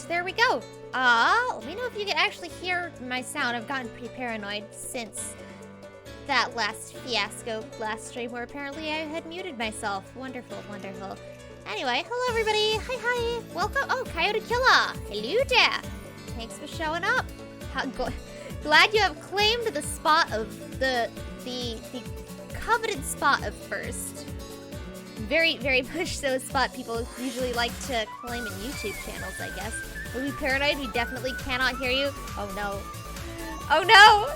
there we go. Let me know if you can actually hear my sound. I've gotten pretty paranoid since that last fiasco last stream where apparently I had muted myself. Wonderful, wonderful. Anyway, hello everybody. Hi. Welcome. Oh, Coyote Killer. Hello there. Thanks for showing up. Glad you have claimed the spot of the coveted spot of first. Very, very much so a spot people usually like to claim in YouTube channels, I guess. Are we paranoid? We definitely cannot hear you. Oh no. Oh no!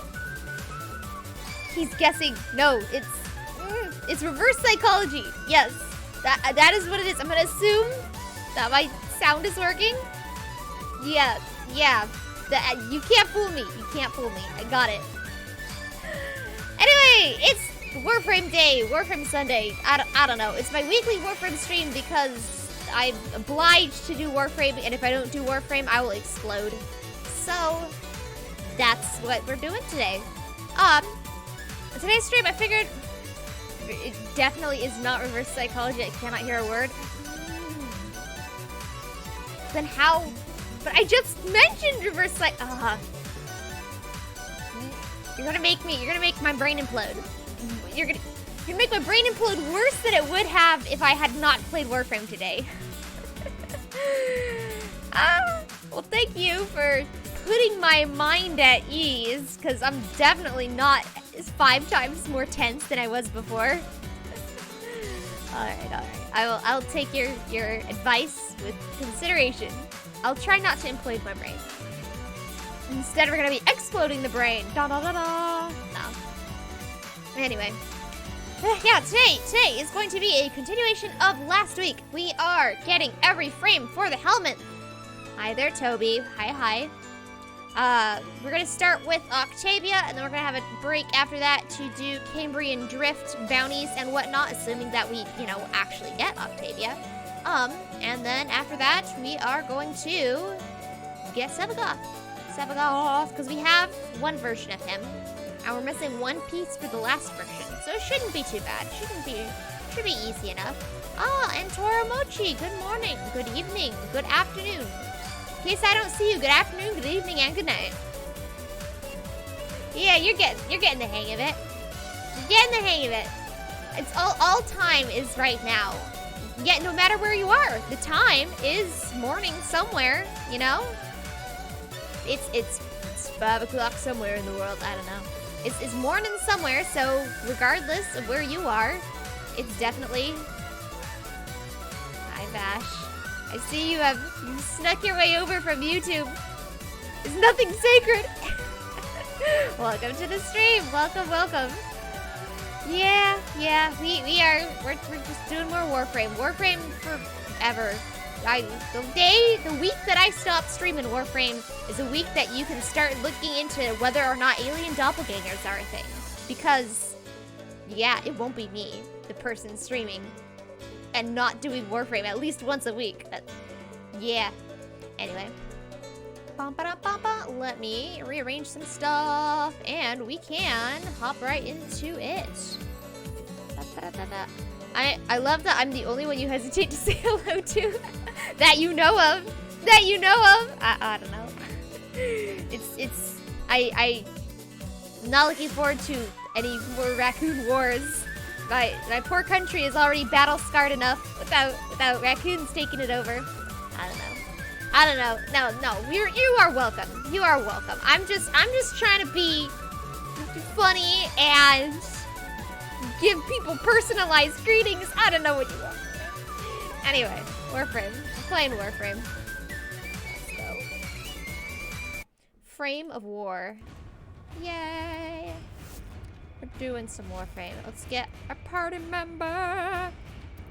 He's guessing. No, it's reverse psychology. Yes, that is what it is. I'm gonna assume that my sound is working. Yeah. You can't fool me. You can't fool me. I got it. Anyway, it's Warframe Day, Warframe Sunday. I don't know. It's my weekly Warframe stream because I'm obliged to do Warframe, and if I don't do Warframe, I will explode. So that's what we're doing today. Today's stream, I figured it definitely is not reverse psychology. I cannot hear a word. Then how? But I just mentioned reverse psych. You're gonna make my brain implode. You're gonna make my brain implode worse than it would have if I had not played Warframe today. Well, thank you for putting my mind at ease, because I'm definitely not 5 times more tense than I was before. Alright. I'll take your advice with consideration. I'll try not to implode my brain. Instead, we're gonna be exploding the brain. Da da da da. No. Anyway. Yeah, today is going to be a continuation of last week. We are getting every frame for the Helminth. Hi there, Toby. Hi. We're gonna start with Octavia, and then we're gonna have a break after that to do Cambrian Drift bounties and whatnot, assuming that we, actually get Octavia. And then after that, we are going to get Sevagoth, because we have one version of him, and we're missing one piece for the last version, so it shouldn't be too bad. Should be easy enough. And Toromochi, good morning, good evening, good afternoon. In case I don't see you, good afternoon, good evening, and good night. Yeah, you're getting the hang of it. You're getting the hang of it. It's all time is right now. Yeah, no matter where you are, the time is morning somewhere, It's 5 o'clock somewhere in the world, I don't know. It's morning somewhere, so regardless of where you are, it's definitely... Hi, Vash. I see you snuck your way over from YouTube. It's nothing sacred. Welcome to the stream. Welcome. Yeah, we're just doing more Warframe. Warframe forever. The week that I stopped streaming Warframe is a week that you can start looking into whether or not alien doppelgangers are a thing. Because, yeah, it won't be me, the person streaming and not doing Warframe at least once a week. Yeah. Anyway. Let me rearrange some stuff, and we can hop right into it. I love that I'm the only one you hesitate to say hello to. that you know of. I don't know. I'm not looking forward to any more raccoon wars. My poor country is already battle scarred enough without raccoons taking it over. I don't know. No. You are welcome. You are welcome. I'm just trying to be funny and give people personalized greetings. I don't know what you want. Anyway, Warframe. I'm playing Warframe. Let's go. Frame of War. Yay. We're doing some Warframe. Let's get a party member.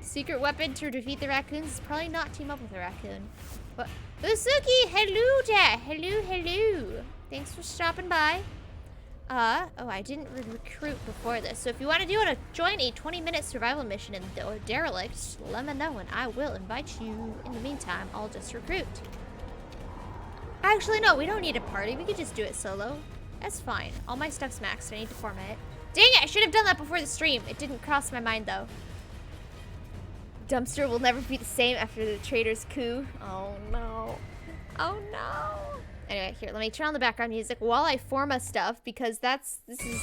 Secret weapon to defeat the raccoons is probably not team up with a raccoon. But Usuki, hello there. Hello. Thanks for stopping by. I didn't recruit before this. So if you want to join a 20-minute survival mission in the Derelict, let me know and I will invite you. In the meantime, I'll just recruit. Actually, no, we don't need a party. We could just do it solo. That's fine. All my stuff's maxed. I need to format it. Dang it, I should have done that before the stream. It didn't cross my mind, though. Dumpster will never be the same after the trader's coup. Oh, no. Oh no. Anyway, here, let me turn on the background music while I forma stuff because this is,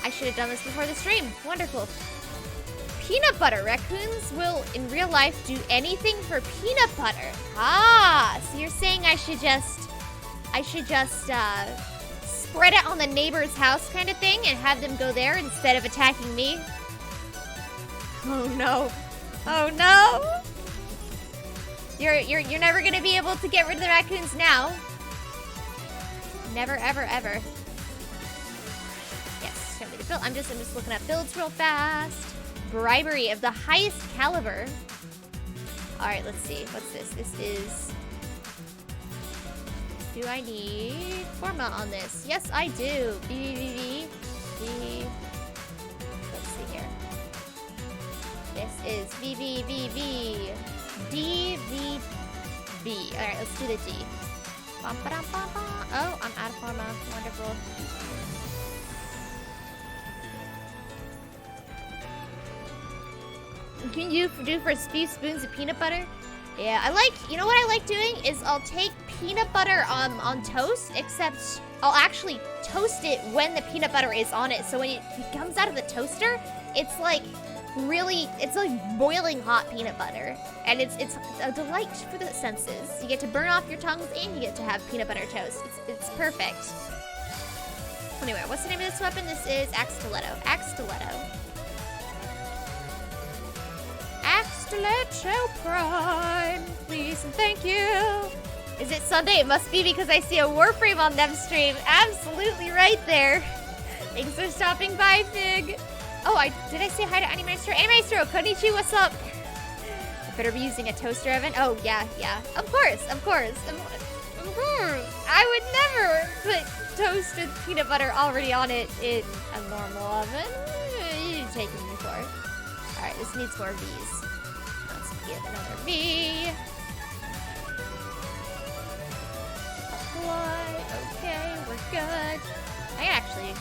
I should have done this before the stream. Wonderful. Peanut butter. Raccoons will, in real life, do anything for peanut butter. Ah, so you're saying I should just spread it on the neighbor's house kind of thing and have them go there instead of attacking me? Oh no. Oh no. You're never gonna be able to get rid of the raccoons now. Never, ever, ever. Yes, show me the build. I'm just looking up builds real fast. Bribery of the highest caliber. Alright, let's see. What's this? This is... Do I need forma on this? Yes, I do. B. Let's see here. This is VVVV. DVB. Alright, let's do the D. Bum, ba-dum, bum, bum. Oh, I'm out of forma. Wonderful. Can you do for a few spoons of peanut butter? Yeah, you know what I like doing is I'll take peanut butter on toast, except I'll actually toast it when the peanut butter is on it. So when it comes out of the toaster, it's like boiling hot peanut butter. And it's a delight for the senses. You get to burn off your tongues and you get to have peanut butter toast. It's perfect. Anyway, what's the name of this weapon? This is Axe Stiletto. Axe Stiletto. Stiletto Prime, please and thank you. Is it Sunday? It must be because I see a Warframe on them stream. Absolutely right there. Thanks for stopping by, Fig. Oh, did I say hi to Animaestro? Animaestro, konnichiwa, what's up? I better be using a toaster oven. Oh, yeah. Of course. I would never put toasted peanut butter already on it in a normal oven. You've taken me before. All right, this needs more V's. Get another V. Apply. Okay, we're good. I actually...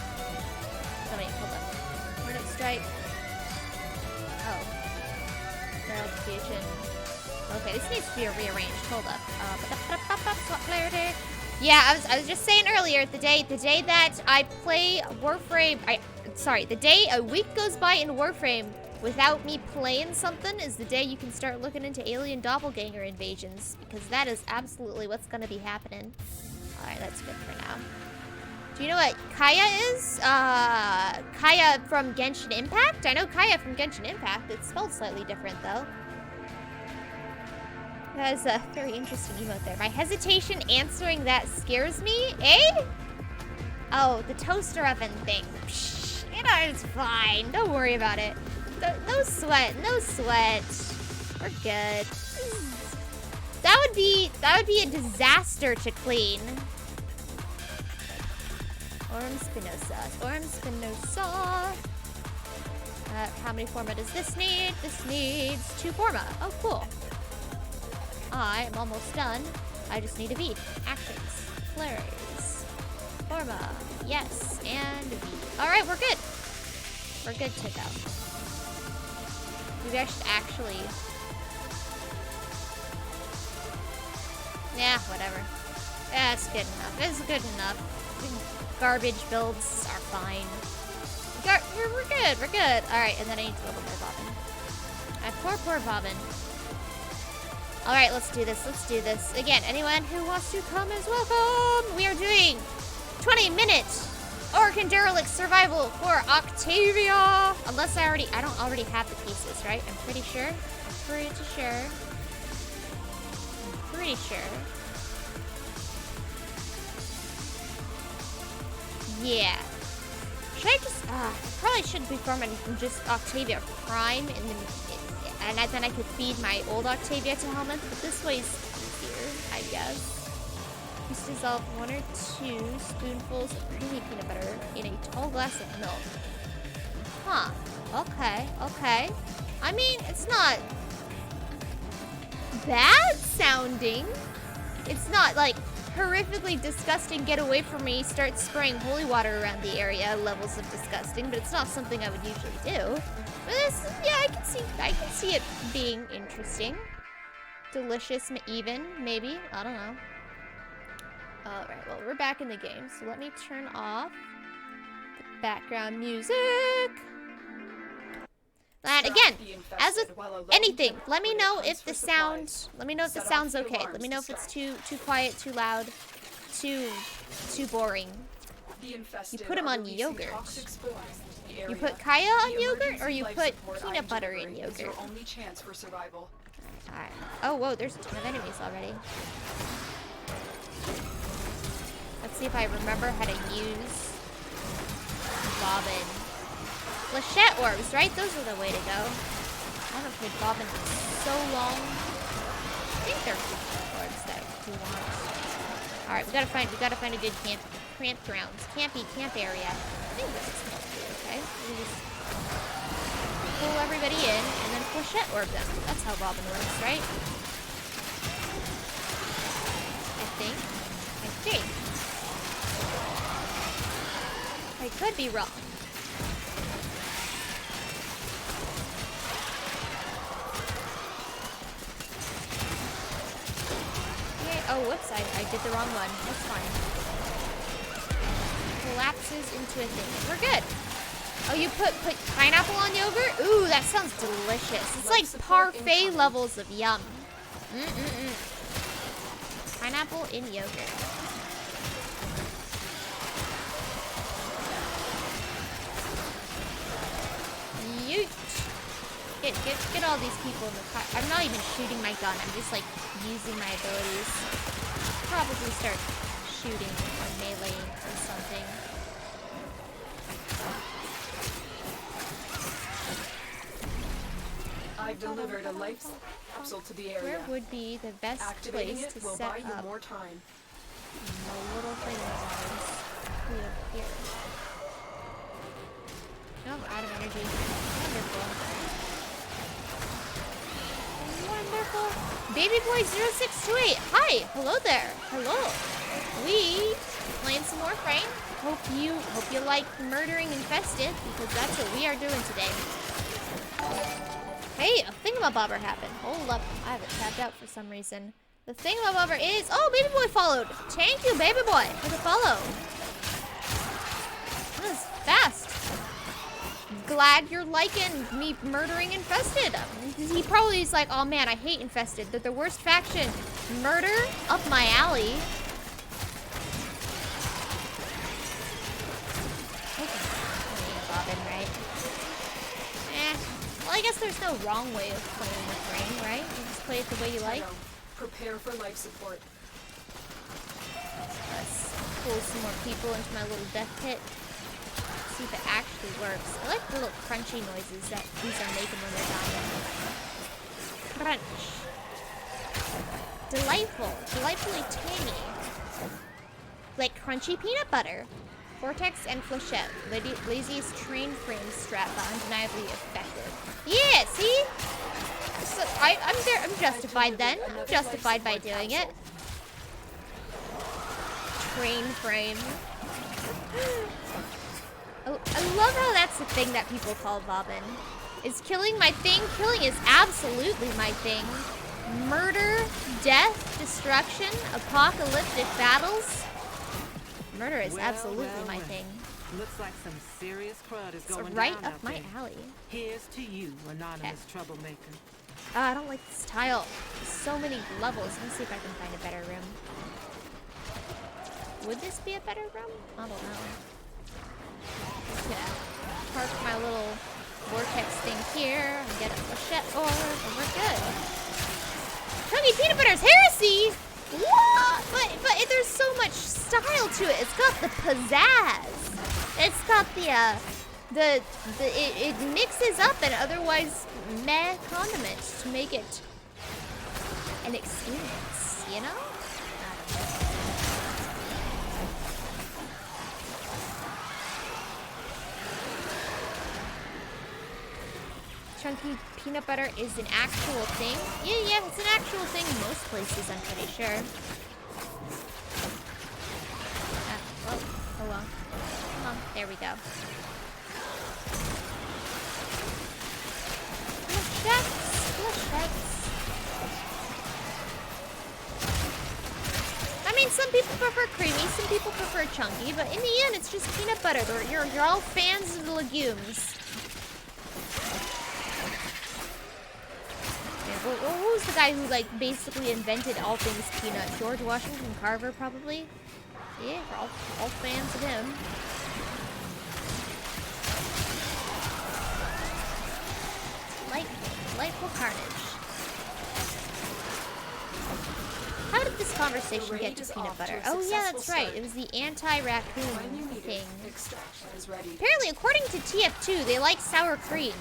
Somebody, hold up. Where did it strike? Oh. Verification. Okay, this needs to be rearranged. Hold up. Swap clarity. Yeah, I was just saying earlier, the day that I play Warframe... the day a week goes by in Warframe without me playing something is the day you can start looking into alien doppelganger invasions, because that is absolutely what's going to be happening. Alright, that's good for now. Do you know what Kaya is? Kaya from Genshin Impact? I know Kaya from Genshin Impact. It's spelled slightly different, though. That is a very interesting emote there. My hesitation answering that scares me, eh? Oh, the toaster oven thing. Psh, it's fine. Don't worry about it. No sweat. We're good. That would be a disaster to clean. Orm Spinosa. How many forma does this need? This needs 2 forma. Oh, cool. I am almost done. I just need a V. Actions. Flurries. Forma. Yes. And V. Alright, we're good. We're good to go. Maybe I should actually... Nah, whatever. That's good enough. It's good enough. Garbage builds are fine. We're good. Alright, and then I need to level my bobbin. Poor bobbin. Alright, let's do this. Again, anyone who wants to come is welcome. We are doing 20-minute Orcan Derelict survival for Octavia. Unless I don't already have the pieces, right? I'm pretty sure. Yeah. Should I just, probably shouldn't be farming just Octavia Prime and then I could feed my old Octavia to Helminth, but this way is easier, I guess. Just dissolve 1 or 2 spoonfuls of creamy peanut butter in a tall glass of milk. Huh. Okay. I mean, it's not bad sounding. It's not like horrifically disgusting, get away from me, start spraying holy water around the area levels of disgusting, but it's not something I would usually do. But this, yeah, I can see it being interesting. Delicious, even, maybe. I don't know. Alright, well, we're back in the game, so let me turn off the background music. And again, as with anything, let me know if the sound, sound's okay. Let me know if it's too quiet, too loud, too boring. You put them on yogurt. You put kaya on yogurt, or you put peanut butter in yogurt? Alright. Oh, whoa, there's a ton of enemies already. Let's see if I remember how to use Bobbin. Flechette orbs, right? Those are the way to go. I haven't played Bobbin in so long. I think they're orbs that we want. Alright, we gotta find a good campground. Camp area. I think this is okay. We just pull everybody in and then Flechette orb them. That's how Bobbin works, right? I think. I could be wrong. Yay. Oh, whoops, I did the wrong one. That's fine. Collapses into a thing. We're good. Oh, you put pineapple on yogurt? Ooh, that sounds delicious. It's like parfait levels of yum. Pineapple in yogurt. Yeet. Get all these people in the car. I'm not even shooting my gun. I'm just like using my abilities. Probably start shooting or meleeing or something. I've delivered a life capsule to the area. Where would be the best place to set up more time. the little thing here? No, I'm out of energy. Wonderful. Baby boy 0628. Hi. Hello there. Hello. We playing some Warframe. Hope you like murdering infested, because that's what we are doing today. Hey, a thingamabobber happened. Hold up. I have it tapped out for some reason. The thingamabobber is... Oh, baby boy followed. Thank you, baby boy, for the follow. That was fast. Glad you're liking me murdering infested. He probably is like, oh man, I hate infested. They're the worst faction. Murder? Up my alley. Bobbin, right? Well, I guess there's no wrong way of playing the frame, right? You just play it the way you like. Prepare for life support. Let's pull some more people into my little death pit. See if it actually works. I like the little crunchy noises that these are making when they're dying. Crunch. Delightful. Delightfully tangy. Like crunchy peanut butter. Vortex and Flechette. Laziest train frame strap, but undeniably effective. Yeah, see? So I'm there. I'm justified then. I'm justified by doing it. Train frame. Oh, I love how that's the thing that people call Bobbin. Is killing my thing? Killing is absolutely my thing. Murder, death, destruction, apocalyptic battles. Murder is absolutely my thing. Looks like some serious crud is going right down up out my there. alley. Here's to you, anonymous troublemaker. I don't like this tile. There's so many levels. Let me see if I can find a better room. Would this be a better room? I don't know. Yeah. Park my little vortex thing here and get a Flechette orb, and we're good. Chunky peanut butter's heresy. What? But there's so much style to it. It's got the pizzazz. It's got it mixes up an otherwise meh condiment to make it an experience, you know? Chunky peanut butter is an actual thing? Yeah, it's an actual thing in most places, I'm pretty sure. Oh well. Come on, there we go. Flechettes. people prefer creamy, some people prefer chunky, but in the end, it's just peanut butter. You're all fans of the legumes. Yeah, what was the guy who, like, basically invented all things peanut? George Washington Carver, probably? Yeah, we're all fans of him. Delightful carnage. How did this conversation get to peanut butter? Oh yeah, that's right. It was the anti-raccoon thing. Apparently, according to TF2, they like sour cream.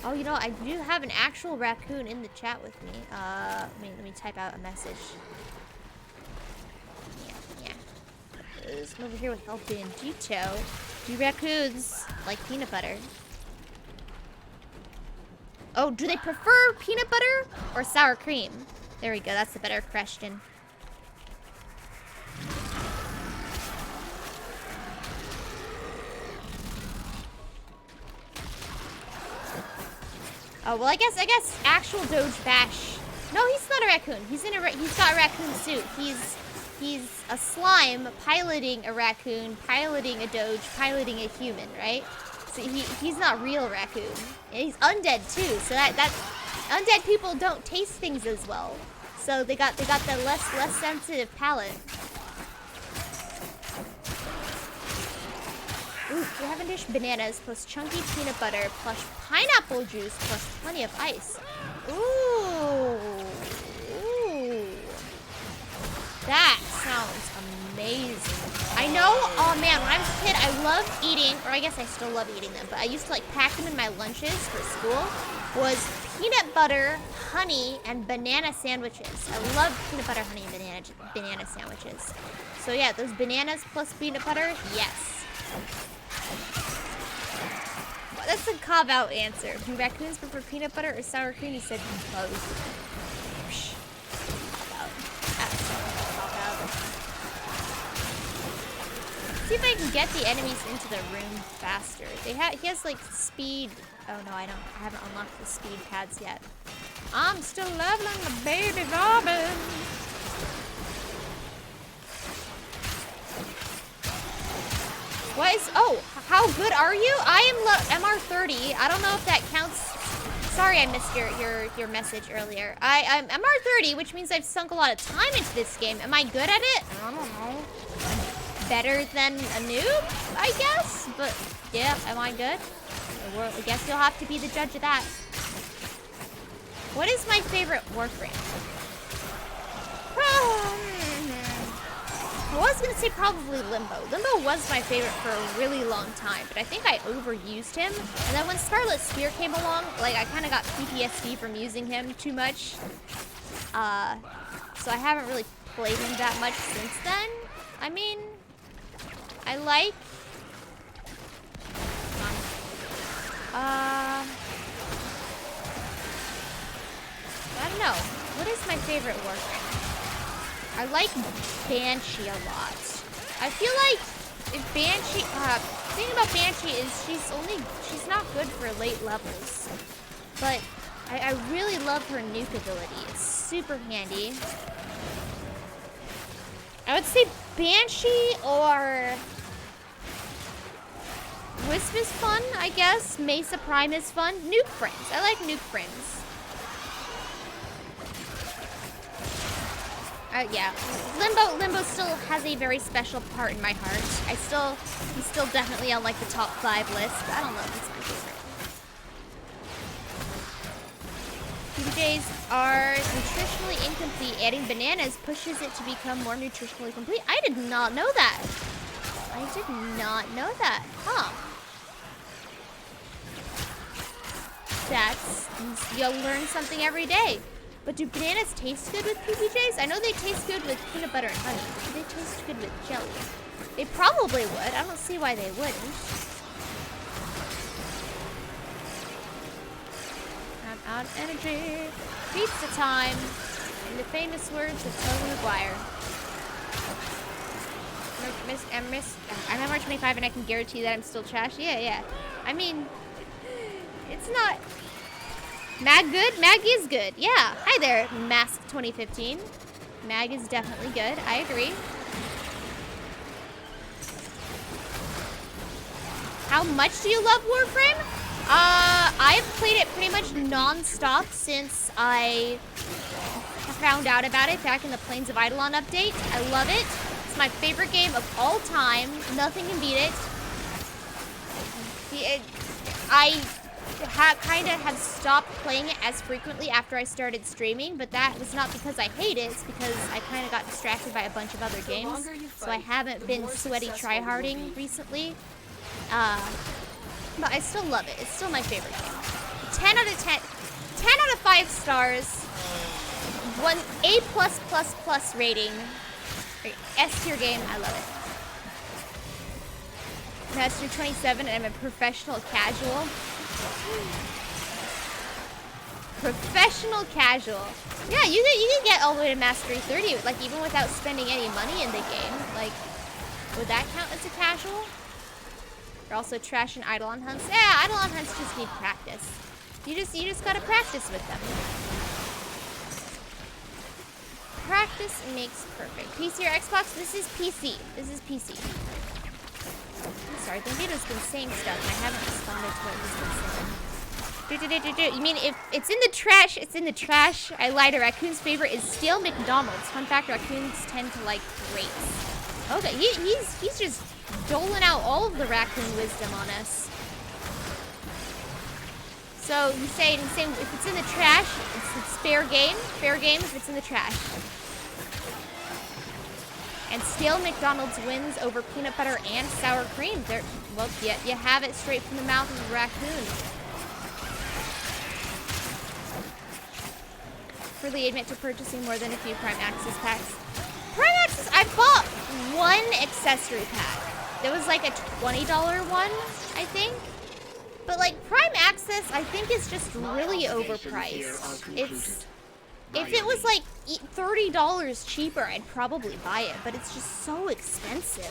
Oh, you know, I do have an actual raccoon in the chat with me. Let me type out a message. Yeah. Come over here with El Bandito. Do raccoons like peanut butter? Oh, do they prefer peanut butter or sour cream? There we go, that's a better question. Oh, well, I guess actual Doge Bash. No, he's not a raccoon. He's got a raccoon suit. He's a slime piloting a raccoon, piloting a Doge, piloting a human, right? So he's not real raccoon. And he's undead too. So that undead people don't taste things as well. So they got the less sensitive palate. Ooh, Cavendish bananas plus chunky peanut butter plus pineapple juice plus plenty of ice. Ooh. That sounds amazing. I know, oh man, when I was a kid, I loved eating, or I guess I still love eating them, but I used to like pack them in my lunches for school, was peanut butter, honey, and banana sandwiches. I love peanut butter, honey, and banana sandwiches. So yeah, those bananas plus peanut butter, yes. Well, that's a cop-out answer. Do raccoons prefer peanut butter or sour cream? He said both. See if I can get the enemies into the room faster. He has like speed. Oh no, I haven't unlocked the speed pads yet. I'm still leveling the baby Robin. What is, oh, how good are you? I am MR30. I don't know if that counts. Sorry I missed your message earlier. I'm MR30, which means I've sunk a lot of time into this game. Am I good at it? I don't know. Better than a noob, I guess. But yeah, am I good? Well, I guess you'll have to be the judge of that. What is my favorite Warframe? I was gonna say probably Limbo. Limbo was my favorite for a really long time, but I think I overused him. And then when Scarlet Spear came along, like I kind of got PTSD from using him too much. So I haven't really played him that much since then. I mean, I like... I don't know. What is my favorite Warframe? I like Banshee a lot. I feel like if Banshee... the thing about Banshee is she's not good for late levels. But I really love her nuke ability. It's super handy. I would say Banshee or... Wisp is fun, I guess. Mesa Prime is fun. Nuke Frames. I like Nuke Frames. Yeah. Limbo still has a very special part in my heart. He's still definitely on like the top 5 list. I don't know if it's my favorite. PBJs are nutritionally incomplete. Adding bananas pushes it to become more nutritionally complete. I did not know that. I did not know that. Huh. You'll learn something every day. But do bananas taste good with PBJs? I know they taste good with peanut butter and honey. But do they taste good with jelly? They probably would. I don't see why they wouldn't. I'm out of energy. Pizza time. In the famous words of Tony Maguire. I'm MR 25 and I can guarantee that I'm still trash. Yeah. I mean, it's not... Mag good? Mag is good. Yeah. Hi there, Mask 2015. Mag is definitely good. I agree. How much do you love Warframe? I've played it pretty much non-stop since I found out about it back in the Plains of Eidolon update. I love it. It's my favorite game of all time. Nothing can beat it. I kind of have stopped playing it as frequently after I started streaming, but that was not because I hate it. It's because I kind of got distracted by a bunch of other games. So I haven't been sweaty tryharding recently. But I still love it. It's still my favorite game. 10 out of 10. 10 out of 5 stars. One A+++ rating. S tier game. I love it. Master 27 and I'm a professional casual. Professional casual. Yeah, you can get all the way to Mastery 30, like even without spending any money in the game. Like, would that count as a casual? You're also trashing Eidolon hunts. Yeah, Eidolon hunts just need practice. You just gotta practice with them. Practice makes perfect. PC or Xbox? This is PC. This is PC. I'm sorry, Bandito's been saying stuff and I haven't responded to what he's been saying. You mean if it's in the trash, it's in the trash? I lied. A raccoon's favorite is stale McDonald's. Fun fact, raccoons tend to like grapes. Okay, he's just doling out all of the raccoon wisdom on us. So he's saying if it's in the trash, it's fair game. Fair game if it's in the trash. And stale McDonald's wins over peanut butter and sour cream. Well, you have it straight from the mouth of a raccoon. Freely admit to purchasing more than a few Prime Access packs. Prime Access, I bought one accessory pack. There was like a $20 one, I think. But like Prime Access, I think is just really overpriced. If it was like $30 cheaper, I'd probably buy it, but it's just so expensive.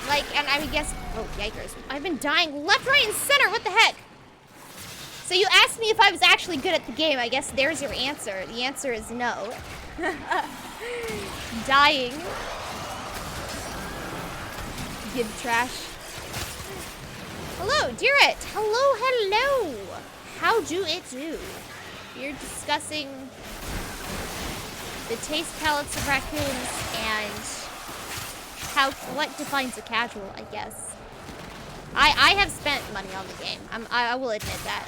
Like, and I guess, oh, yikers. I've been dying left, right, and center. What the heck? So you asked me if I was actually good at the game. I guess there's your answer. The answer is no. Dying. Give trash. Hello, Deerette. Hello, hello. How do it do? You're discussing the taste palettes of raccoons and what defines a casual, I guess. I have spent money on the game. I will admit that.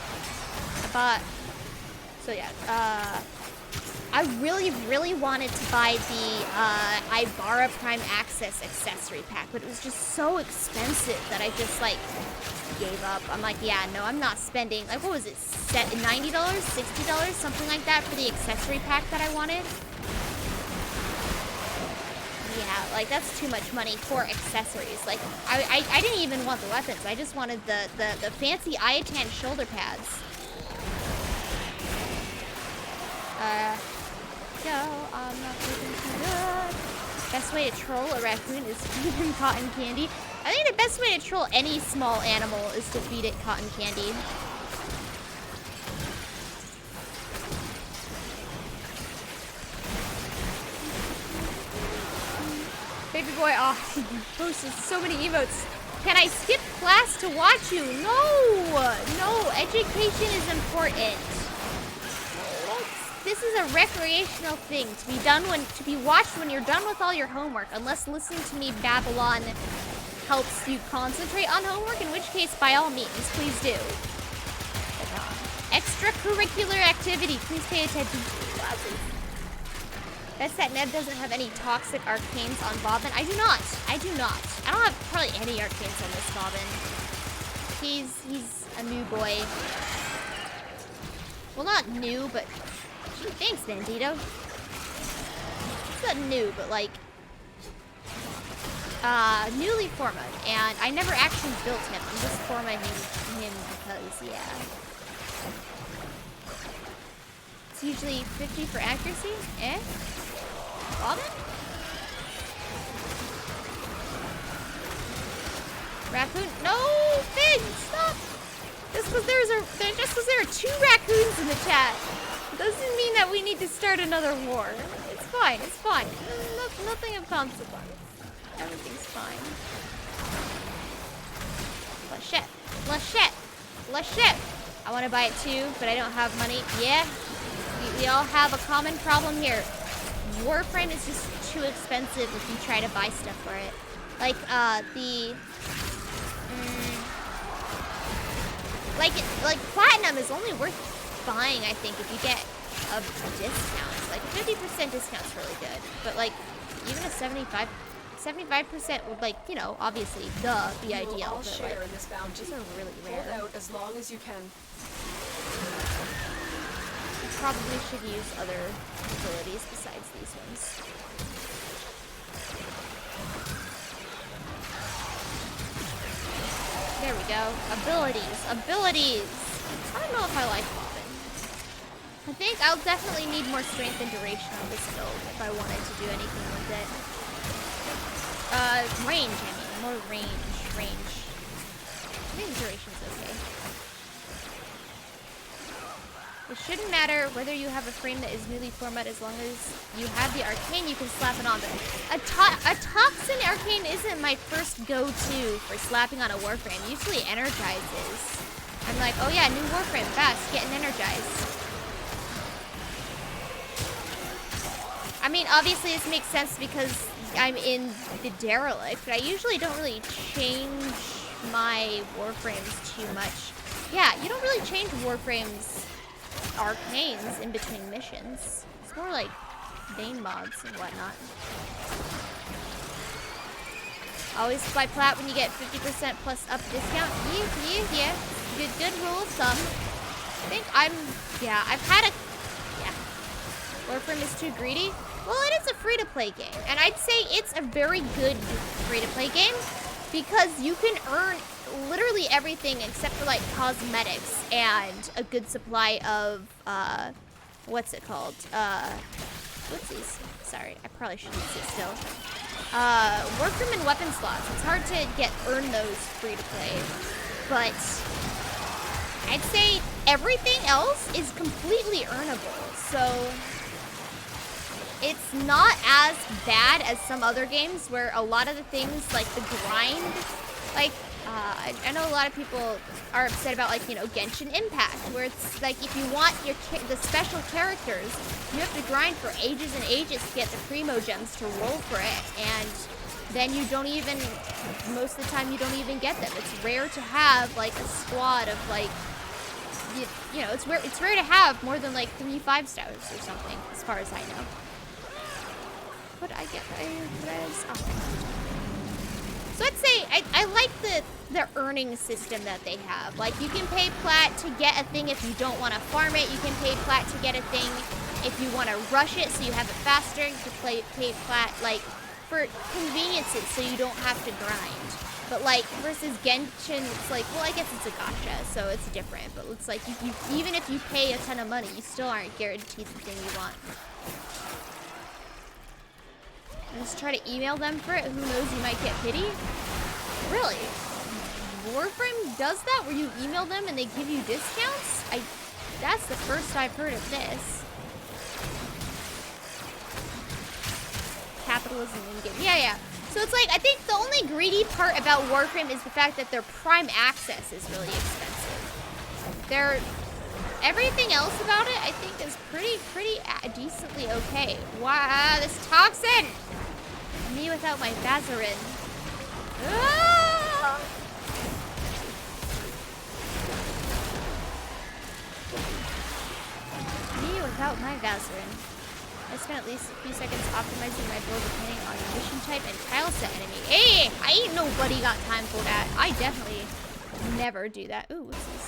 So yeah, I really, really wanted to buy the Ibarra Prime Access accessory pack, but it was just so expensive that I just like gave up. I'm like, yeah, no, I'm not spending, like, what was it, $90, $60, something like that for the accessory pack that I wanted. Yeah, like, that's too much money for accessories. Like, I didn't even want the weapons. I just wanted the fancy Ayatan shoulder pads. Yo, I'm not looking too good. Best way to troll a raccoon is feed him cotton candy. I think the best way to troll any small animal is to feed it cotton candy. Baby boy, oh, he posted so many emotes. Can I skip class to watch you? No, education is important. This is a recreational thing to be watched when you're done with all your homework, unless listening to me Babylon helps you concentrate on homework, in which case, by all means, please do. Extracurricular activity, please pay attention to classes. Best that Neb doesn't have any toxic arcanes on Bobbin. I do not. I don't have probably any arcanes on this Bobbin. He's a new boy. Well, not new, but gee, thanks, Bandito. It's not new, but like newly formed, and I never actually built him. I'm just forming him because, yeah. It's usually 50 for accuracy. Robin? Raccoon? No! Fig! Stop! Just because there are 2 raccoons in the chat doesn't mean that we need to start another war. It's fine. It's fine. Nothing of consequence. Everything's fine. Shit. I want to buy it too, but I don't have money. Yeah. We all have a common problem here. Warframe is just too expensive if you try to buy stuff for it. Like, like platinum is only worth buying, I think, if you get a discount. Like 50% discount's really good, but like even a 75% would, like, you know, obviously be You will ideal. all But share like, in this bounty. these are really Hold rare. out as long as you can. You probably should use other abilities besides these ones. There we go. Abilities. I don't know if I like Bobbin. I think I'll definitely need more strength and duration on this build if I wanted to do anything with it. Range, I mean. More range. I think duration's okay. It shouldn't matter whether you have a frame that is newly formatted as long as you have the arcane, you can slap it on. But a toxin arcane isn't my first go-to for slapping on a warframe. Usually energizes. I'm like, oh yeah, new warframe, fast, getting energized. I mean, obviously this makes sense because I'm in the derelict, but I usually don't really change my warframes too much. Yeah, you don't really change warframes arcanes in between missions. It's more like Bane mods and whatnot. Always buy plat when you get 50% plus up discount. Yeah. Good rule of thumb. I think I've had a, Warframe is too greedy. Well, it is a free-to-play game, and I'd say it's a very good free-to-play game because you can earn literally everything except for like cosmetics and a good supply of what's it called? Whoopsies. Sorry, I probably shouldn't sit still. Warframe and weapon slots. It's hard to earn those free to play, but I'd say everything else is completely earnable. So it's not as bad as some other games where a lot of the things like the grind, like I know a lot of people are upset about, like, you know, Genshin Impact, where it's like if you want the special characters, you have to grind for ages and ages to get the primo gems to roll for it, and then you don't even, most of the time you don't even get them. It's rare to have like a squad of like, you know, it's rare to have more than like 3 5-stars or something, as far as I know. But I get So I'd say I like the earning system that they have. Like, you can pay plat to get a thing if you don't want to farm it. You can pay plat to get a thing if you want to rush it so you have it faster. You can pay plat, like, for conveniences so you don't have to grind. But, like, versus Genshin, it's like, well, I guess it's a gacha, so it's different. But it's like, even if you pay a ton of money, you still aren't guaranteed the thing you want. And just try to email them for it. Who knows, you might get pity. Really? Warframe does that where you email them and they give you discounts? That's the first I've heard of this. Capitalism in game. Yeah. So it's like, I think the only greedy part about Warframe is the fact that their Prime Access is really expensive. Everything else about it, I think, is pretty decently okay. Wow, this toxin! Me without my Vazarin. Ah! Me without my Vazarin. I spent at least a few seconds optimizing my build depending on mission type and tile set enemy. Hey, I ain't nobody got time for that. I definitely never do that. Ooh, what's this?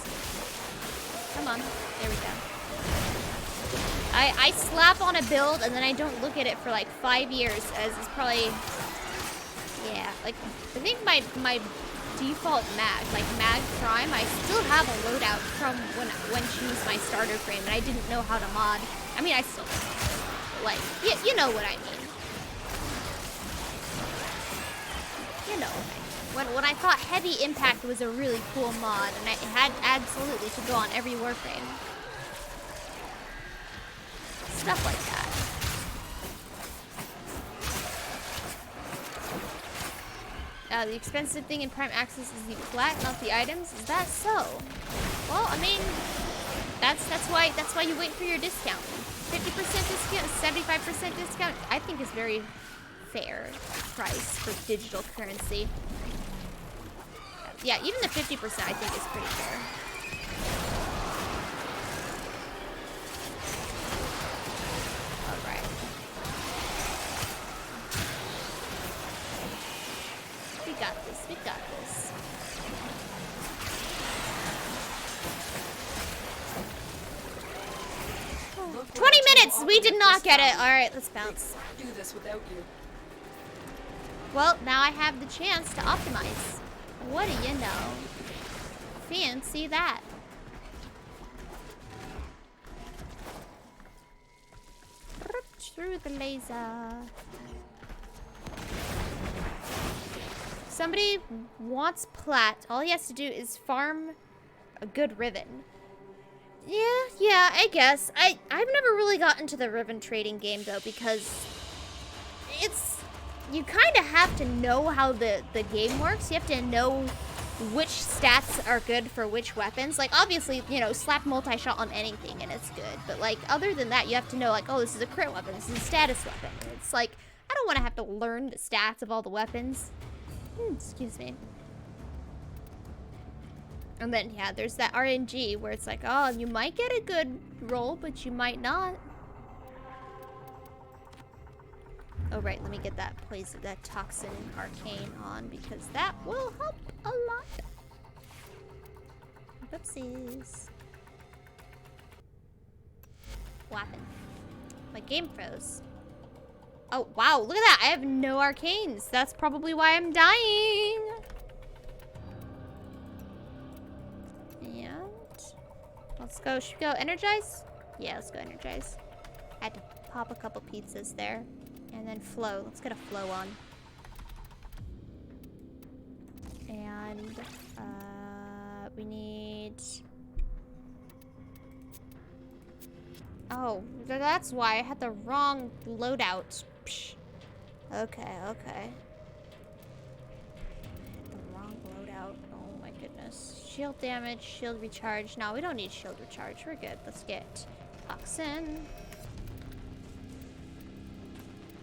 Come on. There we go. I slap on a build and then I don't look at it for like 5 years, as is probably, yeah, like, I think my default mag, like mag prime, I still have a loadout from when she was my starter frame and I didn't know how to mod. I mean, I still don't. Like, you know what I mean. You know what I mean. When I thought Heavy Impact was a really cool mod, and it had absolutely to go on every Warframe. Stuff like that. The expensive thing in Prime Access is the plat, not the items. Is that so? Well, I mean, that's why you wait for your discount. 50% discount, 75% discount, I think is very fair price for digital currency. Yeah, even the 50% I think is pretty fair. Alright. We got this, we got this. Look 20 what minutes! We did not get it! Alright, let's bounce. Do this without you. Well, now I have the chance to optimize. What do you know? Fancy that. Through the laser. Somebody wants plat. All he has to do is farm a good ribbon. Yeah, I guess. I've never really got into the ribbon trading game though, because you kind of have to know how the game works. You have to know which stats are good for which weapons. Like, obviously, you know, slap multi-shot on anything and it's good. But, like, other than that, you have to know, like, oh, this is a crit weapon. This is a status weapon. And it's like, I don't want to have to learn the stats of all the weapons. Excuse me. And then, yeah, there's that RNG where it's like, oh, you might get a good roll, but you might not. Oh, right, let me get that that toxin arcane on because that will help a lot. Whoopsies. What happened? My game froze. Oh, wow, look at that. I have no arcanes. That's probably why I'm dying. And let's go. Should we go energize? Yeah, let's go energize. Had to pop a couple pizzas there. And then flow. Let's get a flow on. And we need... Oh, that's why I had the wrong loadout. Psh. Okay. The wrong loadout. Oh my goodness. Shield damage, shield recharge. No, we don't need shield recharge. We're good. Let's get toxin.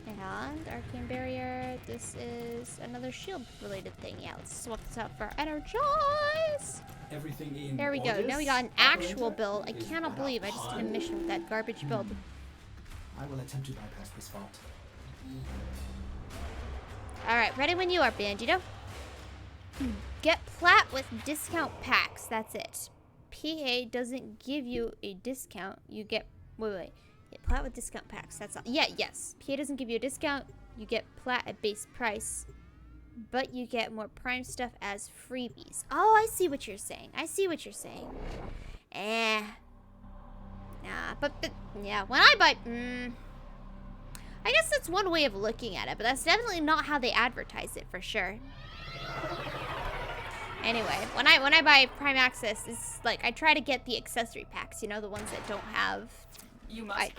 And arcane barrier. This is another shield related thing. Yeah, let's swap this out for energize. Everything in there we go. Now we got an actual build. I cannot believe I just did a mission with that garbage build. I will attempt to bypass this fault. Alright, ready when you are, Bandito. Get plat with discount packs. That's it. PA doesn't give you a discount. You get... Wait. Get plat with discount packs. That's all. Yeah, yes. PA doesn't give you a discount. You get plat at base price. But you get more prime stuff as freebies. Oh, I see what you're saying. Nah, but yeah, when I buy... I guess that's one way of looking at it, but that's definitely not how they advertise it, for sure. Anyway, when I buy Prime Access, it's like, I try to get the accessory packs, you know, the ones that don't have...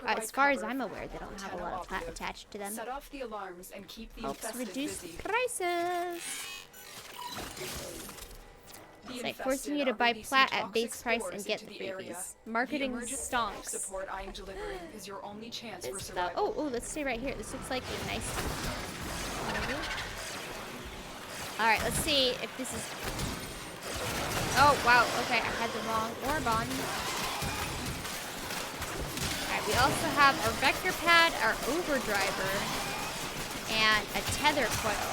as far as I'm aware, they don't have a lot of plat attached to them. Set off the alarms and keep the Helps infested reduce busy. prices. The It's like infested forcing you to are buy releasing plat at toxic base price spores and get into the the area. freebies. Marketing The emergency stonks. support I am delivering is your only chance for This survival. oh, let's stay right here. This looks like a nice... Alright, let's see if this is... Oh, wow. Okay, I had the wrong orb on. Alright, we also have our vector pad, our overdriver, and a tether coil.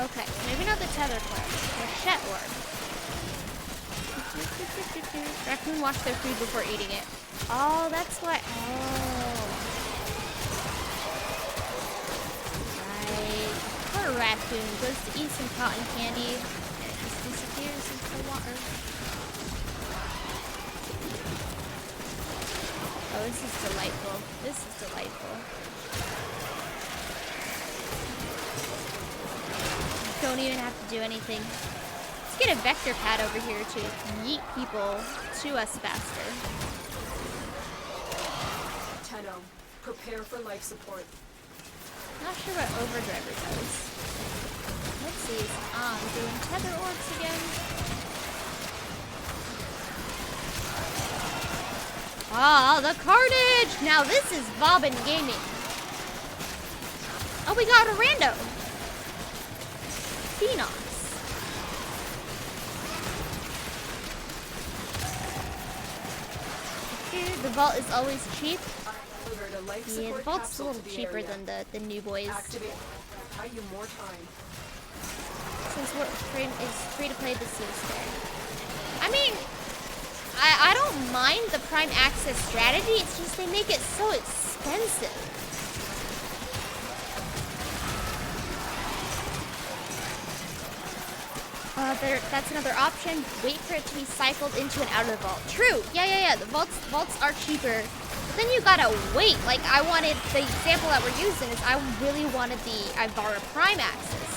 Okay, maybe not the tether coil. The Shet orb. Raccoon washed their food before eating it. Oh, that's what... Oh. Right. Poor raccoon goes to eat some cotton candy, and it just disappears into the water. Oh, this is delightful. This is delightful. Go don't even have to do anything. Let's get a vector pad over here to yeet people to us faster. Tenno, prepare for life support. Not sure what Overdriver does. Let's see. Doing tether orbs again. Ah, the carnage! Now this is Bobbin Gaming. Oh, we got a rando. Phenox. The vault is always cheap. Yeah, the vault's a little cheaper than the new boys. Buy you more time. Since Warframe is free to play, this seems fair. I mean, I don't mind the Prime Access strategy, it's just they make it so expensive. That's another option. Wait for it to be cycled into and out of the vault. True. Yeah. The vaults are cheaper. But then you gotta wait. Like, I wanted, the example that we're using is I really wanted the Ivara Prime Access.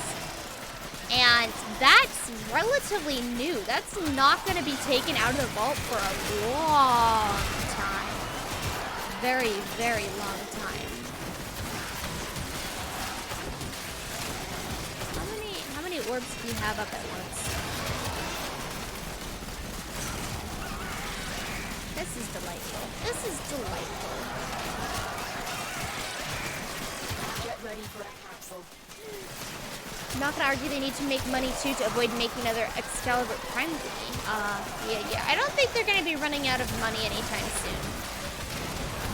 And that's relatively new. That's not gonna be taken out of the vault for a long time. Very, very long time. How many orbs do you have up at once? This is delightful. This is delightful. Get ready for a capsule. I'm not gonna argue they need to make money too to avoid making another Excalibur Prime thingy. Yeah. I don't think they're gonna be running out of money anytime soon.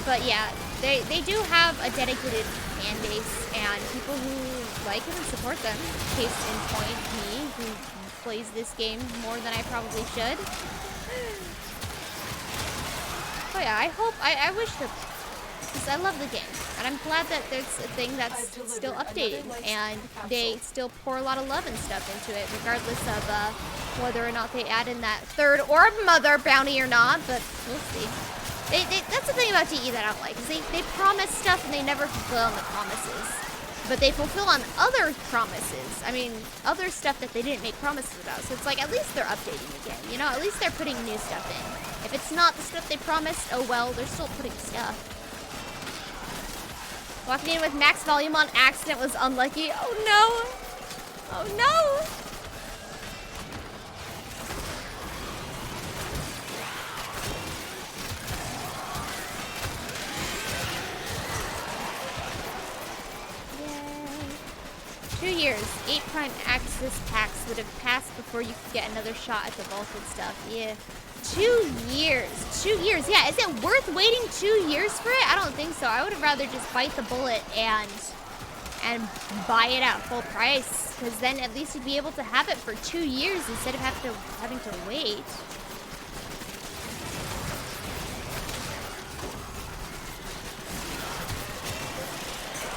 But yeah, they do have a dedicated fan base and people who like them and support them. Case in point, me, who plays this game more than I probably should. Oh yeah, I wish that, because I love the game, and I'm glad that there's a thing that's still updating, and they still pour a lot of love and stuff into it, regardless of whether or not they add in that third orb mother bounty or not, but we'll see. That's the thing about DE that I don't like, is they promise stuff and they never fulfill on the promises. But they fulfill on other promises. I mean, other stuff that they didn't make promises about. So it's like, at least they're updating the game, you know? At least they're putting new stuff in. If it's not the stuff they promised, oh well, they're still putting stuff. Walking in with max volume on accident was unlucky. Oh no! Oh no! Yay. 2 years. 8 Prime Access packs would have passed before you could get another shot at the vaulted stuff. Yeah. 2 years. 2 years. Yeah, is it worth waiting 2 years for it? I don't think so. I would have rather just bite the bullet and buy it at full price, because then at least you'd be able to have it for 2 years instead of having to wait.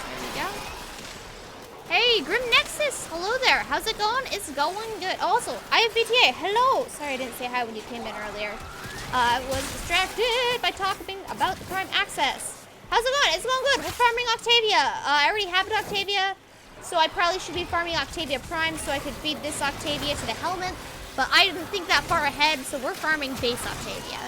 There we go. Hey, Grim Nexus, hello there. How's it going? It's going good. Also, I have VTA. Hello. Sorry I didn't say hi when you came in earlier. I was distracted by talking about the Prime Access. How's it going? It's going good. We're farming Octavia. I already have an Octavia, so I probably should be farming Octavia Prime so I could feed this Octavia to the Helminth, but I didn't think that far ahead, so we're farming base Octavia.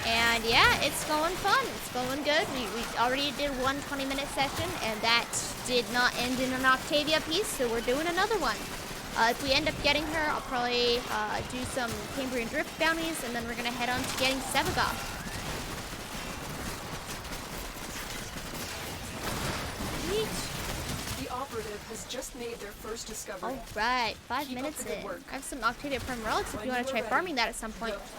And yeah, it's going fun. It's going good. We already did one 20-minute session, and that did not end in an Octavia piece, so we're doing another one. If we end up getting her, I'll probably do some Cambrian Drift bounties, and then we're going to head on to getting Sevagoth. The operative has just made their first discovery. All right, 5 Keep minutes up the good in. work. I have some Octavia Prime relics if When you want to you try are farming ready, that at some point. no action.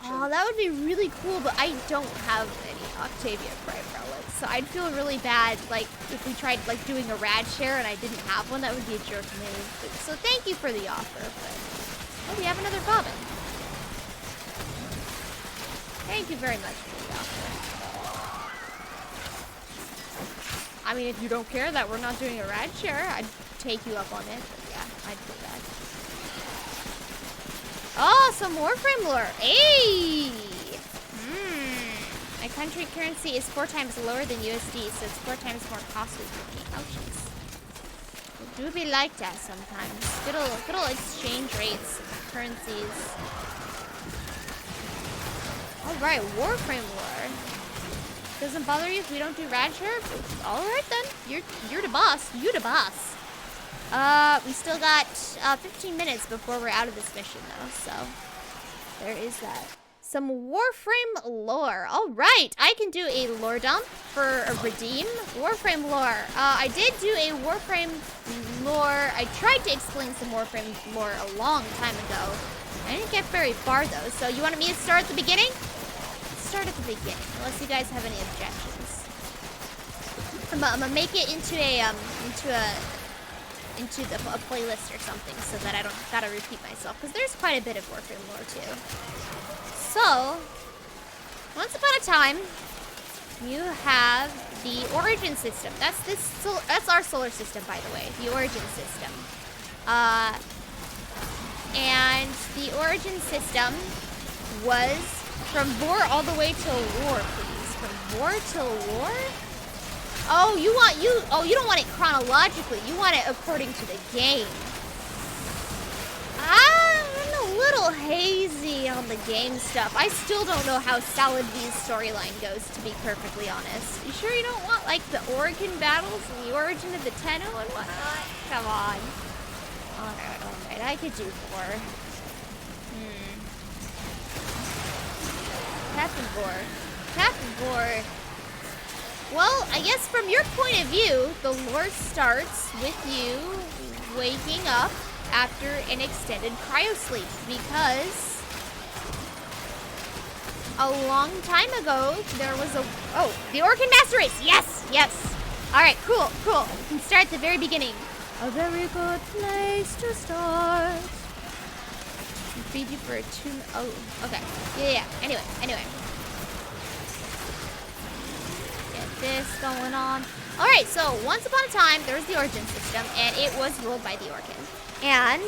Oh, that would be really cool, but I don't have any Octavia Prime relics, so I'd feel really bad, like, if we tried, like, doing a rad share and I didn't have one. That would be a jerk move. But, so thank you for the offer, but... Oh, we have another Bobbin. Thank you very much for the offer. I mean, if you don't care that we're not doing a rad share, I'd take you up on it, but yeah, I'd do that. Oh, some Warframe lore. Hey! My country currency is 4 times lower than USD, so it's 4 times more costly for me. Oh, jeez. It do be like that sometimes. Good old exchange rates, currencies. Alright, Warframe lore. Doesn't bother you if we don't do Radshare? Alright then. You're the boss. You the boss. We still got 15 minutes before we're out of this mission though, so there is that. Some Warframe lore. Alright, I can do a lore dump for a redeem. Warframe lore. I did do a Warframe lore. I tried to explain some Warframe lore a long time ago. I didn't get very far though, so you wanted me to start at the beginning? Start at the beginning, unless you guys have any objections. I'm gonna make it into a playlist or something so that I don't gotta repeat myself, because there's quite a bit of Warframe lore too. So, once upon a time, you have the origin system. That's our solar system, by the way, the origin system. And the origin system was from war all the way till war, please. From war till war? Oh, you don't want it chronologically. You want it according to the game. I'm a little hazy on the game stuff. I still don't know how Salad V's storyline goes, to be perfectly honest. You sure you don't want, like, the Oregon battles and the origin of the Tenno and whatnot? Come on. Alright, I could do 4. Captain Vor. Well, I guess from your point of view, the lore starts with you waking up after an extended cryosleep, because a long time ago there was the Orkin Master Race. Yes. All right, cool. We can start at the very beginning. A very good place to start. Feed you for a 2. Oh, okay. Yeah. Anyway. Get this going on. All right. So once upon a time, there was the Origin system, and it was ruled by the Orkin. And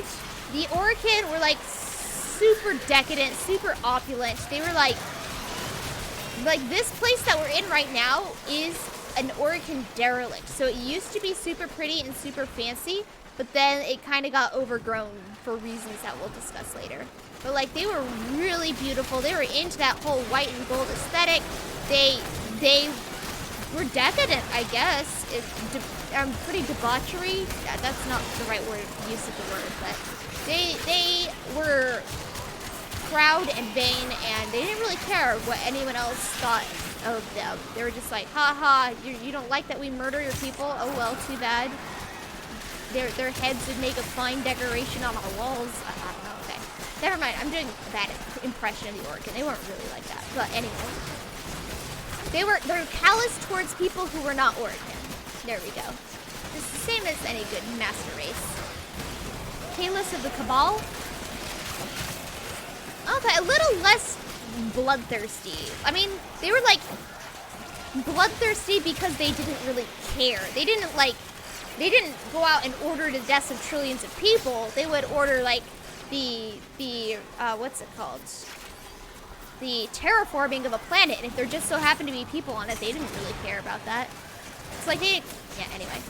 the Orkin were like super decadent, super opulent. They were like this place that we're in right now is an Orkin derelict. So it used to be super pretty and super fancy, but then it kind of got overgrown for reasons that we'll discuss later. But like, they were really beautiful. They were into that whole white and gold aesthetic. They were decadent, I guess. Pretty debauchery. Yeah, that's not the right use of the word, but they were proud and vain, and they didn't really care what anyone else thought of them. They were just like, haha, you don't like that we murder your people? Oh well, too bad. Their heads would make a fine decoration on our walls. I don't know, okay. Never mind, I'm doing a bad impression of the Orkin. They weren't really like that, but anyway. They're callous towards people who were not Orkin. There we go. It's the same as any good master race. Kalos of the Cabal. Okay, a little less bloodthirsty. I mean, they were like bloodthirsty because they didn't really care. They didn't go out and order the deaths of trillions of people. They would order like the what's it called? The terraforming of a planet, and if there just so happened to be people on it, they didn't really care about that. It's like anyway.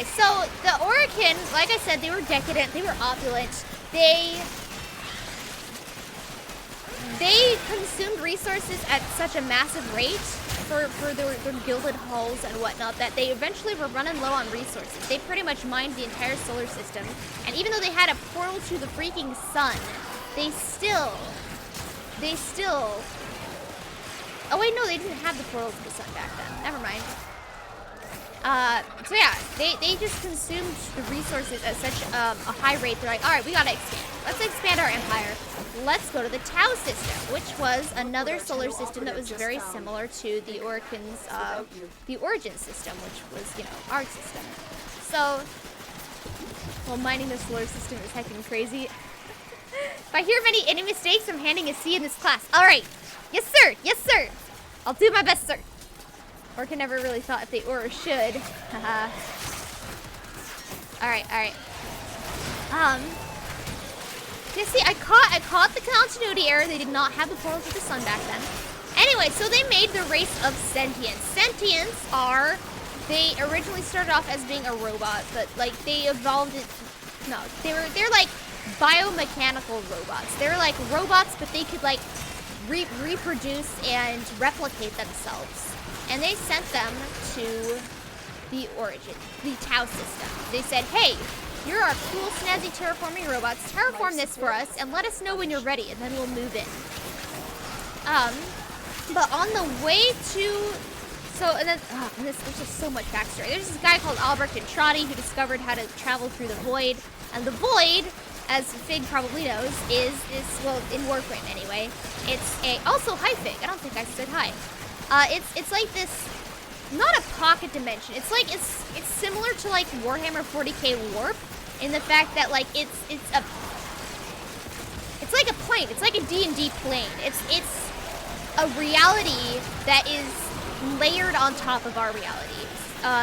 So the Orkin, like I said, they were decadent, they were opulent, they consumed resources at such a massive rate for their gilded hulls and whatnot that they eventually were running low on resources. They pretty much mined the entire solar system, and even though they had a portal to the freaking sun, they still oh wait, no, they didn't have the portal to the sun back then. Never mind. So yeah, they just consumed the resources at such a high rate. They're like, all right, we gotta expand. Let's expand our empire. Let's go to the Tau system, which was another solar system that was very similar to the Orkin's, the Origin system, which was, our system. So, well, mining the solar system is heckin' crazy. If I hear any mistakes, I'm handing a C in this class. All right. Yes, sir. I'll do my best, sir. Orkin never really thought if they should. All right. You see, I caught the continuity error. They did not have the portal to the sun back then. Anyway, so they made the race of sentients. Sentients are, they originally started off as being a robot, but like they evolved it. No, they're like biomechanical robots. They're like robots, but they could like reproduce and replicate themselves. And they sent them to the origin, the Tau system. They said, hey, you're our cool, snazzy terraforming robots. Terraform this for us and let us know when you're ready, and then we'll move in. But on the way to, there's just so much backstory. There's this guy called Albrecht and Trotty who discovered how to travel through the void. And the void, as Fig probably knows, is well, in Warframe anyway, it's also hi Fig, I don't think I said hi. It's like this, not a pocket dimension. It's like it's similar to like Warhammer 40k Warp in the fact that like it's like a plane. It's like a D&D plane. It's a reality that is layered on top of our reality.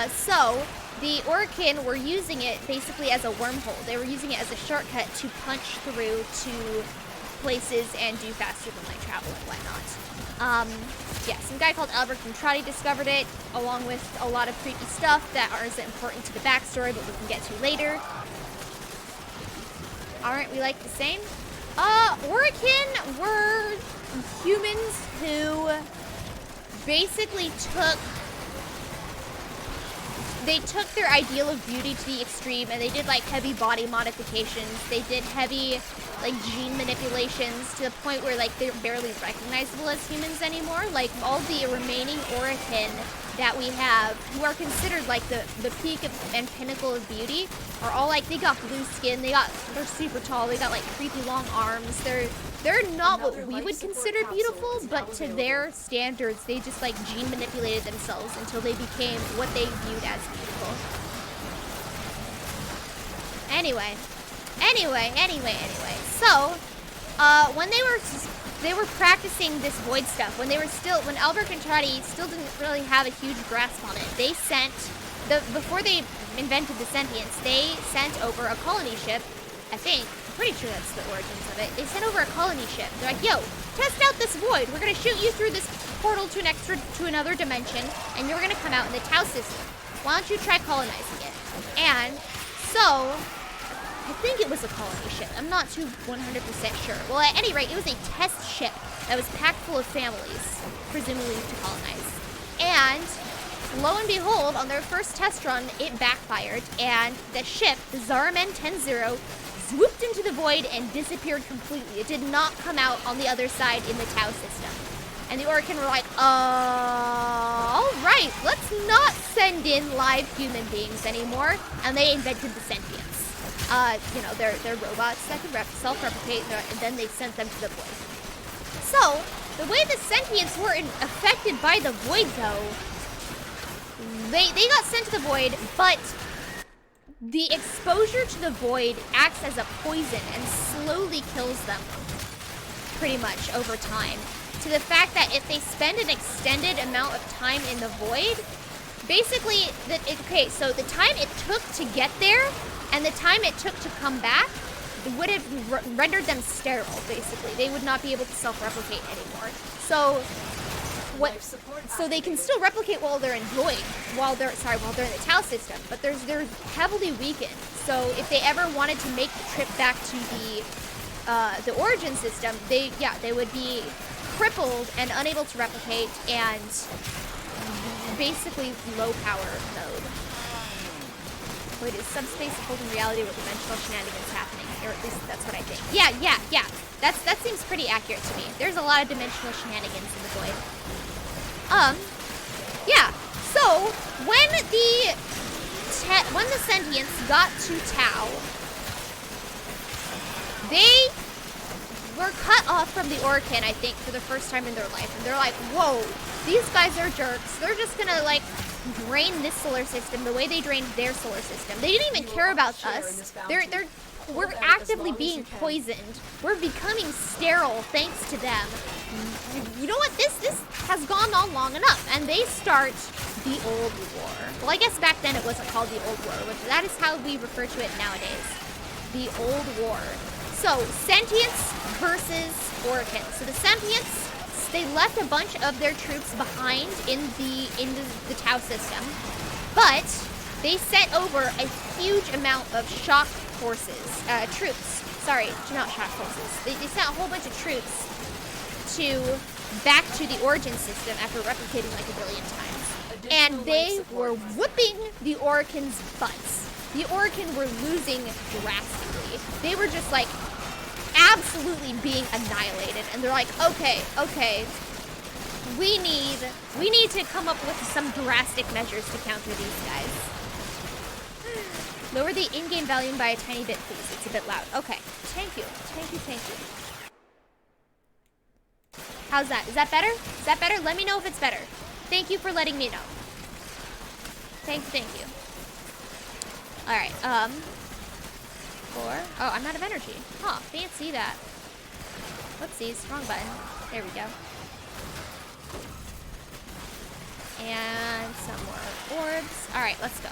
So the Orokin were using it basically as a wormhole. They were using it as a shortcut to punch through to places and do faster than light travel and whatnot. Yeah, some guy called Albert from Trotty discovered it, along with a lot of creepy stuff that aren't important to the backstory, but we can get to later. Aren't we like the same? Orokin were humans who basically took their ideal of beauty to the extreme, and they did like heavy body modifications. They did heavy like gene manipulations to the point where like they're barely recognizable as humans anymore. Like all the remaining Orokin that we have, who are considered like the peak and pinnacle of beauty, are all like, they got blue skin, they're super tall, they got like creepy long arms. They're not what we would consider beautiful, but to their standards, they just like gene manipulated themselves until they became what they viewed as beautiful. Anyway. So, when they were practicing this void stuff, when Albert and Trotty still didn't really have a huge grasp on it, they sent, before they invented the sentience, they sent over a colony ship, I think. I'm pretty sure that's the origins of it. They sent over a colony ship. They're like, yo, test out this void. We're gonna shoot you through this portal to another dimension, and you're gonna come out in the Tau system. Why don't you try colonizing it? And so, I think it was a colony ship. I'm not too 100% sure. Well, at any rate, it was a test ship that was packed full of families, presumably to colonize. And lo and behold, on their first test run, it backfired, and the ship, the Zaramen 10-0, swooped into the void and disappeared completely. It did not come out on the other side in the Tau system. And the Orokin were like, alright, let's not send in live human beings anymore. And they invented the sentience. You know, they're robots that could self-replicate, and then they sent them to the void. So, the way the sentients were affected by the void, though, they got sent to the void, but the exposure to the void acts as a poison and slowly kills them, pretty much, over time. To the fact that if they spend an extended amount of time in the void, basically, so the time it took to get there and the time it took to come back would have rendered them sterile, basically. They would not be able to self-replicate anymore. So they can still replicate while they're in void, while they're in the Tau system, but they're heavily weakened. So if they ever wanted to make the trip back to the origin system, they would be crippled and unable to replicate, and basically low power mode. Wait, is subspace a holding reality with dimensional shenanigans happening? Or at least that's what I think. Yeah. That seems pretty accurate to me. There's a lot of dimensional shenanigans in the void. Yeah. So when the sentients got to Tau, they were cut off from the Orokin, I think, for the first time in their life. And they're like, whoa, these guys are jerks. They're just gonna, like, drain this solar system the way they drained their solar system. They didn't even care about us. We're actively being poisoned. We're becoming sterile thanks to them. You know what? This has gone on long enough. And they start the Old War. Well, I guess back then it wasn't called the Old War, but that is how we refer to it nowadays. The Old War. So, sentience versus Orokin. So the sentients this, they left a bunch of their troops behind in the Tau system, but they sent over a huge amount of shock troops. Sorry, not shock forces. They sent a whole bunch of troops back to the origin system after replicating like a billion times. And they were whooping the Oricans' butts. The Orican were losing drastically. They were just like absolutely being annihilated. And they're like, okay, we need to come up with some drastic measures to counter these guys. Lower the in-game volume by a tiny bit, please. It's a bit loud. Okay, thank you. How's that? Is that better? Is that better? Let me know if it's better. Thank you for letting me know. Thank you. Alright, 4. Oh, I'm out of energy. Huh, fancy that. Whoopsies, wrong button. There we go. And some more orbs. Alright, let's go.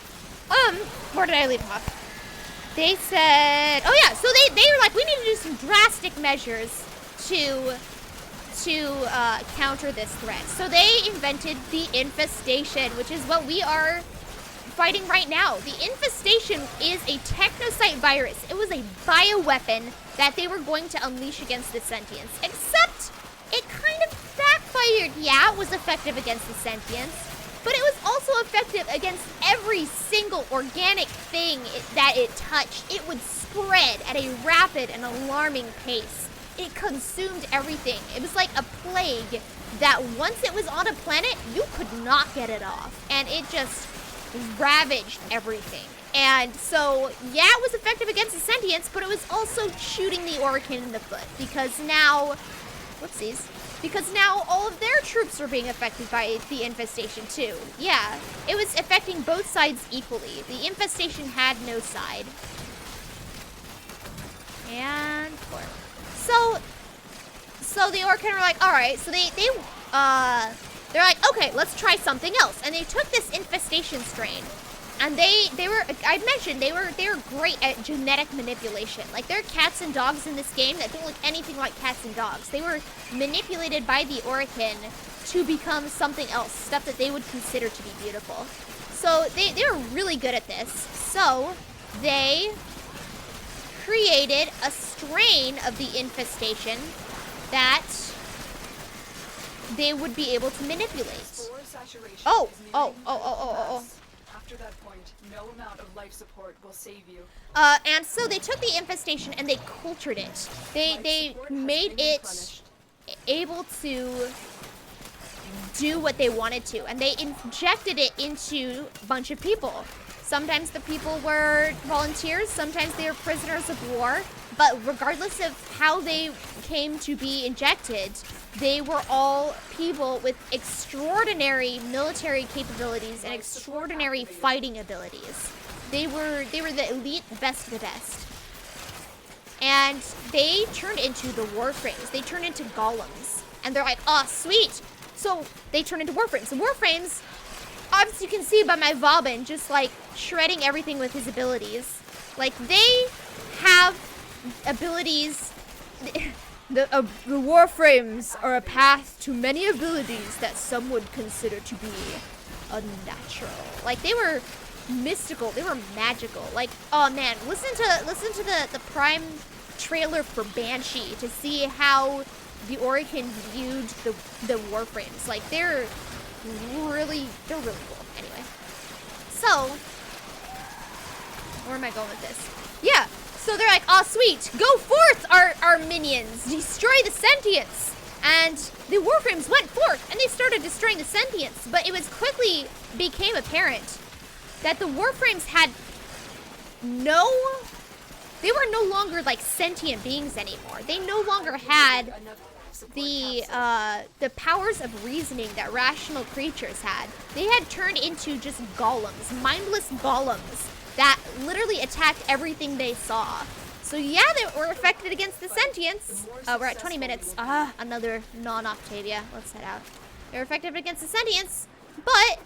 Where did I leave off? They said, oh yeah, so they were like, we need to do some drastic measures to counter this threat. So they invented the infestation, which is what we are fighting right now. The infestation is a technocyte virus. It was a bioweapon that they were going to unleash against the sentients, except it kind of backfired. Yeah, it was effective against the sentients, but it was also effective against every single organic thing that it touched. It would spread at a rapid and alarming pace. It consumed everything. It was like a plague that once it was on a planet, you could not get it off. And it just ravaged everything. And so, yeah, it was effective against the sentients, but it was also shooting the Orican in the foot. Because now, whoopsies, because now all of their troops were being affected by the infestation too. Yeah, it was affecting both sides equally. The infestation had no side. And 4. So the Orican were like, all right, so they're like, okay, let's try something else. And they took this infestation strain, and they were, I mentioned, they were great at genetic manipulation. Like, there are cats and dogs in this game that don't look anything like cats and dogs. They were manipulated by the Orican to become something else, stuff that they would consider to be beautiful. So they were really good at this. So they created a strain of the infestation that they would be able to manipulate. Oh. After that point, no amount of life support will save you. And so they took the infestation and they cultured it. They made it able to do what they wanted to, and they injected it into a bunch of people. Sometimes the people were volunteers, sometimes they were prisoners of war, but regardless of how they came to be injected, they were all people with extraordinary military capabilities and extraordinary fighting abilities. They were the elite, the best of the best. And they turned into the Warframes. They turned into golems. And they're like, oh, sweet. So they turned into Warframes. The Warframes, obviously you can see by my Vauban just like shredding everything with his abilities. Like, they have abilities. The Warframes are a path to many abilities that some would consider to be unnatural. Like, they were mystical, they were magical. Like, oh man, listen to the Prime trailer for Banshee to see how the Orican viewed the Warframes. Like, they're really cool. Anyway, so where am I going with this? Yeah. So they're like, oh, sweet, go forth, our minions, destroy the sentients. And the Warframes went forth, and they started destroying the sentients. But it was quickly became apparent that the Warframes had they were no longer like sentient beings anymore. They no longer had the powers of reasoning that rational creatures had. They had turned into just golems, mindless golems, that literally attacked everything they saw. So yeah, they were affected against the sentients. We're at 20 minutes. Another non-Octavia. Let's head out. They were effective against the sentients, but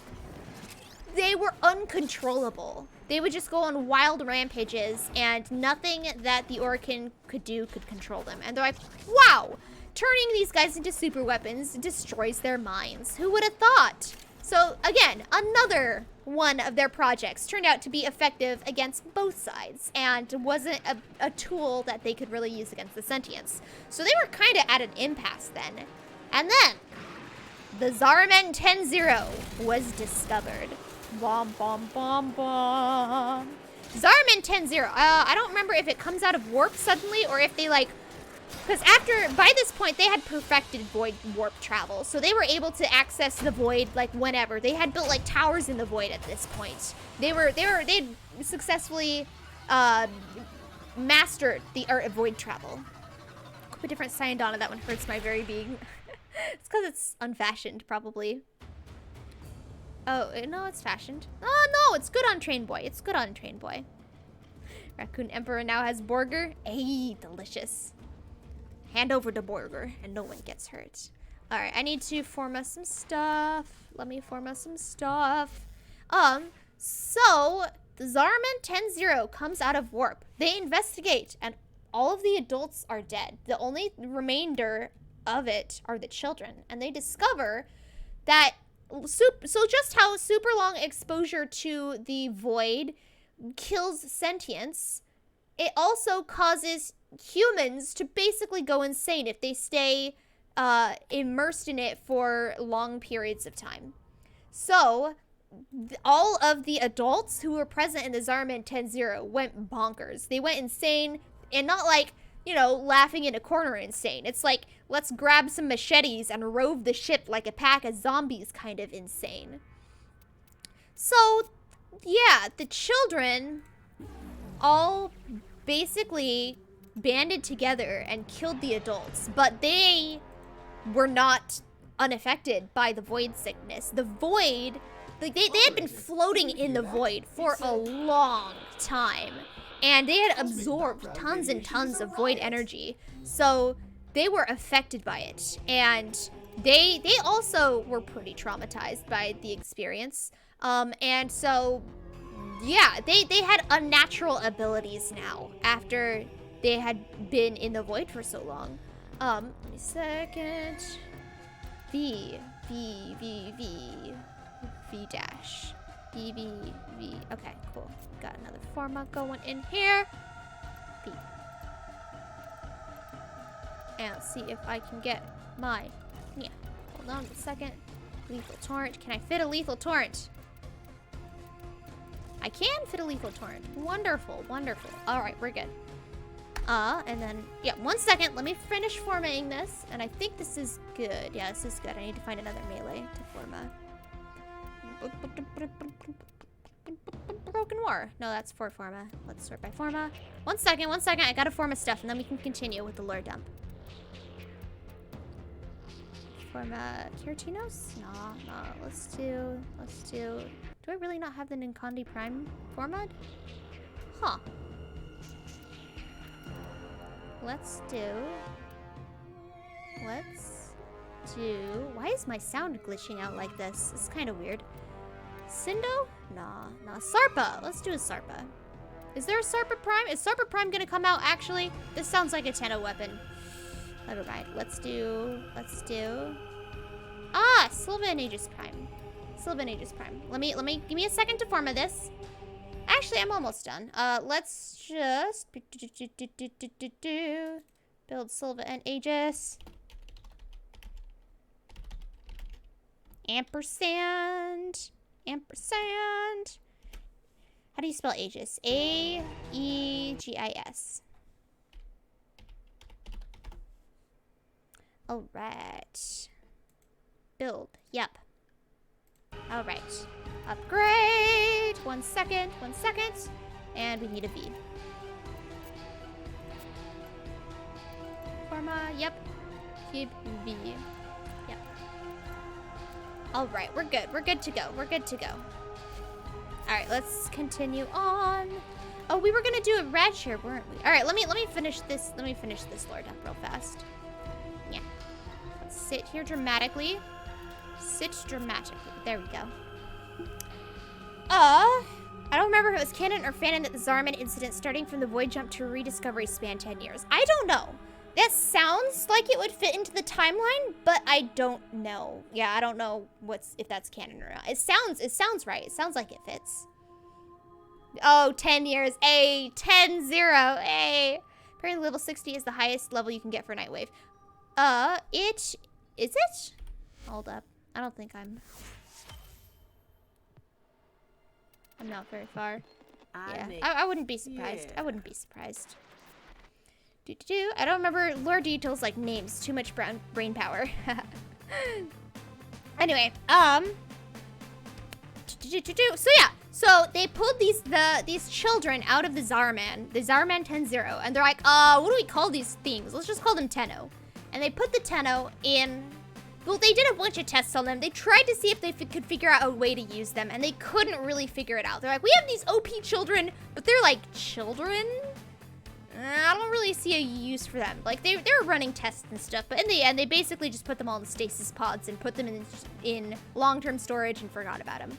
they were uncontrollable. They would just go on wild rampages, and nothing that the Orican could do could control them. And they're like, wow, turning these guys into super weapons destroys their minds. Who would have thought? So again, another one of their projects turned out to be effective against both sides and wasn't a tool that they could really use against the sentients. So they were kind of at an impasse then. And then the Zariman 10-0 was discovered. Bomb, bomb, bomb, bomb. Zariman 10-0. I don't remember if it comes out of warp suddenly or if they like, because by this point, they had perfected void warp travel. So they were able to access the void like whenever. They had built like towers in the void at this point. They'd successfully mastered the art of void travel. Put a different sign on it. That one hurts my very being. It's because it's unfashioned, probably. Oh, no, it's fashioned. Oh, no, it's good on Train Boy. It's good on Train Boy. Raccoon Emperor now has Borger. Ayy, delicious. Hand over the Borger, and no one gets hurt. All right, I need to form us some stuff. Let me form us some stuff. So the Zariman 10-0 comes out of warp. They investigate, and all of the adults are dead. The only remainder of it are the children, and they discover that so just how super long exposure to the void kills sentience, it also causes humans to basically go insane if they stay immersed in it for long periods of time. So all of the adults who were present in the Zariman 10-0 went bonkers. They went insane, and not like, you know, laughing in a corner insane. It's like, let's grab some machetes and rove the ship like a pack of zombies kind of insane. So, yeah, the children all basically banded together and killed the adults, but they were not unaffected by the void sickness. The void, like they had been floating in the void for a long time, and they had absorbed tons and tons of void energy, so they were affected by it, and they also were pretty traumatized by the experience. And so, yeah, they had unnatural abilities now after they had been in the void for so long. Let me second. V dash. V. Okay, cool. Got another forma going in here. V. And let's see if I can get my, yeah, hold on a second. Lethal torrent. Can I fit a lethal torrent? I can fit a lethal torrent. Wonderful, wonderful. All right, we're good. And then, yeah, 1 second. Let me finish formatting this. And I think this is good. Yeah, this is good. I need to find another melee to format. Broken War. No, that's for forma. Let's sort by forma. 1 second, 1 second. I gotta forma stuff, and then we can continue with the lore dump. Forma Kirtinos? No. Let's do. Do I really not have the Ninkandi Prime format? Huh. Let's do. Why is my sound glitching out like this? It's kind of weird. Sindo? Nah. Sarpa. Let's do a Sarpa. Is there a Sarpa Prime? Is Sarpa Prime gonna come out actually? This sounds like a Tenno weapon. Never mind. Let's do. Sylvan Aegis Prime. Give me a second to forma this. Actually, I'm almost done. Let's just build Sylvan Aegis. Ampersand. How do you spell Aegis? A-E-G-I-S. All right. Build. Yep. All right. Upgrade. 1 second. And we need a V. Forma. Yep. Keep V. Yep. All right. We're good. We're good to go. All right. Let's continue on. Oh, we were gonna do a red share, weren't we? All right. Let me finish this. Let me finish this lore dump real fast. Yeah. Let's sit here dramatically. There we go. I don't remember if it was canon or fanon that the Zariman incident starting from the void jump to rediscovery spanned 10 years. I don't know. That sounds like it would fit into the timeline, but I don't know. Yeah, I don't know if that's canon or not. It sounds right. It sounds like it fits. Oh, 10 years. A 10-0. A. Apparently level 60 is the highest level you can get for Nightwave. Is it? Hold up. I don't think I'm not very far. Yeah, I wouldn't be surprised. Yeah. I wouldn't be surprised. I don't remember lore details like names. Too much brain power. Anyway, so yeah. So they pulled these children out of the Zarman 10-0, and they're like, what do we call these things? Let's just call them Tenno. And they put the Tenno in. Well, they did a bunch of tests on them. They tried to see if they could figure out a way to use them, and they couldn't really figure it out. They're like, we have these OP children, but they're like children. I don't really see a use for them. Like, they were running tests and stuff, but in the end, they basically just put them all in stasis pods and put them in long-term storage and forgot about them.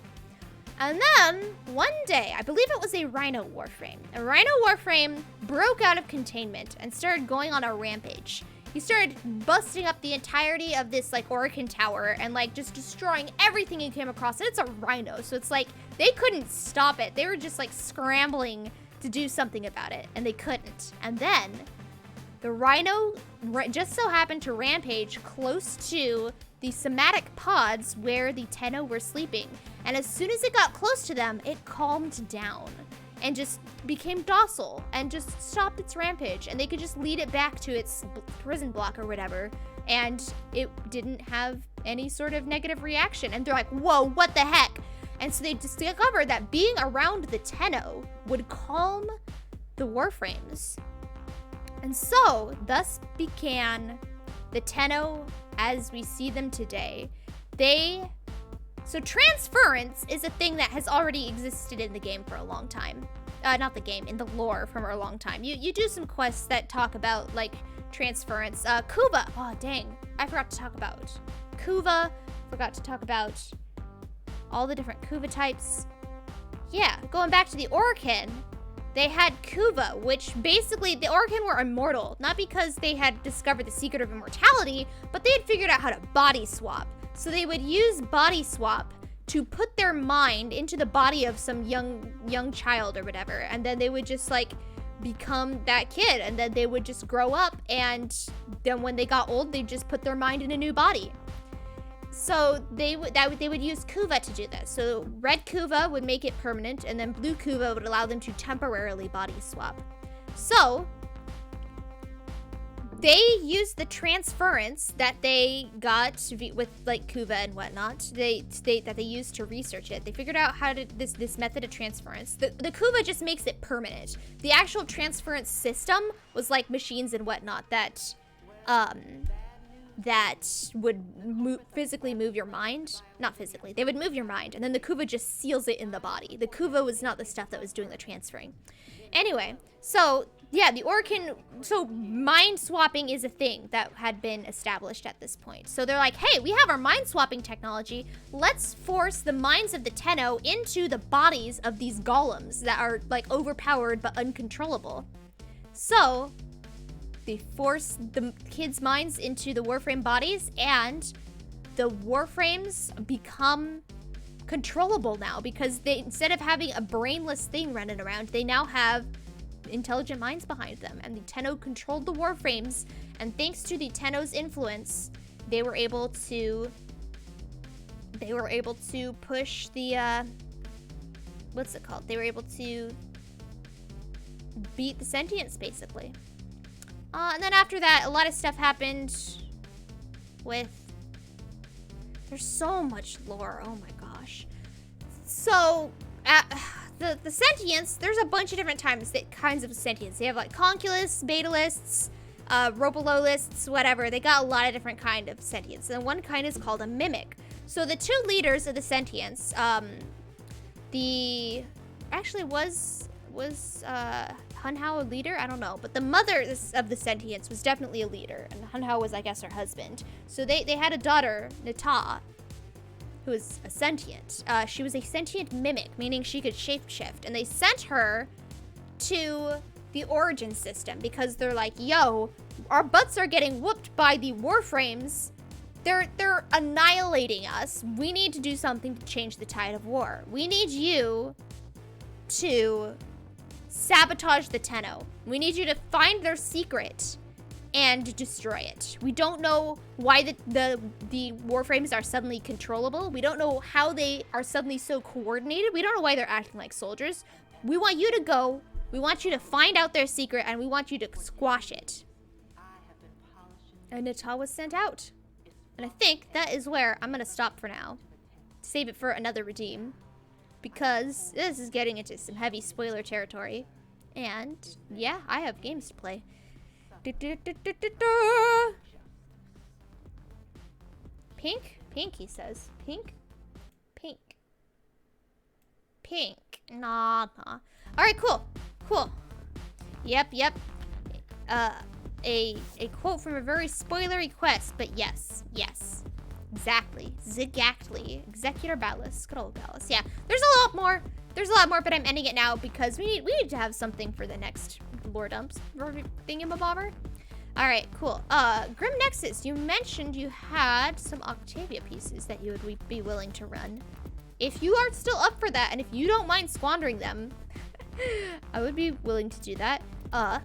And then, one day, I believe it was a Rhino Warframe. A Rhino Warframe broke out of containment and started going on a rampage. He started busting up the entirety of this, like, Oracle Tower and, like, just destroying everything he came across. And it's a Rhino, so it's like, they couldn't stop it. They were just, like, scrambling to do something about it, and they couldn't. And then the Rhino just so happened to rampage close to the somatic pods where the Tenno were sleeping. And as soon as it got close to them, it calmed down and just became docile and just stopped its rampage. And they could just lead it back to its prison block or whatever, and it didn't have any sort of negative reaction. And they're like, whoa, what the heck? And so they discovered that being around the Tenno would calm the Warframes. And so, thus began the Tenno as we see them today. So transference is a thing that has already existed in the game for a long time. Not the game, in the lore for a long time. You do some quests that talk about, like, transference. Kuva, oh dang, I forgot to talk about Kuva. Forgot to talk about all the different Kuva types. Yeah, going back to the Orkin, they had Kuva, which basically, the Orkin were immortal, not because they had discovered the secret of immortality, but they had figured out how to body swap. So they would use body swap to put their mind into the body of some young child or whatever, and then they would just, like, become that kid, and then they would just grow up, and then when they got old, they'd just put their mind in a new body. So they would use Kuva to do this. So red Kuva would make it permanent, and then blue Kuva would allow them to temporarily body swap. So they used the transference that they got with, like, Kuva and whatnot. They used to research it. They figured out how to this method of transference. The Kuva just makes it permanent. The actual transference system was like machines and whatnot that would physically move your mind. Not physically. They would move your mind, and then the Kuva just seals it in the body. The Kuva was not the stuff that was doing the transferring. Anyway, so yeah, the Orkin, so mind swapping is a thing that had been established at this point. So they're like, hey, we have our mind swapping technology. Let's force the minds of the Tenno into the bodies of these golems that are, like, overpowered but uncontrollable. So they force the kids' minds into the Warframe bodies, and the Warframes become controllable now because they, instead of having a brainless thing running around, they now have intelligent minds behind them. And the Tenno controlled the Warframes, and thanks to the Tenno's influence, they were able to push the what's it called? They were able to beat the sentience, basically. And then after that, a lot of stuff happened with... There's so much lore, oh my gosh. So, the sentience, there's a bunch of different kinds of sentience. They have, like, Conculists, Betalists, Roboloists, whatever. They got a lot of different kind of sentience. And one kind is called a Mimic. So the two leaders of the sentience, was Hunhao a leader? I don't know. But the mother of the sentience was definitely a leader. And Hunhao was, I guess, her husband. So they had a daughter, Nata, who was a sentient. She was a sentient mimic, meaning she could shapeshift. And they sent her to the origin system because they're like, yo, our butts are getting whooped by the Warframes. They're annihilating us. We need to do something to change the tide of war. We need you to sabotage the Tenno. We need you to find their secret and destroy it. We don't know why the Warframes are suddenly controllable. We don't know how they are suddenly so coordinated. We don't know why they're acting like soldiers. We want you to go. We want you to find out their secret, and we want you to squash it. And Natal was sent out. And I think that is where I'm gonna stop for now. Save it for another redeem. Because this is getting into some heavy spoiler territory. And yeah, I have games to play. Pink? Pink, he says. Pink? Pink. Pink. Nah. Alright, cool. Cool. Yep. A quote from a very spoilery quest, but yes. Exactly. Zigactly. Executor Ballast. Good old Ballast. Yeah, there's a lot more. But I'm ending it now because we need to have something for the next lore dumps thingamabobber. Alright, cool. Grim Nexus, you mentioned you had some Octavia pieces that you would be willing to run. If you are still up for that, and if you don't mind squandering them, I would be willing to do that.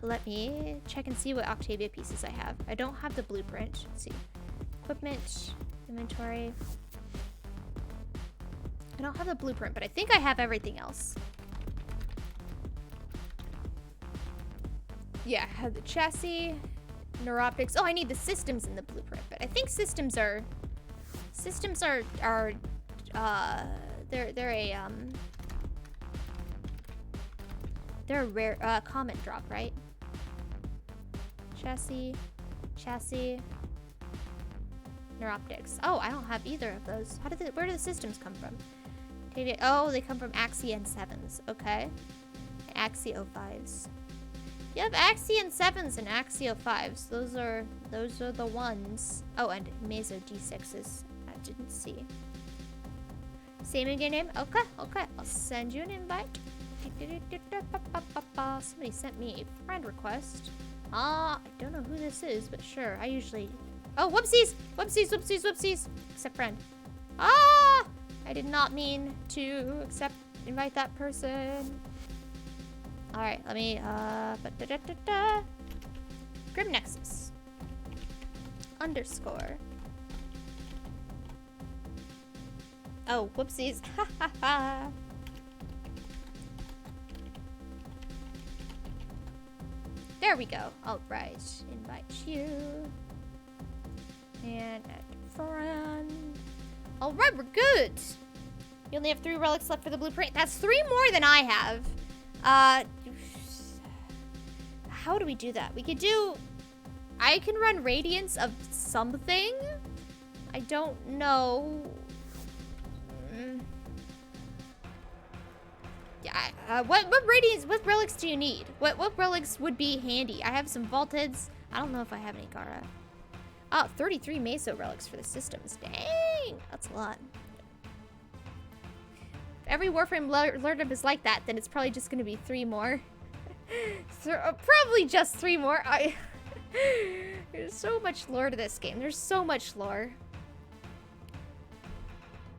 Let me check and see what Octavia pieces I have. I don't have the blueprint. Let's see. Equipment, inventory. I don't have the blueprint, but I think I have everything else. Yeah, I have the chassis, neuroptics. Oh, I need the systems in the blueprint, but I think systems are they're a rare comment drop, right? Chassis, neuroptics. Oh, I don't have either of those. Where do the systems come from? Oh, they come from Axie N7s. Okay. Axie 05s. You have Axie N7s and Axie 05s. Those are the ones. Oh, and Meso D6s. I didn't see. Same in-game name? Okay. I'll send you an invite. Somebody sent me a friend request. I don't know who this is, but sure. I usually... Oh, whoopsies! Accept friend. I did not mean to invite that person. Alright, let me, Grim Nexus. _ Oh, whoopsies. There we go. Alright, invite you. And add friend. Alright, we're good. You only have 3 relics left for the blueprint. That's 3 more than I have. How do we do that? We could do... I can run Radiance of something. I don't know. Yeah, what Radiance, what relics do you need? What relics would be handy? I have some Vaultids. I don't know if I have any Gara. Oh, 33 Meso relics for the systems. Dang, that's a lot. If every Warframe lore dump is like that, then it's probably just gonna be 3 more. Probably just 3 more. There's so much lore to this game. There's so much lore.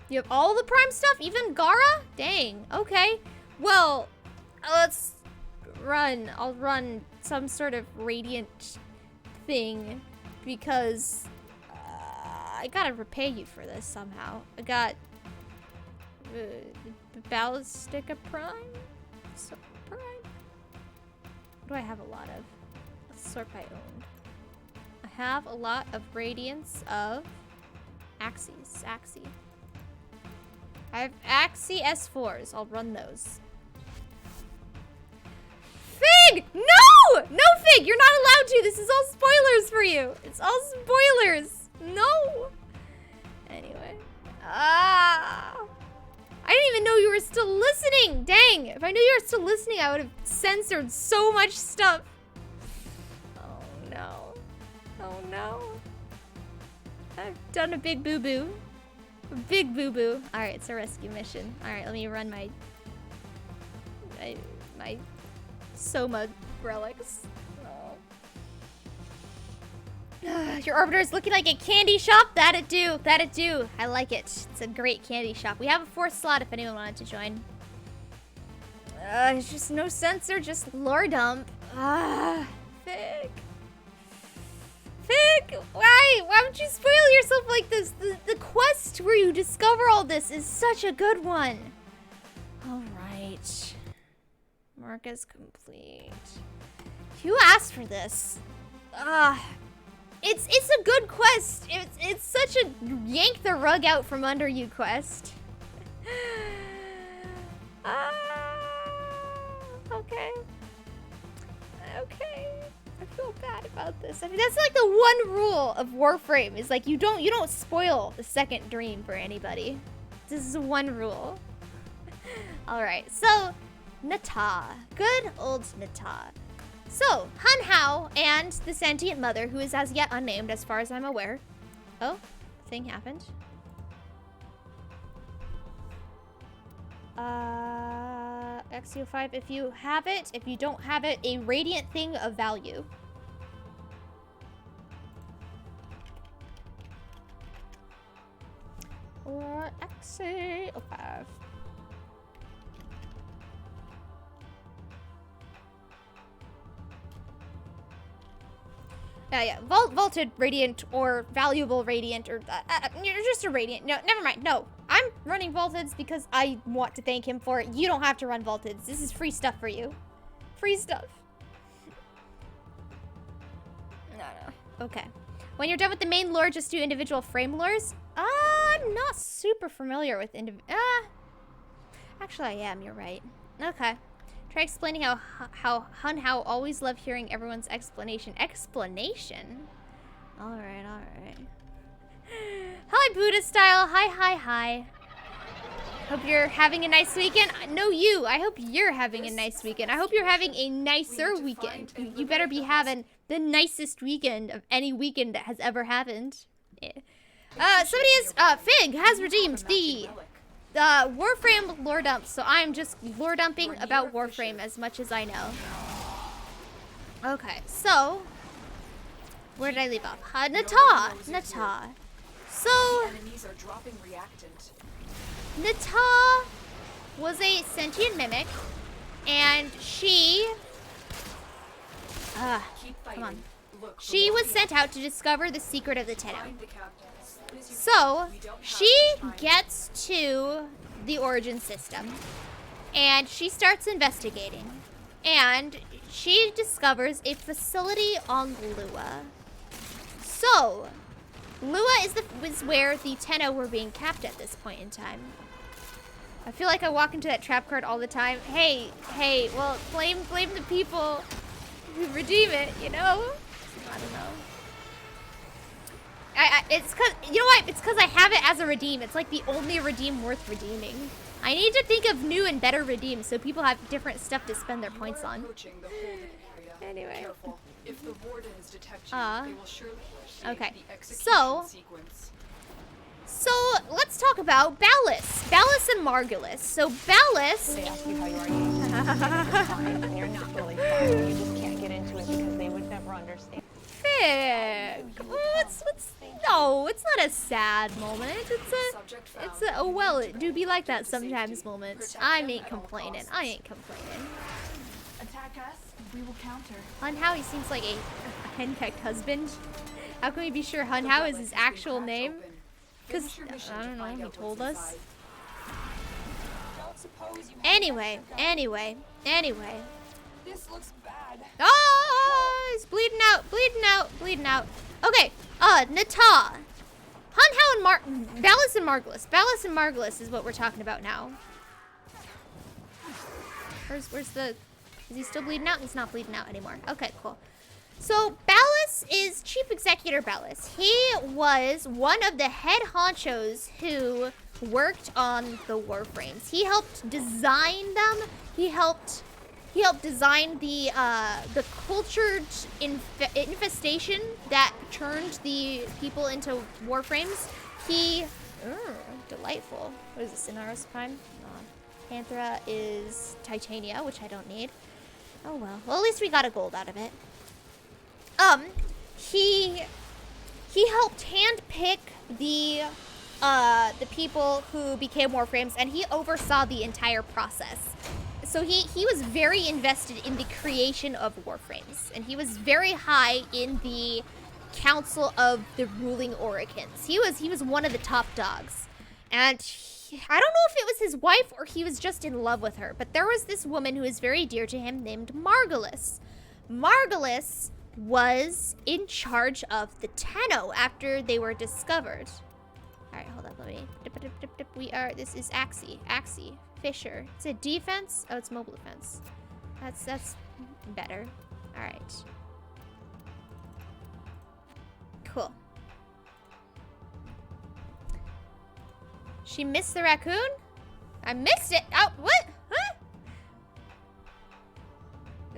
You have all the Prime stuff? Even Gara? Dang, okay. Well, let's run. I'll run some sort of Radiant thing. Because I gotta repay you for this somehow. I got Ballistica Prime? So Prime? What do I have a lot of? Let's sort by owned. I have a lot of Radiance of Axies. Axie. I have Axie S4s. I'll run those. Fig! No! No, Fig! You're not allowed to! This is all spoilers for you! It's all spoilers! No! Anyway. I didn't even know you were still listening! Dang! If I knew you were still listening, I would have censored so much stuff. Oh, no. Oh, no. I've done a big boo-boo. A big boo-boo. Alright, it's a rescue mission. Alright, let me run my Soma relics. Your orbiter is looking like a candy shop. That it do. That it do. I like it. It's a great candy shop. We have a 4th slot if anyone wanted to join. It's just no censor, just lore dump. Fig. Fig, why? Why would you spoil yourself like this? The quest where you discover all this is such a good one. All right. Mark is complete. You asked for this. It's a good quest. It's such a yank the rug out from under you quest. Okay. Okay. I feel bad about this. I mean, that's like the one rule of Warframe is like you don't spoil the second dream for anybody. This is one rule. All right. So, Nata. Good old Nata. So, Hun Hao and the sentient mother, who is as yet unnamed as far as I'm aware. Oh, thing happened. XCO5, if you have it, if you don't have it, a radiant thing of value. Or XCO5. Yeah, vaulted radiant or valuable radiant or you're just a radiant. No, never mind. No, I'm running vaulteds because I want to thank him for it. You don't have to run vaulteds. This is free stuff for you. Free stuff. No. Okay. When you're done with the main lore, just do individual frame lores. I'm not super familiar with actually, I am. You're right. Okay. Try explaining how Hun Hao always loved hearing everyone's explanation. Explanation? Alright. Hi, Buddha style. Hi. Hope you're having a nice weekend. No, you. I hope you're having a nice weekend. I hope you're having a nicer weekend. You better be having the nicest weekend of any weekend that has ever happened. Yeah. Fig has redeemed the Warframe lore dump, so I'm just lore dumping about Warframe as much as I know. Okay, so where did I leave off? Nata. So Nata was a sentient mimic, and she come on. She was sent out to discover the secret of the Tenno. So, she gets to the origin system, and she starts investigating, and she discovers a facility on Lua. So, Lua is where the Tenno were being capped at this point in time. I feel like I walk into that trap card all the time. Hey, well, blame the people who redeem it, you know? I don't know. It's cause, you know what? It's cause I have it as a redeem. It's like the only redeem worth redeeming. I need to think of new and better redeems so people have different stuff to spend their points on. Anyway. If the wardens detect you, they will surely okay. the execution sequence. So let's talk about Ballus and Margulis. So Ballus. They ask you how you are. You're fine, and you're not really fine. You just can't get into it because they would never understand. Fig. No, it's not a sad moment. It's a oh well, it do be like that sometimes moment. I ain't complaining. Attack us, we will counter. Hun Hao, he seems like a henpecked husband. How can we be sure Hun Hao is his actual name? Because, I don't know, he told us. Anyway. This looks bad. Oh, he's bleeding out. Okay, Nata. Hun Hao and Ballus and Margulis. Ballus and Margulis is what we're talking about now. Where's the... Is he still bleeding out? He's not bleeding out anymore. Okay, cool. So, Ballus is Chief Executor Ballus. He was one of the head honchos who worked on the Warframes. He helped design them. He helped design the cultured infestation that turned the people into Warframes. Delightful. What is this, Inaros Prime? Panthera is Titania, which I don't need. Oh well. Well, at least we got a gold out of it. He helped handpick the people who became Warframes, and he oversaw the entire process. So he was very invested in the creation of Warframes, and he was very high in the council of the ruling Oricans. He was one of the top dogs, and I don't know if it was his wife or he was just in love with her, but there was this woman who was very dear to him named Margulis. Margulis was in charge of the Tenno after they were discovered. All right, hold up, let me. This is Axie, Fisher. Is it defense? Oh, it's mobile defense. That's better. All right. Cool. She missed the raccoon? I missed it. Oh, what? Huh?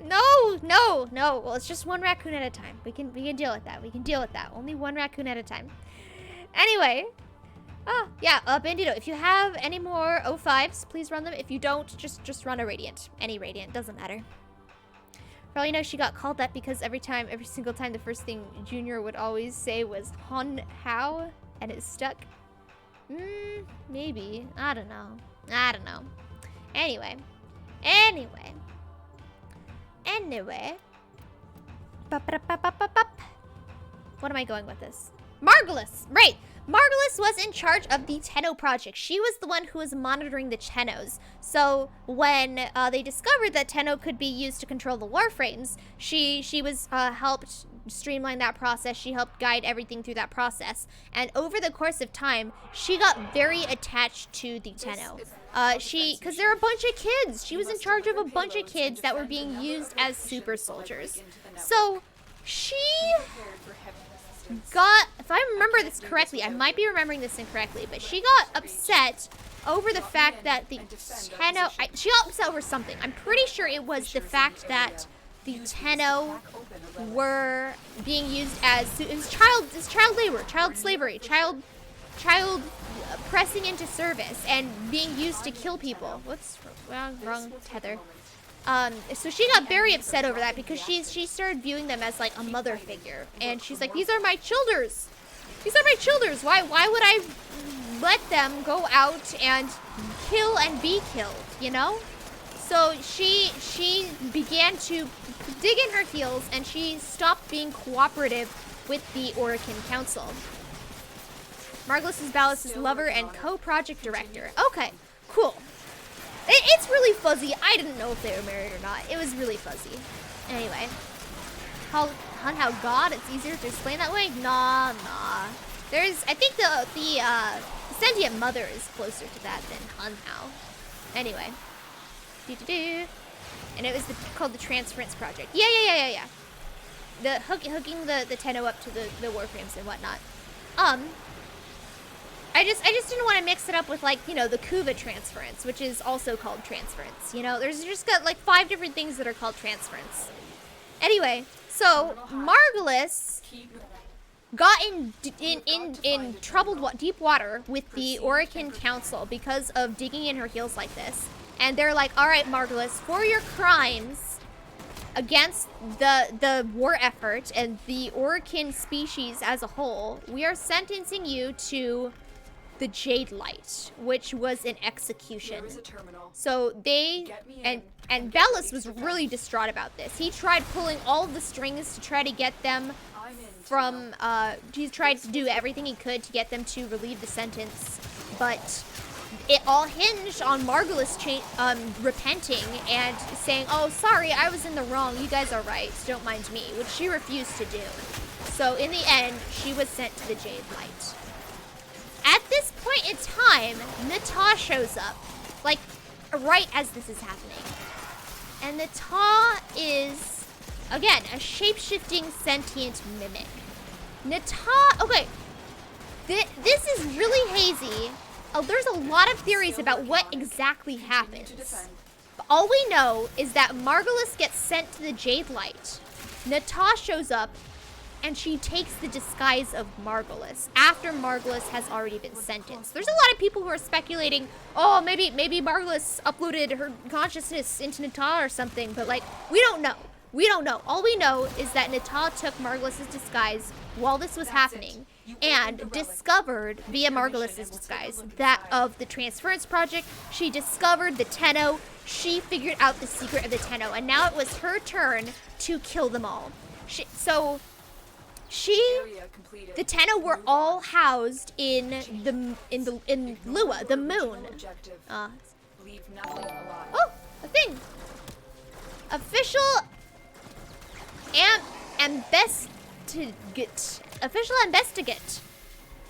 No. Well, it's just one raccoon at a time. We can deal with that. Only one raccoon at a time. Anyway. Oh, yeah, Bandito, if you have any more O5s, please run them. If you don't, just run a Radiant. Any Radiant, doesn't matter. For all you know, she got called that because every single time, the first thing Junior would always say was Hon How, and it stuck. Maybe. I don't know. Anyway. What am I going with this? Margulis! Right! Margulis was in charge of the Tenno project. She was the one who was monitoring the Tennos. So when they discovered that Tenno could be used to control the Warframes, she was helped streamline that process. She helped guide everything through that process. And over the course of time, she got very attached to the Tenno. Because there are a bunch of kids. She was in charge of a bunch of kids that were being used as super soldiers. So she got, if I remember this correctly, I might be remembering this incorrectly, but she got upset over the fact that the Tenno, she got upset over something. I'm pretty sure it was the fact that the Tenno were being used as, it was child labor, child slavery, child pressing into service and being used to kill people. What's wrong tether? So she got very upset over that because she started viewing them as like a mother figure, and she's like, these are my childers. Why would I let them go out and kill and be killed, you know? So she began to dig in her heels, and she stopped being cooperative with the Orican Council. Margulis is Balas's lover and co-project director. Okay, cool. It's really fuzzy. I didn't know if they were married or not. It was really fuzzy. Anyway. How God, it's easier to explain that way? Nah. There's, I think the sentient mother is closer to that than Hunhow. Anyway. And it was called the Transference Project. Yeah. The hooking the Tenno up to the Warframes and whatnot. I just didn't want to mix it up with, like, you know, the Kuva transference, which is also called transference. You know, there's just got like 5 different things that are called transference. Anyway, so Margulis got in troubled deep water with the Orican Council because of digging in her heels like this. And they're like, all right, Margulis, for your crimes against the war effort and the Orican species as a whole, we are sentencing you to the Jade Light, which was an execution. So they, and Bellis was really distraught about this. He tried pulling all of the strings to try to get them from, he tried to do everything he could to get them to relieve the sentence, but it all hinged on Margulis repenting and saying, oh, sorry, I was in the wrong, you guys are right, don't mind me, which she refused to do. So in the end, she was sent to the Jade Light. At this point in time, Nata shows up, like, right as this is happening. And Nata is, again, a shape-shifting sentient mimic. Nata, okay, this is really hazy. There's a lot of theories about what exactly happens. But all we know is that Margulis gets sent to the Jade Light. Nata shows up, and she takes the disguise of Margulis after Margulis has already been sentenced. There's a lot of people who are speculating, oh, maybe Margulis uploaded her consciousness into Nata or something, but like, we don't know. We don't know. All we know is that Nata took Margulis' disguise while this was happening and discovered via Margulis' disguise that of the Transference Project. She discovered the Tenno. She figured out the secret of the Tenno, and now it was her turn to kill them all. The Tenno were all housed in Lua, the moon. Oh, a thing. Official investigate.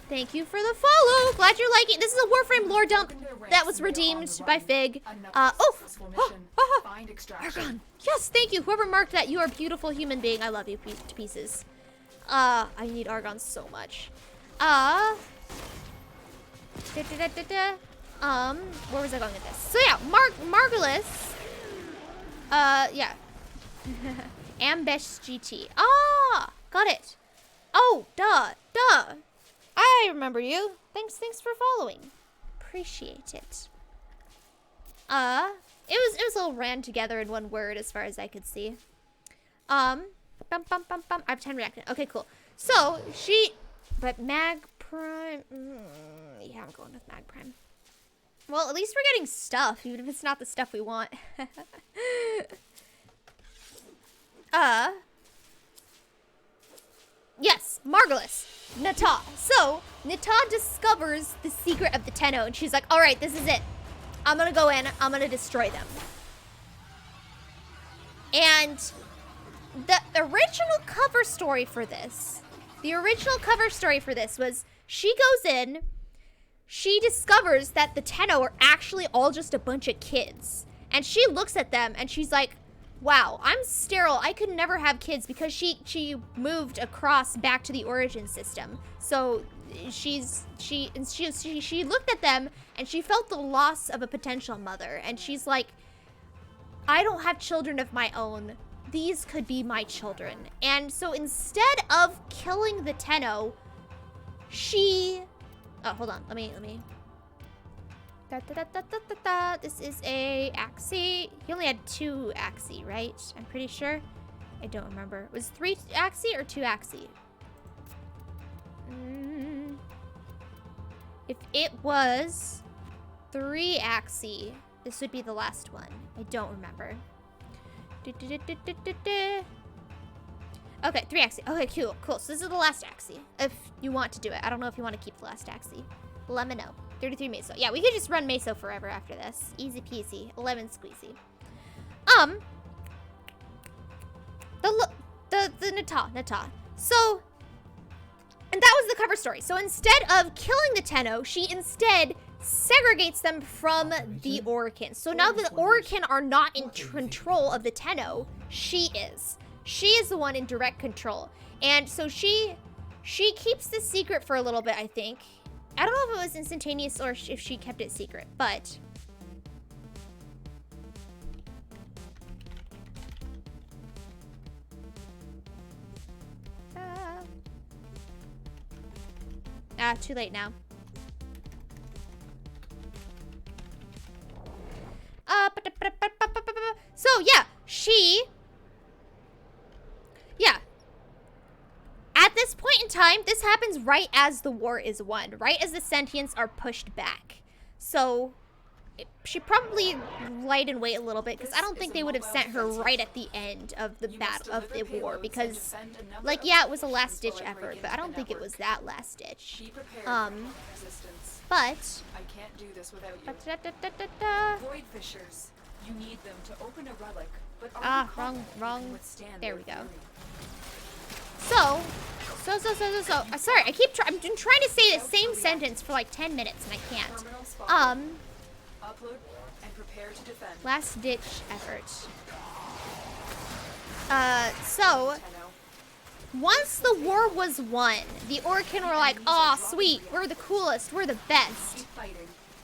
Thank you for the follow. Glad you're liking. This is a Warframe lore dump that was redeemed by Fig. Argon. Yes, thank you. Whoever marked that, you are a beautiful human being. I love you to pieces. I need Argon so much. Where was I going with this? So yeah, Margulis. Yeah. Ambesh GT. Ah, got it. Oh, duh. I remember you. Thanks for following. Appreciate it. It was all ran together in one word as far as I could see. I have 10 reacting. Okay, cool. So but Mag Prime. Yeah, I'm going with Mag Prime. Well, at least we're getting stuff, even if it's not the stuff we want. Yes, Margulis. Nata. So, Nata discovers the secret of the Tenno, and she's like, alright, this is it. I'm gonna go in, I'm gonna destroy them. And the original cover story for this was she goes in, she discovers that the Tenno are actually all just a bunch of kids. And she looks at them and she's like, wow, I'm sterile. I could never have kids because she moved across back to the origin system. So she looked at them and she felt the loss of a potential mother. And she's like, I don't have children of my own. These could be my children. And so instead of killing the Tenno, oh, hold on. Let me. This is a Axie. He only had 2 Axie, right? I'm pretty sure. I don't remember. It was 3 Axie or 2 Axie? If it was 3 Axie, this would be the last one. I don't remember. Okay, 3 Axie. Okay, cool. So this is the last Axie. If you want to do it. I don't know if you want to keep the last Axie. Let me know. 33 Meso. Yeah, we could just run Meso forever after this. Easy peasy. Lemon squeezy. The Nata. So, and that was the cover story. So instead of killing the Tenno, she instead segregates them from the Orokin. So now the Orokin are not in control of the Tenno. She is. She is the one in direct control. And so she keeps the secret for a little bit, I think. I don't know if it was instantaneous or if she kept it secret, but... too late now. So, yeah, at this point in time, this happens right as the war is won, right as the sentients are pushed back. So she probably lied in wait a little bit because I don't think they would have sent her right at the end of the battle of the war because, like, yeah, it was a last-ditch effort, but I don't think it was that last-ditch. But I can't do this without you. Void fissures. You need them to open a relic, but wrong. There we go. So, sorry, I've been trying to say the same sentence for like 10 minutes and I can't. Upload and prepare to defend. Last ditch effort. So, once the war was won, the Orokin were like, "Aw, sweet, we're the coolest, we're the best."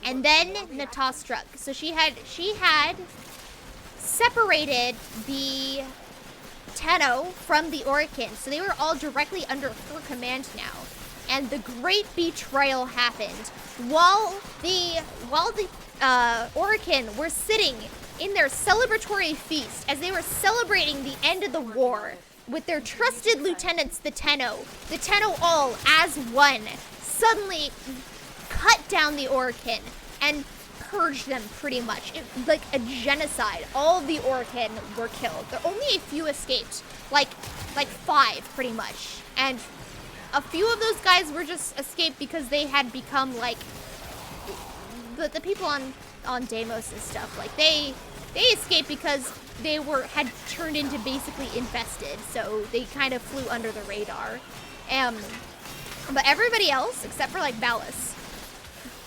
And then Nata struck. So she had separated the Tenno from the Orokin, so they were all directly under her command now. And the great betrayal happened while the Orokin were sitting in their celebratory feast as they were celebrating the end of the war with their trusted lieutenants, the Tenno all as one, suddenly cut down the Orokin and purged them pretty much. Like a genocide. All of the Orokin were killed. Only a few escaped. Like 5 pretty much. And a few of those guys were just escaped because they had become like the people on Deimos and stuff. Like they escaped because they had turned into basically infested, so they kind of flew under the radar. But everybody else, except for like Ballas,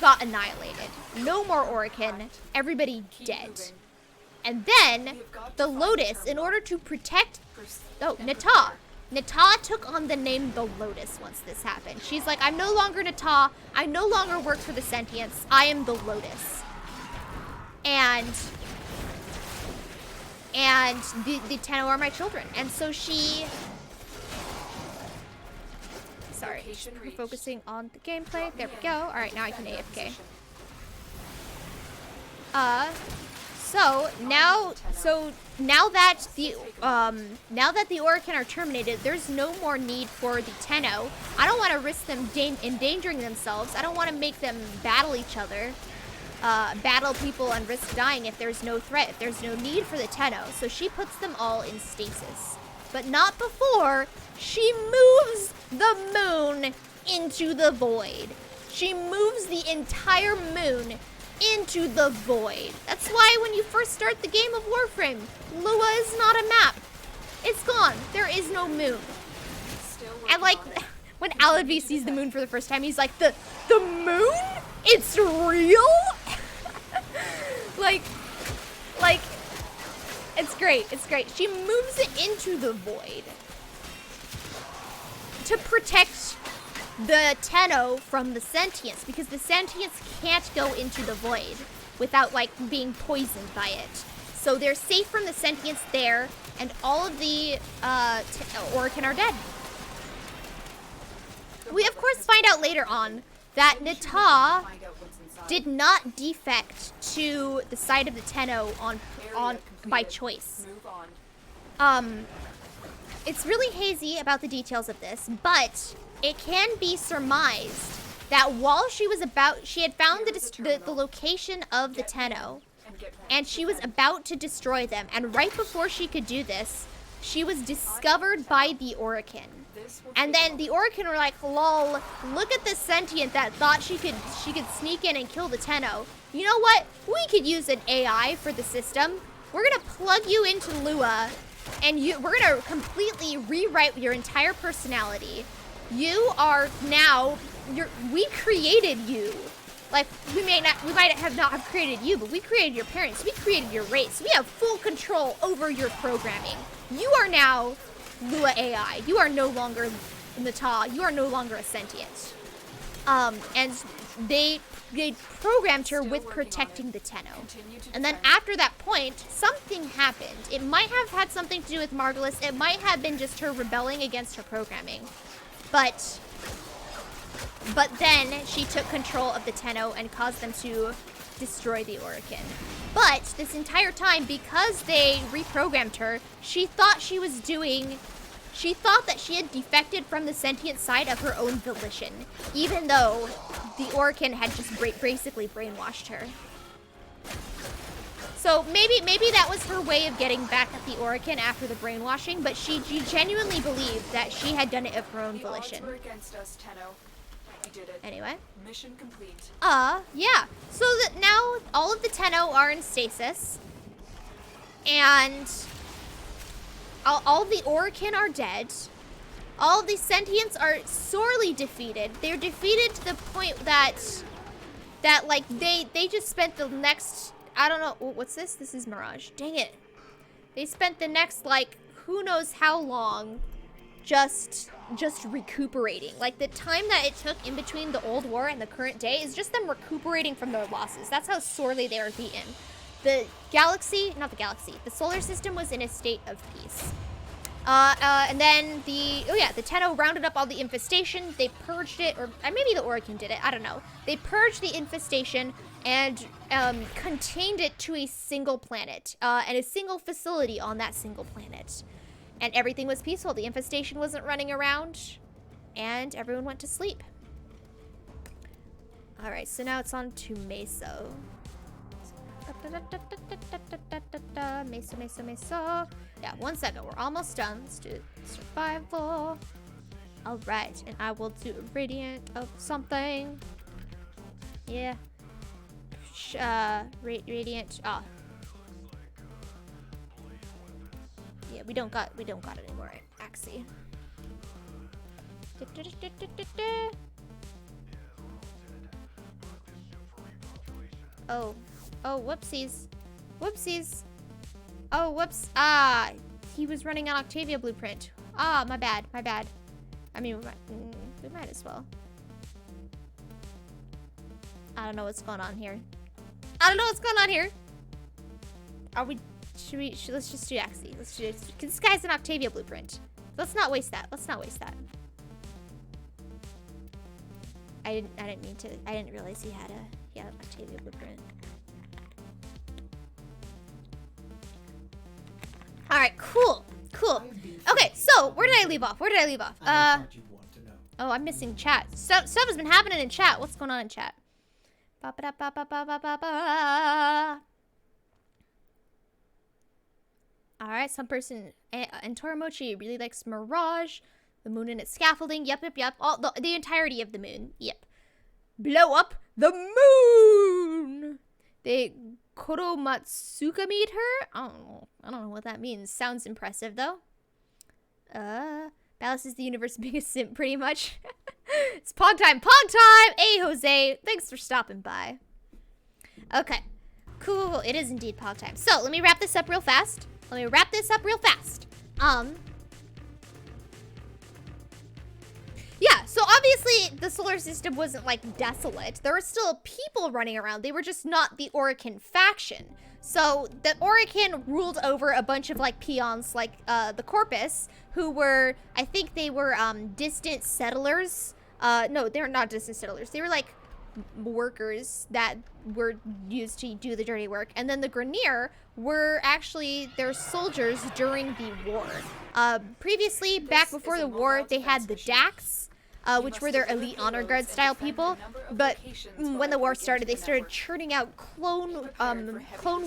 got annihilated. No more Orokin. Everybody dead. And then the Lotus, in order to protect Nata. Nata took on the name the Lotus once this happened. She's like, I'm no longer Nata. I no longer work for the Sentients. I am the Lotus. And the Tenno are my children. And so she... Sorry, we're focusing on the gameplay. There we go. Alright, now I can AFK. So now that the Orokin are terminated, there's no more need for the Tenno. I don't want to risk them endangering themselves. I don't want to make them battle each other, battle people and risk dying if there's no threat, if there's no need for the Tenno. So she puts them all in stasis, but not before she moves the moon into the void. She moves the entire moon into the void. That's why when you first start the game of Warframe, Lua is not a map. It's gone. There is no moon. And like, when Aladvi sees the moon for the first time, he's like, the moon? It's real? like, it's great. It's great. She moves it into the void to protect the Tenno from the Sentients, because the Sentients can't go into the void without like being poisoned by it. So they're safe from the Sentients there, and all of the Orokin are dead. We of course find out later on that Nata did not defect to the side of the Tenno by choice. It's really hazy about the details of this, but it can be surmised that while she had found the location of the Tenno, and she was about to destroy them, and right before she could do this, she was discovered by the Orokin. And then the Orokin were like, lol, look at this sentient that thought she could sneak in and kill the Tenno. You know what? We could use an AI for the system. We're gonna plug you into Lua, and we're gonna completely rewrite your entire personality. You are now, we created you. Like, we might have not created you, but we created your parents. We created your race. We have full control over your programming. You are now Lua AI. You are no longer Nata. You are no longer a sentient. And they programmed her with protecting the Tenno. And then after that point, something happened. It might have had something to do with Margulis. It might have been just her rebelling against her programming. But then she took control of the Tenno and caused them to destroy the Orokin. But this entire time, because they reprogrammed her, she thought that she had defected from the sentient side of her own volition, even though the Orokin had just basically brainwashed her. So maybe that was her way of getting back at the Orokin after the brainwashing, but she genuinely believed that she had done it of her own volition. Anyway. Mission complete. Yeah. So that now all of the Tenno are in stasis, and all the Orokin are dead. All of the sentients are sorely defeated. They're defeated to the point that like they just spent the next, I don't know, what's this? This is Mirage. Dang it. They spent the next, like, who knows how long just recuperating. Like, the time that it took in between the old war and the current day is just them recuperating from their losses. That's how sorely they are beaten. The solar system was in a state of peace. And then the 10-0 rounded up all the infestation. They purged it, or maybe the Orokin did it. I don't know. They purged the infestation and contained it to a single planet and a single facility on that single planet. And everything was peaceful. The infestation wasn't running around, and everyone went to sleep. All right, so now it's on to Meso. Meso. Yeah, 1 second. We're almost done. Let's do survival. All right, and I will do a radiant of something. Yeah. Radiant. Ah. Yeah, we don't got it anymore. Axie. Oh, whoopsies. Whoopsies. Oh, whoops. Ah, he was running on Octavia blueprint. Ah, my bad. I mean, we might as well. I don't know what's going on here. Are we, let's just do Axie. Let's do it. This guy's an Octavia blueprint. Let's not waste that. I didn't realize he had an Octavia blueprint. All right, cool. Okay, so where did I leave off? I thought you'd want to know. Oh, I'm missing chat. Stuff has been happening in chat. What's going on in chat? All right, some person, Entorimochi really likes Mirage, the moon and its scaffolding. Yep. All the entirety of the moon. Yep. Blow up the moon. They Koromatsuka meet her. I don't know what that means. Sounds impressive though. Ballas is the universe's biggest simp, pretty much. It's Pog time! Hey, Jose! Thanks for stopping by. Okay. Cool. It is indeed Pog time. So, let me wrap this up real fast. Yeah, so obviously the solar system wasn't, like, desolate. There were still people running around. They were just not the Orokin faction. So the Orokin ruled over a bunch of, like, peons, like the Corpus, who were, I think they were distant settlers. No, they're not distant settlers. They were, like, workers that were used to do the dirty work. And then the Grineer were actually their soldiers during the war. Previously, back before the war, they had the Dax, which were their elite honor guard style people. But when the war started, they started churning out clone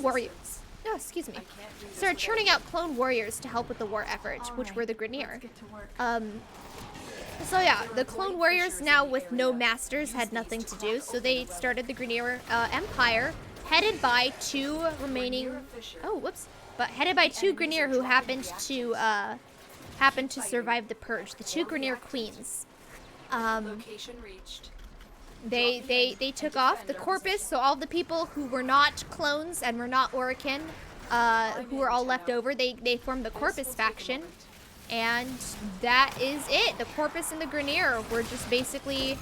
warriors. No, excuse me. Started churning out clone warriors to help with the war effort, which were the Grineer. So yeah, the clone warriors now with no masters had nothing to do, so they started the Grineer Empire, headed by two remaining. Oh, whoops! But headed by two Grineer who happened to survive the purge. The two Grineer queens. Location reached. They took off the Corpus, so all the people who were not clones and were not Orokin, who were all left over, they formed the Corpus faction. And that is it. The Corpus and the Grineer were just basically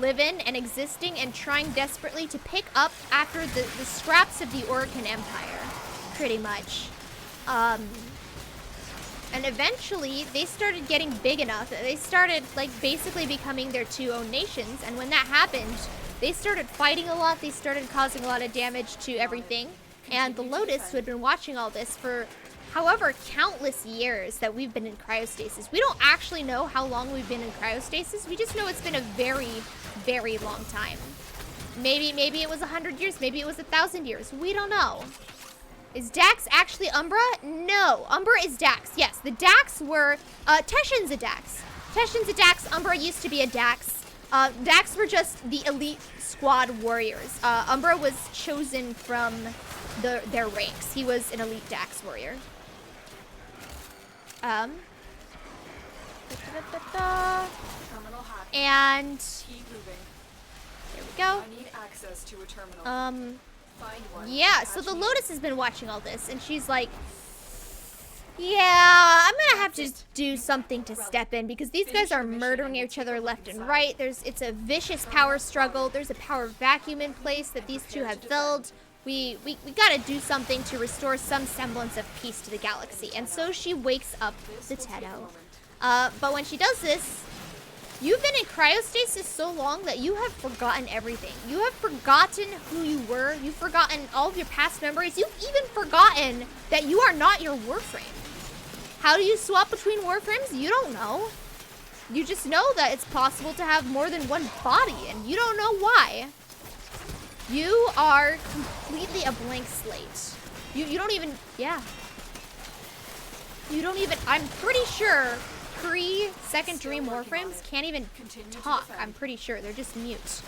living and existing and trying desperately to pick up after the scraps of the Orokin Empire, pretty much. And eventually, they started getting big enough. They started, like, basically becoming their two own nations. And when that happened, they started fighting a lot. They started causing a lot of damage to everything. And the Lotus, who had been watching all this for however countless years that we've been in cryostasis. We don't actually know how long we've been in cryostasis. We just know it's been a very, very long time. Maybe it was 100 years. Maybe it was 1,000 years. We don't know. Is Dax actually Umbra? No. Umbra is Dax. Yes, the Dax were... Teshin's a Dax. Umbra used to be a Dax. Dax were just the elite squad warriors. Umbra was chosen from their ranks. He was an elite Dax warrior. And Keep moving. there we go. I need access to a terminal. Find one. Yeah, so the Lotus has been watching all this, and she's like, yeah, I'm gonna have to do something to step in, because these guys are murdering each other left and right. It's a vicious power struggle. There's a power vacuum in place that these two have filled. we gotta do something to restore some semblance of peace to the galaxy. And so she wakes up the Tenno. But when she does this, you've been in cryostasis so long that you have forgotten everything. You have forgotten who you were. You've forgotten all of your past memories. You've even forgotten that you are not your Warframe. How do you swap between Warframes? You don't know. You just know that it's possible to have more than one body, and you don't know why. You are completely a blank slate. You don't even, yeah. You don't even, I'm pretty sure pre-Second Dream Warframes can't even talk. I'm pretty sure, they're just mute.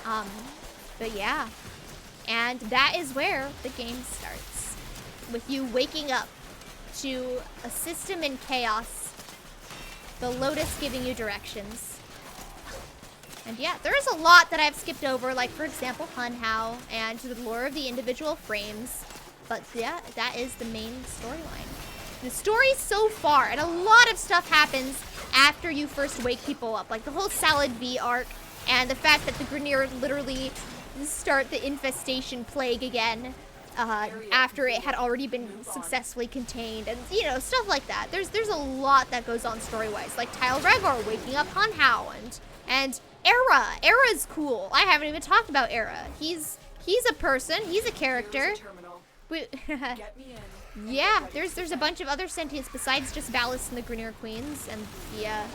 But yeah. And that is where the game starts. With you waking up to a system in chaos. The Lotus giving you directions. And yeah, there's a lot that I've skipped over, like for example, Hunhow and the lore of the individual frames. But yeah, that is the main storyline. The story so far, and a lot of stuff happens after you first wake people up. Like the whole Salad V arc, and the fact that the Grineer literally start the infestation plague again. After it had already been successfully contained, and you know, stuff like that. There's a lot that goes on story-wise, like Tile Regor waking up Hunhow, and Era. Era's cool. I haven't even talked about Era. He's a person. He's a character. Yeah, there's a bunch of other sentients besides just Valis and the Grineer Queens, and yeah,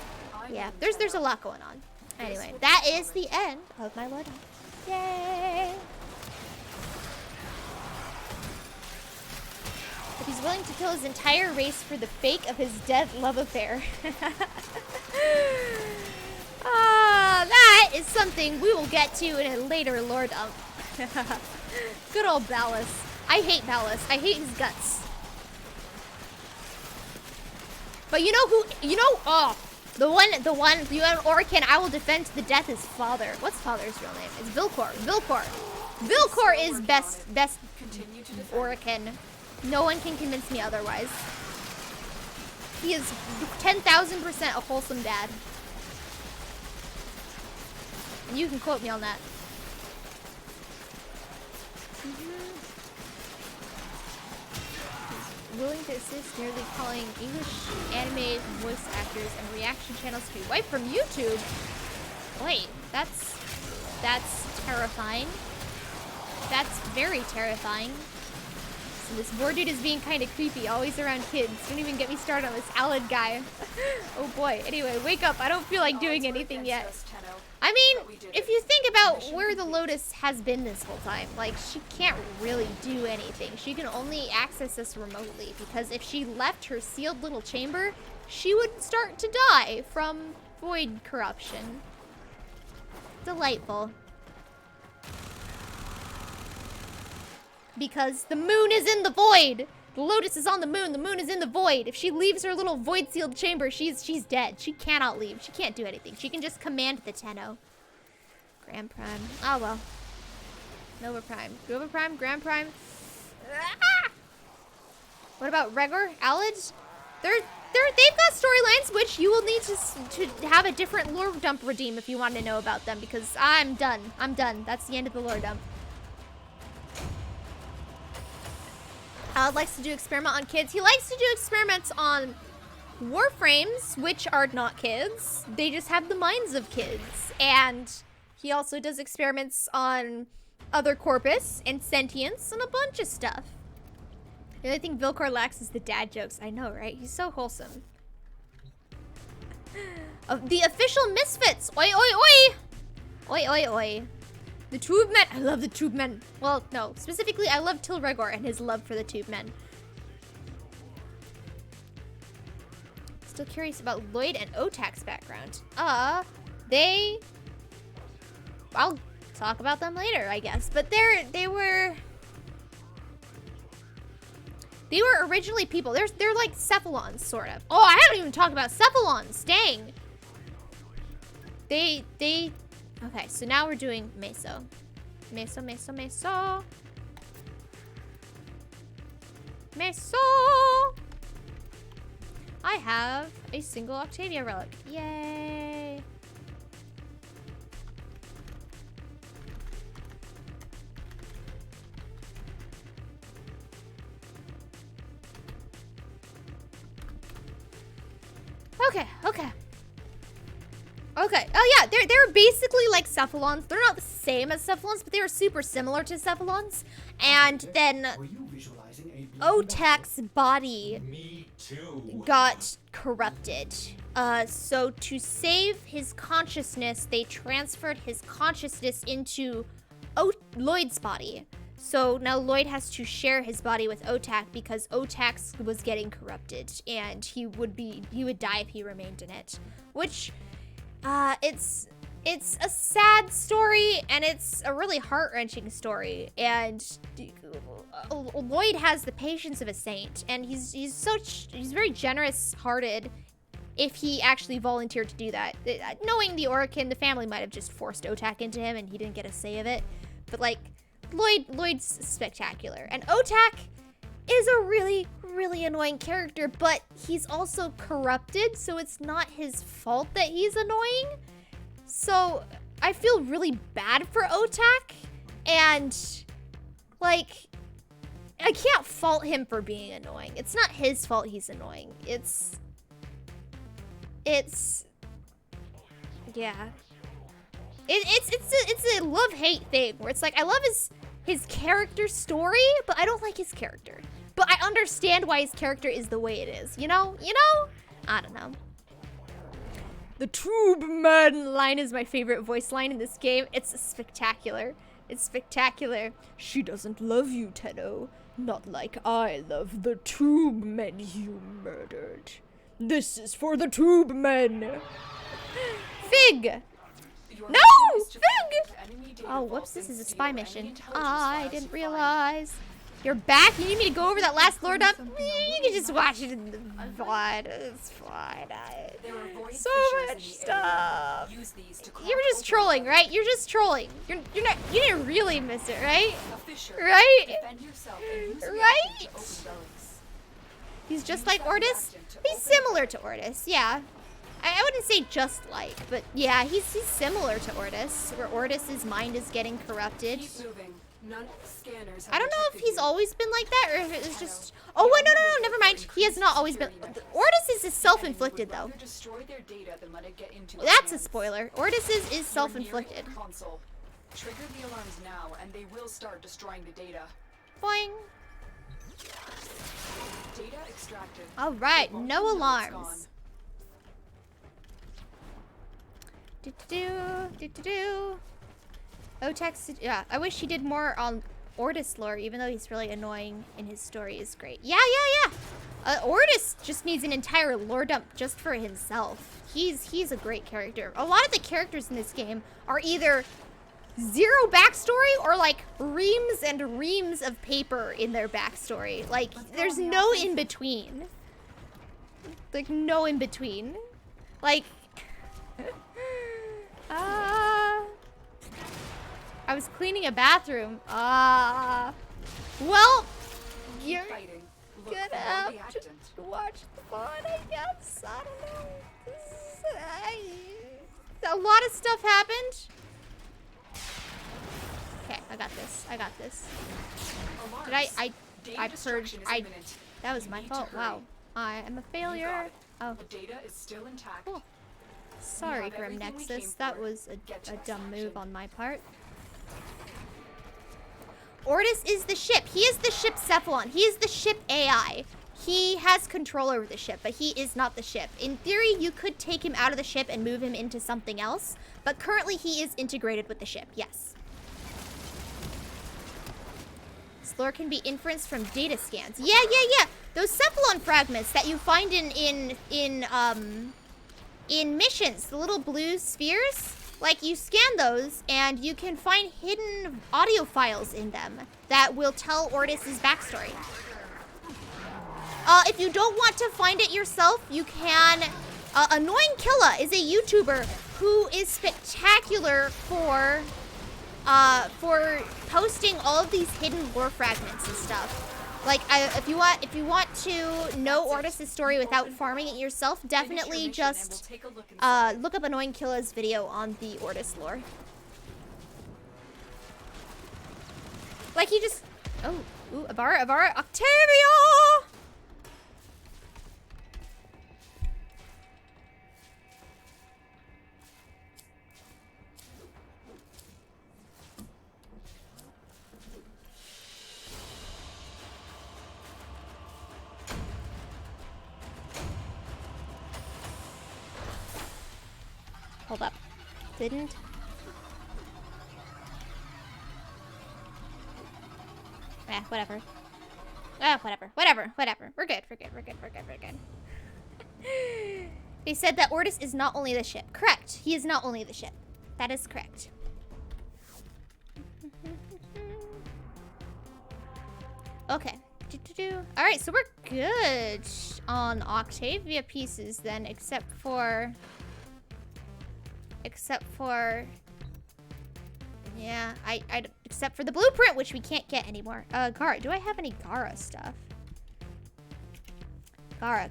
there's a lot going on. Anyway, that is the end of my loadout. Yay! If he's willing to kill his entire race for the fake of his dead love affair. That is something we will get to in a later lore dump. Good old Valis. I hate Valis. I hate his guts. But you know who, the one, you have Orican, I will defend to the death his father. What's father's real name? It's Vilcor. Vilcor is best Orican. No one can convince me otherwise. He is 10,000% a wholesome dad. And you can quote me on that. He's willing to assist, nearly calling English anime voice actors and reaction channels to be wiped from YouTube. Wait, that's terrifying. That's very terrifying. This boar dude is being kind of creepy, always around kids. Don't even get me started on this Alad guy. Oh boy. Anyway, wake up. I don't feel like doing anything yet. I mean, if you think about where the Lotus has been this whole time, like, she can't really do anything. She can only access this remotely, because if she left her sealed little chamber, she would start to die from void corruption. Delightful. Because the moon is in the void. The Lotus is on the moon is in the void. If she leaves her little void sealed chamber, she's dead. She cannot leave. She can't do anything. She can just command the Tenno. Grand Prime. Oh well. Nova Prime. Nova Prime, Grand Prime. Ah! What about Regor? Alad? They've got storylines which you will need to have a different lore dump redeem if you want to know about them, because I'm done. I'm done. That's the end of the lore dump. Alad likes to do experiment on kids. He likes to do experiments on Warframes, which are not kids. They just have the minds of kids. And he also does experiments on other corpus and sentience and a bunch of stuff. The only thing Vilcor lacks is the dad jokes. I know, right? He's so wholesome. The official misfits. Oi, oi, oi. Oi, oi, oi. The Tube Men. I love the Tube Men. Well, no. Specifically, I love Til Regor and his love for the Tube Men. Still curious about Lloyd and Otak's background. They... I'll talk about them later, I guess. But they were originally people. They're like Cephalons, sort of. Oh, I haven't even talked about Cephalons. Dang. Okay, so now we're doing Meso. Meso, Meso, Meso. Meso! I have a single Octavia relic. Yay! Okay. Oh yeah, they're basically like cephalons. They're not the same as cephalons, but they were super similar to cephalons. And then Were you visualizing a Otak's body Me too. got corrupted. So to save his consciousness, they transferred his consciousness into Lloyd's body. So now Lloyd has to share his body with Otak because Otak's was getting corrupted, and he would die if he remained in it. Which, it's a sad story, and it's a really heart-wrenching story. And Lloyd has the patience of a saint, and he's very generous-hearted. If he actually volunteered to do that. Knowing the Orokin, the family might have just forced Otak into him and he didn't get a say of it. But like, Lloyd's spectacular. And Otak is a really, really annoying character, but he's also corrupted, so it's not his fault that he's annoying. So I feel really bad for Otak, and like, I can't fault him for being annoying. It's not his fault he's annoying. Yeah. It's a love-hate thing where it's like, I love his character story, but I don't like his character. But I understand why his character is the way it is, you know? I don't know. The Tube Man line is my favorite voice line in this game. It's spectacular. It's spectacular. She doesn't love you, Tenno. Not like I love the Tube Men you murdered. This is for the Tube Men. Fig! No! Fig! Oh, whoops, this is a spy mission. I didn't realize. You're back? You need me to go over that last lore dump? You can just watch it in the VOD. It's fine. So much stuff. You're just trolling, right? You're just trolling. You're not. You didn't really miss it, right? Right? Right? He's just like Ortis. He's similar to Ortis, yeah. I wouldn't say just like, but yeah, he's similar to Ortis, where Ortis's mind is getting corrupted. I don't know if he's always been like that, or if it was just... Oh, wait, no, never mind. He has not always been... Ortis is self-inflicted, though. That's a spoiler. Ortis is self-inflicted. Trigger the alarms now, and they will start destroying the data. Boing. Data extracted. All right, no alarms. Do. Otak's, yeah, I wish he did more on Ortis lore, even though he's really annoying and his story is great. Yeah. Ortis just needs an entire lore dump just for himself. He's a great character. A lot of the characters in this game are either zero backstory or like reams and reams of paper in their backstory. Like, there's no in between. Like, no in between. Like, I was cleaning a bathroom. Well, you're gonna have to watch the VOD, I guess. I don't know. A lot of stuff happened. Okay, I got this. Did I purged? That was my fault. Wow. I am a failure. Oh. The data is still intact. Cool. Sorry, Grim Nexus. That was a dumb move on my part. Ortis is the ship. He is the ship Cephalon. He is the ship AI. He has control over the ship, but he is not the ship. In theory, you could take him out of the ship and move him into something else, but currently he is integrated with the ship, yes. This lore can be inferenced from data scans. Yeah. Those Cephalon fragments that you find in missions, the little blue spheres, like, you scan those and you can find hidden audio files in them that will tell Ortis's backstory. If you don't want to find it yourself, you can... Annoying Killa is a YouTuber who is spectacular for posting all of these hidden lore fragments and stuff. Like, if you want to know Ortis's story without farming it yourself, definitely just look up Annoying Killa's video on the Ortis lore. Like, he just... Oh, ooh, Abara, Octavia! Hold up. Didn't. Whatever. Whatever. We're good. They said that Ortis is not only the ship. Correct. He is not only the ship. That is correct. Okay. Alright, so we're good on Octavia pieces then, except for... Yeah, except for the blueprint, which we can't get anymore. Gara, do I have any Gara stuff? Gara.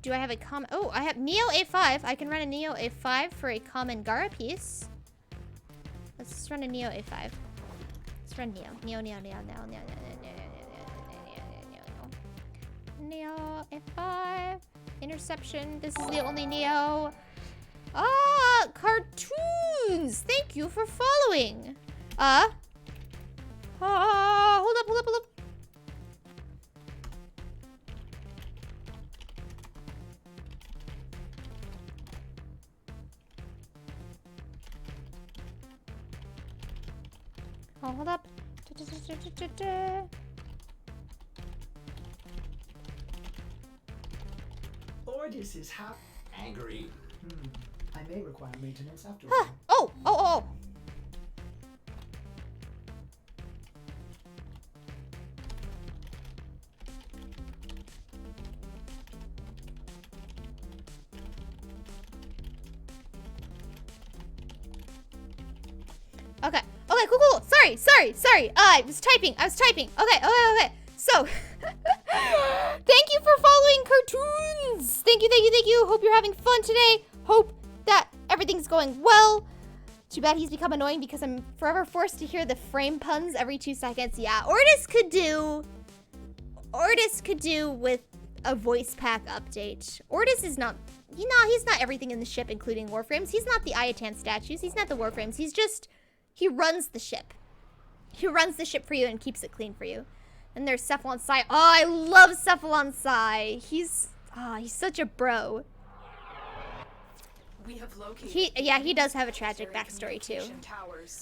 Do I have a common... Oh, I have Neo A5. I can run a Neo A5 for a common Gara piece. Let's just run a Neo A5. Let's run Neo. Neo A5. Interception. This is the only Neo. Ah, cartoons. Thank you for following. Hold up. Hold up. Ortis is angry. I may require maintenance after Huh. Oh. Okay, cool. Sorry. I was typing. Okay. So, thank you for following cartoons. Thank you. Hope you're having fun today. Hope that everything's going well. Too bad he's become annoying because I'm forever forced to hear the frame puns every 2 seconds. Yeah, Ortis could do with a voice pack update. Ortis is not, he's not everything in the ship, including Warframes. He's not the Iatan statues. He's not the Warframes. He runs the ship. He runs the ship for you and keeps it clean for you. And there's Cephalon Sai. Oh, I love Cephalon Sai. He's such a bro. We have located he does have a tragic backstory too.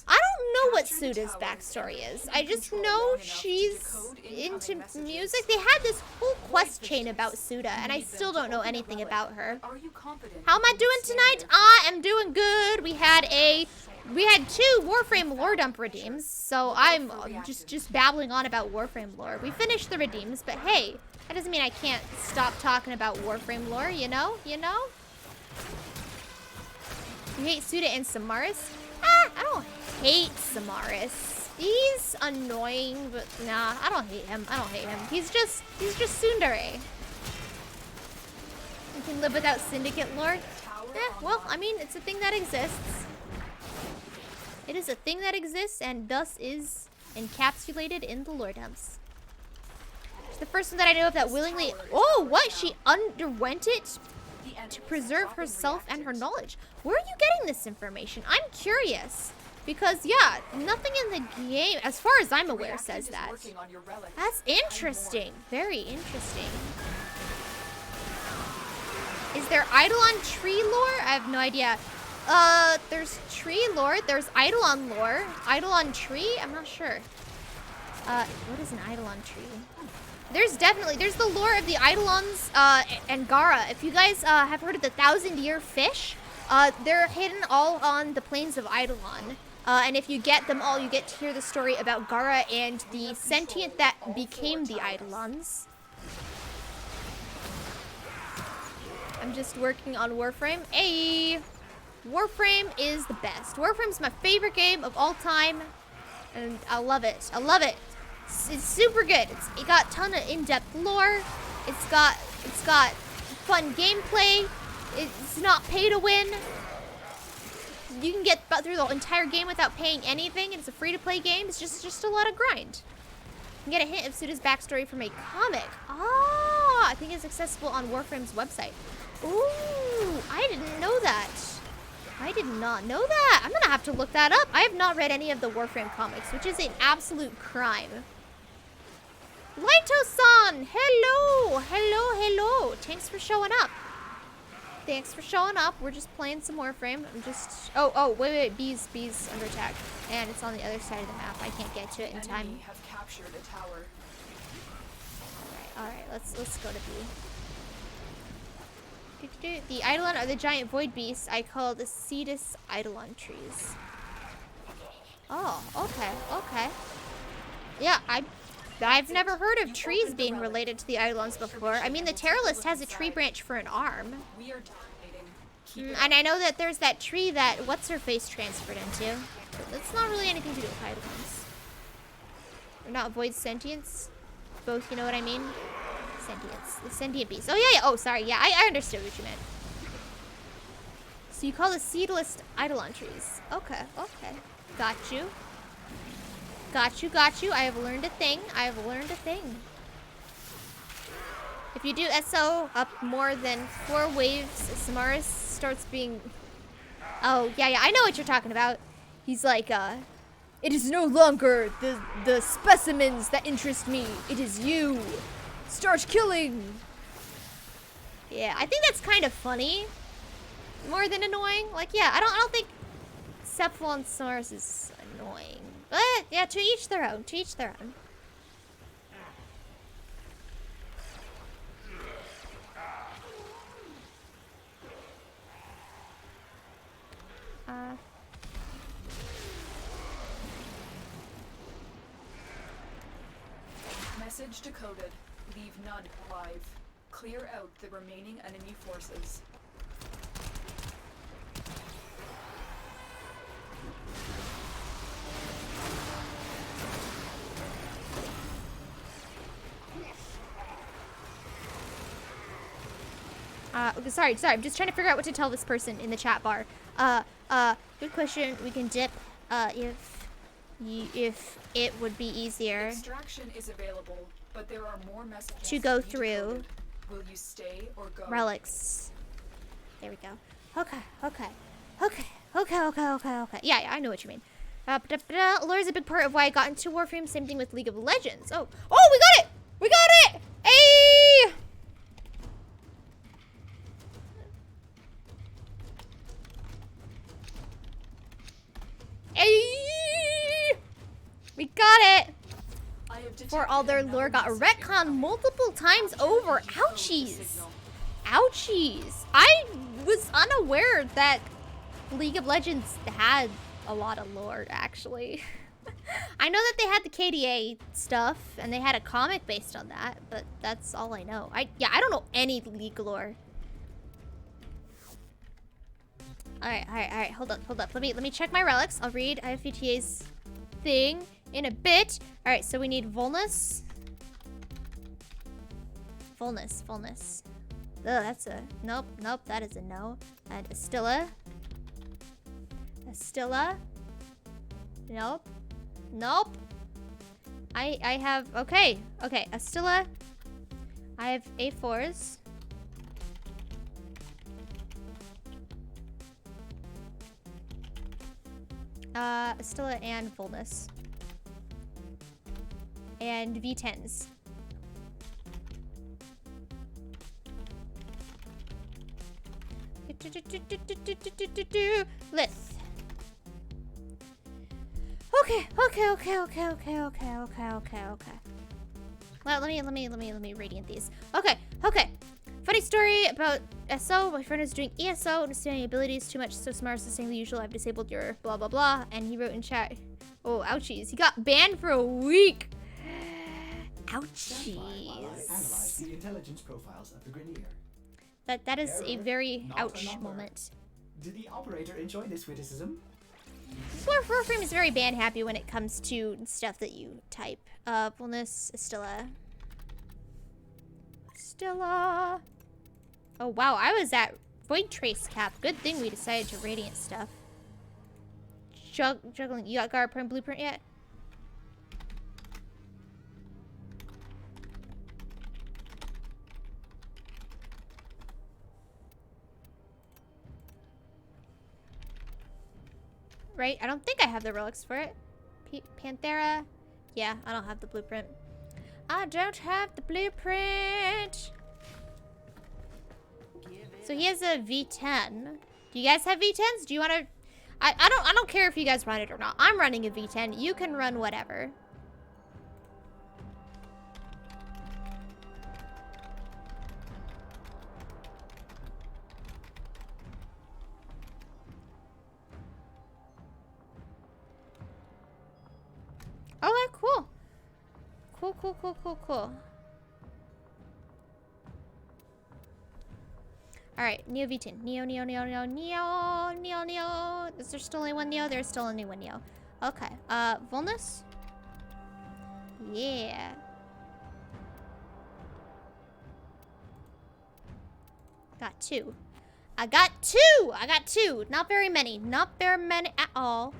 I don't know what Suda's backstory is. I just know she's into music. They had this whole quest chain about Suda, and I still don't know anything about her. How am I doing tonight? I am doing good. We had 2 Warframe lore dump redeems, so I'm just babbling on about Warframe lore. We finished the redeems, but hey, that doesn't mean I can't stop talking about Warframe lore, you know? You hate Suda and Samaris? I don't hate Samaris. He's annoying, but nah, I don't hate him. He's just tsundere. You can live without Syndicate lore? Well, I mean, it's a thing that exists. It is a thing that exists and thus is encapsulated in the lore dumps. It's the first one that I know of that willingly... Oh, what? She underwent it to preserve herself and her knowledge. Where are you getting this information? I'm curious. Because, yeah, nothing in the game, as far as I'm aware, says that. That's interesting. Very interesting. Is there Eidolon tree lore? I have no idea. There's tree lore. There's Eidolon lore. Eidolon tree? I'm not sure. What is an Eidolon tree? There's the lore of the Eidolons, and Gara. If you guys, have heard of the 1,000-year fish, they're hidden all on the plains of Eidolon. And if you get them all, you get to hear the story about Gara and the sentient that became the Eidolons. I'm just working on Warframe. Hey! Warframe is the best. Warframe's my favorite game of all time, and I love it. It's super good. It got a ton of in-depth lore. It's got fun gameplay. It's not pay to win. You can get through the entire game without paying anything. It's a free-to-play game. It's just a lot of grind. You can get a hint of Suda's backstory from a comic. Ah, I think it's accessible on Warframe's website. Ooh, I didn't know that. I did not know that. I'm gonna have to look that up. I have not read any of the Warframe comics, which is an absolute crime. Lighto-san! Hello! Thanks for showing up. Thanks for showing up. We're just playing some Warframe. I'm just... Oh, wait. Bees under attack. And it's on the other side of the map. I can't get to it in time. Enemy have captured a tower. Alright, let's go to B. The Eidolon are the giant void beasts I call the Cetus Eidolon trees. Oh, okay. Yeah, I've never heard of trees being related to the Eidolons before. I mean, the Terralist has a tree branch for an arm. We are dominating. And I know that there's that tree that What's-Her-Face transferred into. But that's not really anything to do with Eidolons. They're not void sentience. Both, you know what I mean? Sentience. The sentient beast. Oh, yeah. Oh, sorry. Yeah, I understood what you meant. So you call the seedless Eidolon trees. Okay. Got you. I have learned a thing. If you do SO up more than 4 waves, Samaras starts being... Oh, yeah, I know what you're talking about. He's like, it is no longer the specimens that interest me. It is you. Start killing. Yeah, I think that's kind of funny. More than annoying. Like, yeah, I don't think Sephiroth and Samaras is annoying. But, yeah, to each their own. Message decoded. Leave none alive. Clear out the remaining enemy forces. Sorry. I'm just trying to figure out what to tell this person in the chat bar. Good question. We can dip, if it would be easier. Extraction is available, but there are more messages to go be through. decoded. Will you stay or go? Relics. There we go. Okay. Yeah, I know what you mean. Lore is a big part of why I got into Warframe. Same thing with League of Legends. Oh, we got it! Hey! We got it! For all their lore got retconned multiple times over. Ouchies! I was unaware that League of Legends had a lot of lore, actually. I know that they had the KDA stuff, and they had a comic based on that, but that's all I know. I don't know any League lore. Alright, hold up. Let me check my relics. I'll read IFVTA's thing in a bit. Alright, so we need Volnus. Volnus. Ugh, that's a... Nope, that is a no. And Astilla. Nope. I have... Okay, Astilla. I have A4s. Astilla and Volnus. And V10s. Lith. Okay. Well, let me radiant these. Okay. Funny story about SO. My friend is doing ESO, understanding abilities too much, so Smart's is saying the usual. I've disabled your blah blah blah, and he wrote in chat. Oh, ouchies! He got banned for a week. Ouchies. Analyze the intelligence profiles of the Grenier. That is a very ouch moment. Did the operator enjoy this witticism? Warframe is very band happy when it comes to stuff that you type. Volnus, Astilla. Oh wow, I was at Void Trace cap. Good thing we decided to radiant stuff. Juggling. You got Guard Prime Blueprint yet? Right? I don't think I have the relics for it. Panthera. Yeah, I don't have the blueprint. So he has a V10. Do you guys have V10s? Do you want to? I don't care if you guys run it or not. I'm running a V10. You can run whatever. Okay, cool. Cool. Alright, Neo V10. Neo. Is there still only one Neo? There's still only one Neo. Okay. Volnus? Yeah. Got two. I got two! Not very many. Not very many at all.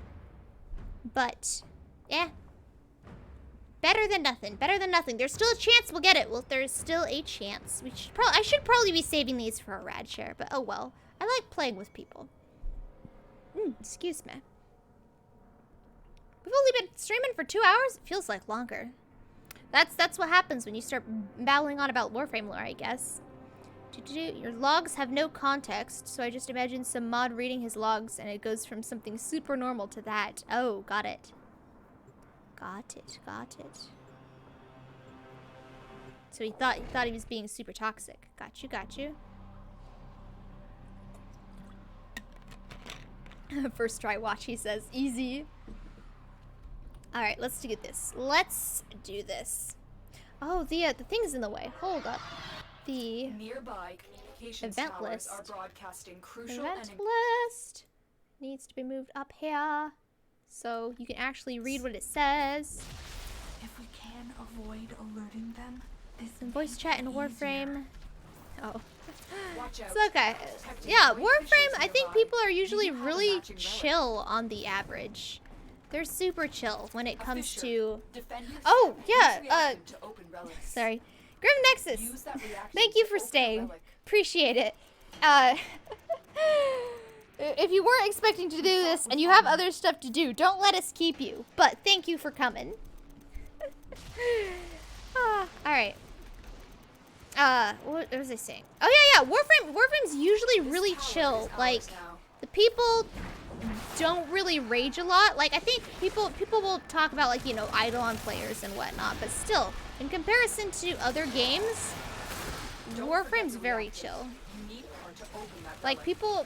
But, yeah. Better than nothing. There's still a chance we'll get it. Well, there's still a chance. I should probably be saving these for a rad share, but oh well. I like playing with people. Excuse me. We've only been streaming for 2 hours? It feels like longer. That's what happens when you start babbling on about Warframe lore, I guess. Your logs have no context, so I just imagine some mod reading his logs and it goes from something super normal to that. Oh, got it. Got it. So he thought he was being super toxic. Got you. First try watch, he says. Easy. Alright, let's do this. Oh, the thing's in the way. Hold up. The nearby communications event towers list. are broadcasting crucial Event and list needs to be moved up here. So you can actually read what it says. If we can avoid alerting them, this Some voice chat in Warframe. Oh. Watch out. It's okay. Yeah, Warframe, I think people are usually really chill on the average. They're super chill when it comes to... Oh, yeah, sorry. Grim Nexus, thank you for staying. Appreciate it. If you weren't expecting to do this and you have other stuff to do, don't let us keep you. But thank you for coming. Alright. What was I saying? Oh yeah, Warframe's usually really chill. Like, the people don't really rage a lot. Like, I think people will talk about, like, you know, Eidolon players and whatnot, but still, in comparison to other games, Warframe's very chill. Like, people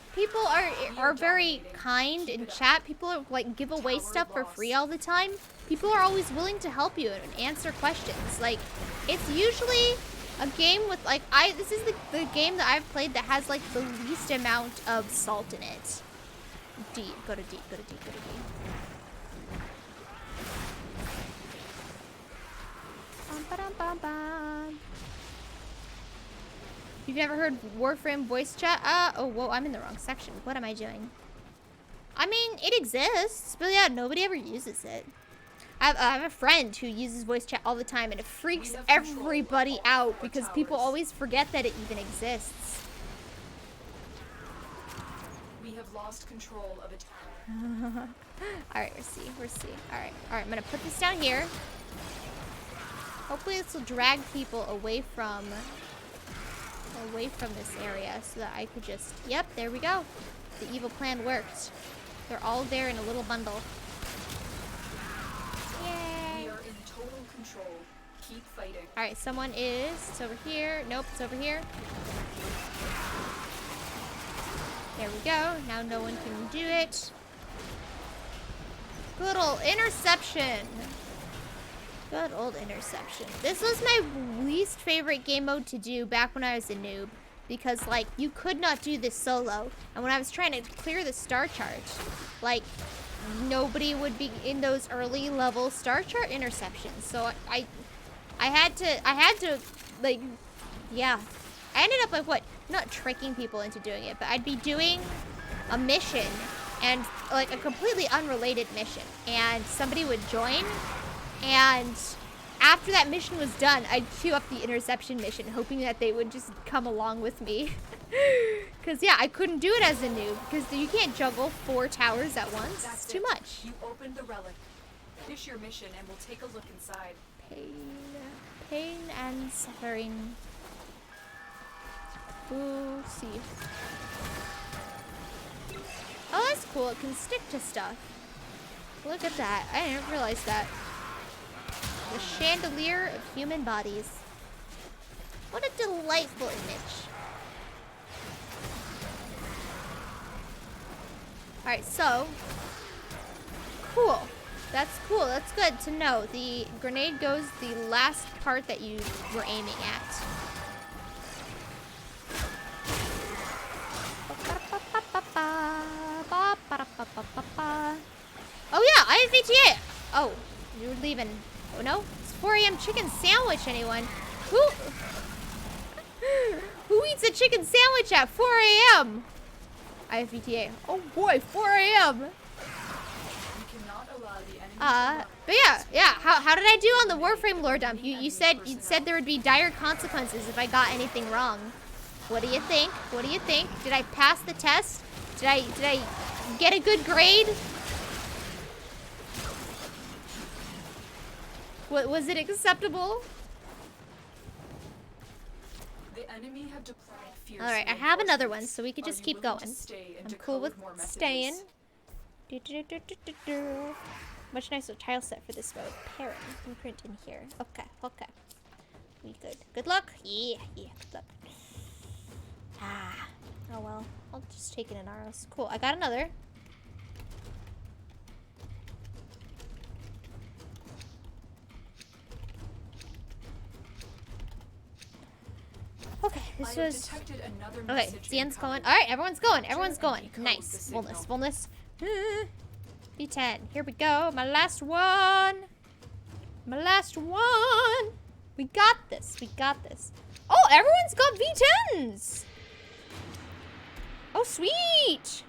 are very kind in chat. People are, like, give away stuff for free all the time. People are always willing to help you and answer questions. Like, it's usually a game with, like, this is the game that I've played that has, like, the least amount of salt in it. Deep. Go to deep. You've never heard Warframe voice chat? Oh, whoa, I'm in the wrong section. What am I doing? I mean, it exists, but yeah, nobody ever uses it. I have a friend who uses voice chat all the time, and it freaks everybody out because people always forget that it even exists. We have lost control of it. Alright, we're see. Alright, I'm gonna put this down here. Hopefully this will drag people away from this area so that I could just, yep, there we go. The evil plan worked. They're all there in a little bundle. Yay! We are in total control. Keep fighting. Alright, it's over here. Nope, it's over here. There we go. Now no one can do it. Good old interception. Good old interception. This was my least favorite game mode to do back when I was a noob. Because, like, you could not do this solo. And when I was trying to clear the star chart, like, nobody would be in those early level star chart interceptions. So I had to, like, yeah. I ended up, like, what? Not tricking people into doing it, but I'd be doing a mission, and, like, a completely unrelated mission. And somebody would join, and after that mission was done, I'd queue up the interception mission, hoping that they would just come along with me. Because, yeah, I couldn't do it as a noob, because you can't juggle 4 towers at once. It's too much. You opened the relic. Finish your mission, and we'll take a look inside. Pain and suffering. Ooh, see. Oh, that's cool. It can stick to stuff. Look at that. I didn't realize that. The chandelier of human bodies. What a delightful image. Alright, so. Cool. That's cool. That's good to know. The grenade goes the last part that you were aiming at. Oh yeah, I have VTA. Oh, you're leaving. Oh no, it's 4 a.m. chicken sandwich. Anyone? Who eats a chicken sandwich at 4 a.m.? I have VTA. Oh boy, 4 a.m. But yeah. How did I do on the Warframe lore dump? You said there would be dire consequences if I got anything wrong. What do you think? What do you think? Did I pass the test? Did I get a good grade? Was it acceptable? The enemy have deployed fierce Alright, I have another one, so we could just keep going. I'm cool with staying. Much nicer tile set for this mode. Parent. Imprint in here. Okay. We good. Good luck? Yeah, good luck. Oh well. I'll just take it in arrows. Cool, I got another. Okay, this was... Okay, Zien's going. Alright, everyone's going. Nice. Fullness. V10. Here we go. My last one. We got this. Oh, everyone's got V10s. Oh, sweet.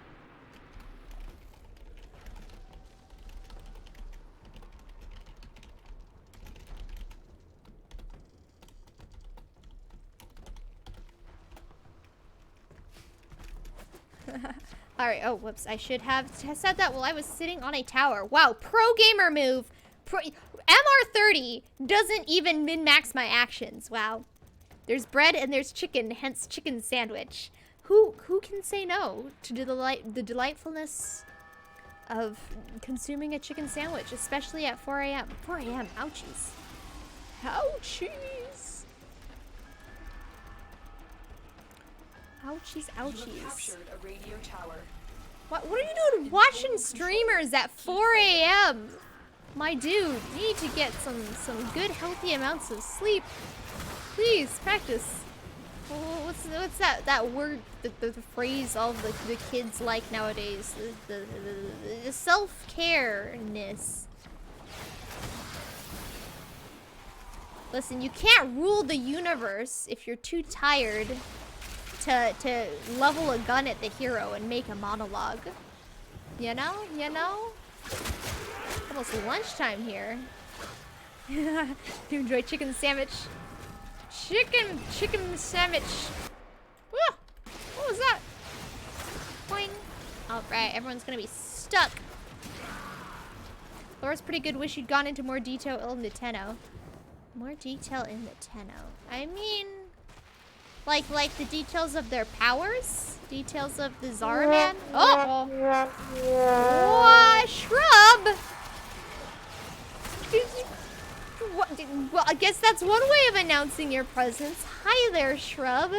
Alright, oh, whoops. I should have said that while I was sitting on a tower. Wow, pro gamer move. MR30 doesn't even min-max my actions. Wow. There's bread and there's chicken, hence chicken sandwich. Who can say no to the delightfulness of consuming a chicken sandwich, especially at 4 a.m. 4 a.m. Ouchies. Ouchies. You have captured a radio tower. What are you doing watching streamers at 4 a.m.? My dude, you need to get some good healthy amounts of sleep. Please, practice. What's that word, the phrase all the kids like nowadays? The self-care-ness. Listen, you can't rule the universe if you're too tired to level a gun at the hero and make a monologue. You know? Almost lunchtime here. You enjoy chicken sandwich? Chicken sandwich. Whoa! What was that? Boing. Alright, everyone's gonna be stuck. Laura's pretty good. Wish you'd gone into more detail in the Tenno. More detail in the Tenno. I mean, like the details of their powers? Details of the Zaraman? Oh! What? Shrub? Well, I guess that's one way of announcing your presence. Hi there, Shrub.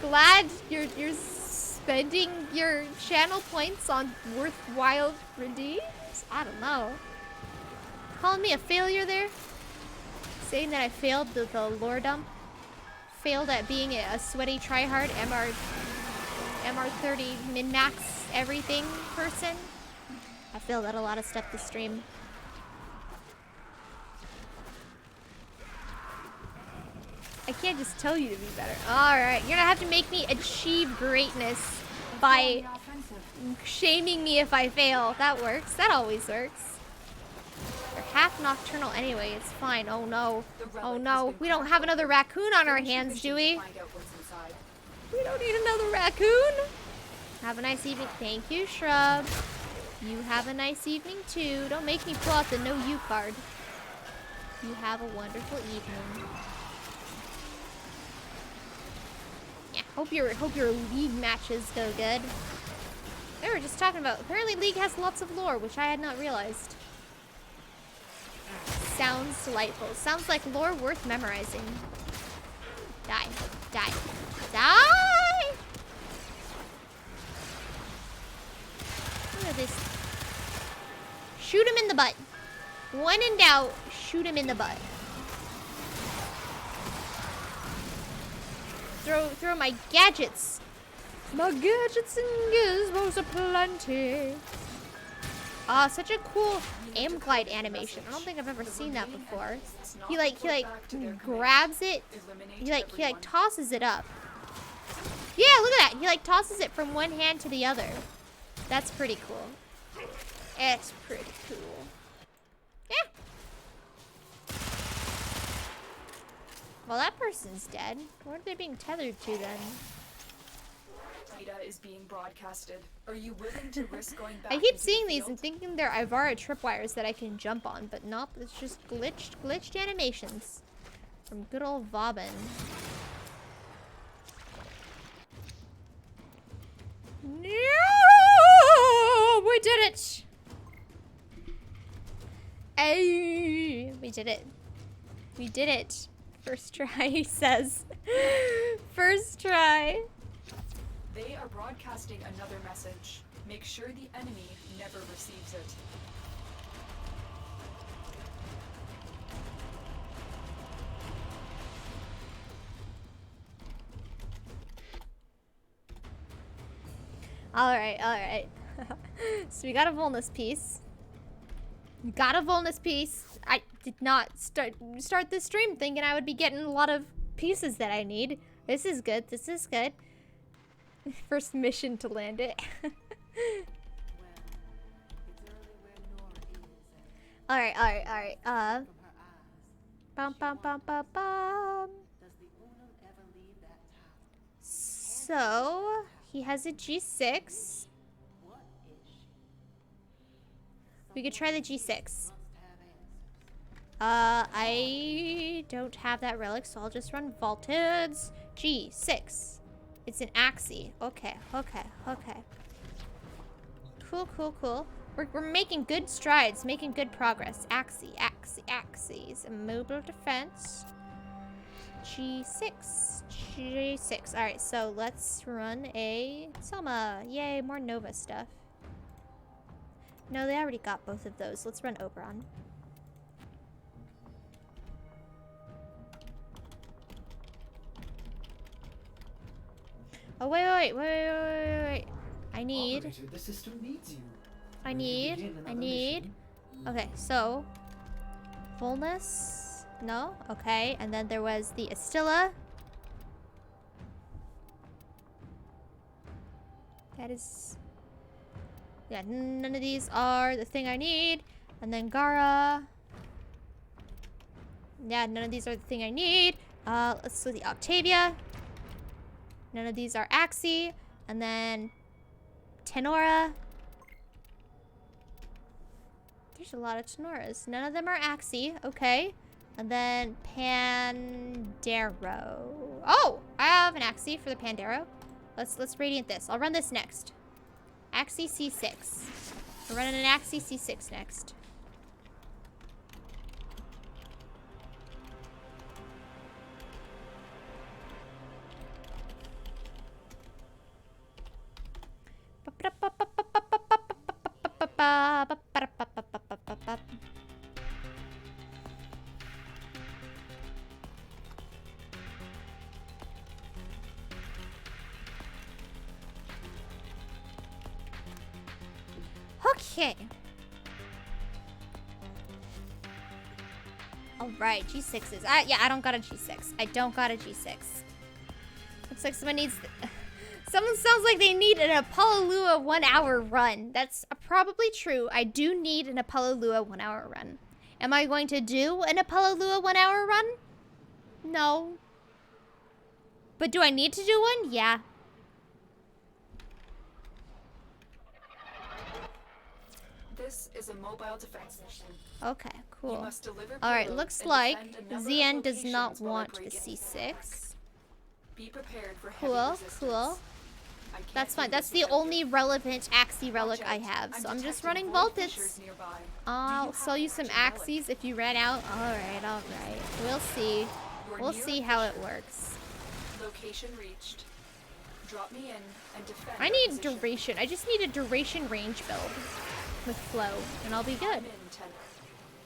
Glad you're spending your channel points on worthwhile redeems? I don't know. Calling me a failure there? Saying that I failed the lore dump? Failed at being a sweaty tryhard MR30 min-max everything person? I failed at a lot of stuff this stream. I can't just tell you to be better. Alright, you're gonna have to make me achieve greatness by shaming me if I fail. That works. That always works. They're half nocturnal anyway. It's fine. Oh no. Oh no. We don't have another raccoon on our hands, do we? We don't need another raccoon. Have a nice evening. Thank you, Shrub. You have a nice evening too. Don't make me pull out the no you card. You have a wonderful evening. Hope your League matches go good. We were just talking about, apparently League has lots of lore, which I had not realized. Sounds delightful. Sounds like lore worth memorizing. Die. Die. Die! Look at this. Shoot him in the butt. When in doubt, shoot him in the butt. Throw my gadgets. My gadgets and gizmos aplenty. Ah, such a cool aim glide animation. I don't think I've ever seen that before. He like grabs it. He like tosses it up. Yeah, look at that. He like tosses it from one hand to the other. That's pretty cool. It's pretty cool. Yeah. Well, that person's dead. What are they being tethered to then? Data is being broadcasted. Are you willing to risk going back? I keep into seeing the these field? and thinking they're Ivara tripwires that I can jump on, but nope, it's just glitched animations from good old Vobin. No! We did it! Ay, we did it. We did it. First try, he says. First try. They are broadcasting another message. Make sure the enemy never receives it. Alright. So we got a Volnus piece. Got a Volnus piece. I did not start this stream thinking I would be getting a lot of pieces that I need. This is good. This is good. First mission to land it. Alright. Bum. So, he has a G6. We could try the G6. I don't have that relic, so I'll just run Voltids. G6. It's an Axie. Okay. Cool. We're making good strides, making good progress. Axies. A mobile defense. G6. Alright, so let's run a Soma. Yay, more Nova stuff. No, they already got both of those. Let's run Oberon. Oh, wait. I need... Operator, the system needs you. I Will you begin another need... mission? Okay, so... Volnus? No? Okay, and then there was the Astilla. That is... Yeah, none of these are the thing I need. And then Gara. Yeah, none of these are the thing I need. Let's do the Octavia. None of these are Axie. And then Tenora. There's a lot of Tenoras. None of them are Axie. Okay. And then Pandero. Oh, I have an Axie for the Pandero. Let's radiant this. I'll run this next. Axie C6. We're running an Axie C6 next. Okay. Alright, G6s. Yeah, I don't got a G6. I don't got a G6. Looks like someone needs... Someone sounds like they need an Apollo Lua 1 hour run. That's probably true. I do need an Apollo Lua 1 hour run. Am I going to do an Apollo Lua 1 hour run? No. But do I need to do one? Yeah. This is a mobile defense mission. Okay, You cool. must deliver Alright, payloads looks and like defend a number of ZN does locations not while want the break-in. C6. Be prepared for heavy Cool, resistance. cool. I can't That's do fine. this That's the without you. only relevant Axie relic Watch I out. have, so I'm just detecting running void fissures voltage. nearby. I'll sell you some Axies if you ran out. Alright, alright. We'll see. We'll see how it works. Location reached. Drop me in and defend. I our need position. duration. I just need a duration range build with flow, and I'll be good. I'm in, Tenno.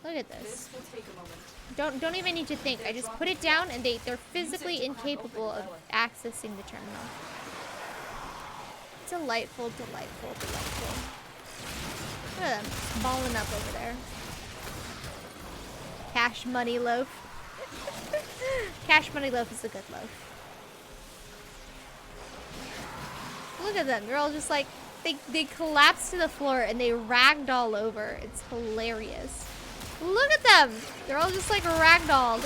Look at this. This will take a moment. Don't even need to think. I just put it down, and they're physically incapable of accessing the terminal. Delightful, delightful, delightful. Look at them balling up over there. Cash money loaf. Cash money loaf is a good loaf. Look at them. They're all just like, they collapse to the floor and they ragdoll over. It's hilarious. Look at them. They're all just like ragdolled.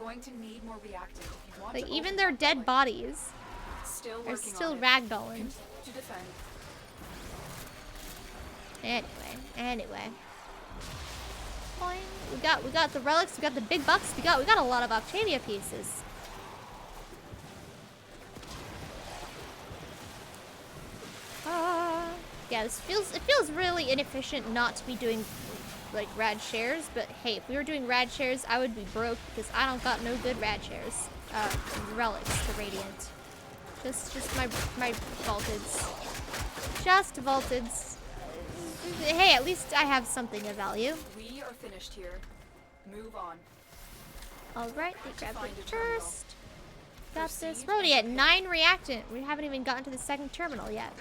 Going to need more reactant if you want Like to even open their that dead relic. bodies Still are working still on it. ragdolling. To defend. Anyway. Fine. We got the relics, we got the big bucks, we got a lot of Octavia pieces. Yeah, it feels really inefficient not to be doing like rad shares, but hey, if we were doing rad shares, I would be broke because I don't got no good rad shares. Relics to Radiant. Just my Voltids. Just Voltids. Hey, at least I have something of value. We are finished here. Move on. Alright, they grabbed Find it a terminal. first. Got this. Proceed We're already and at 9 reactant. We haven't even gotten to the second terminal yet.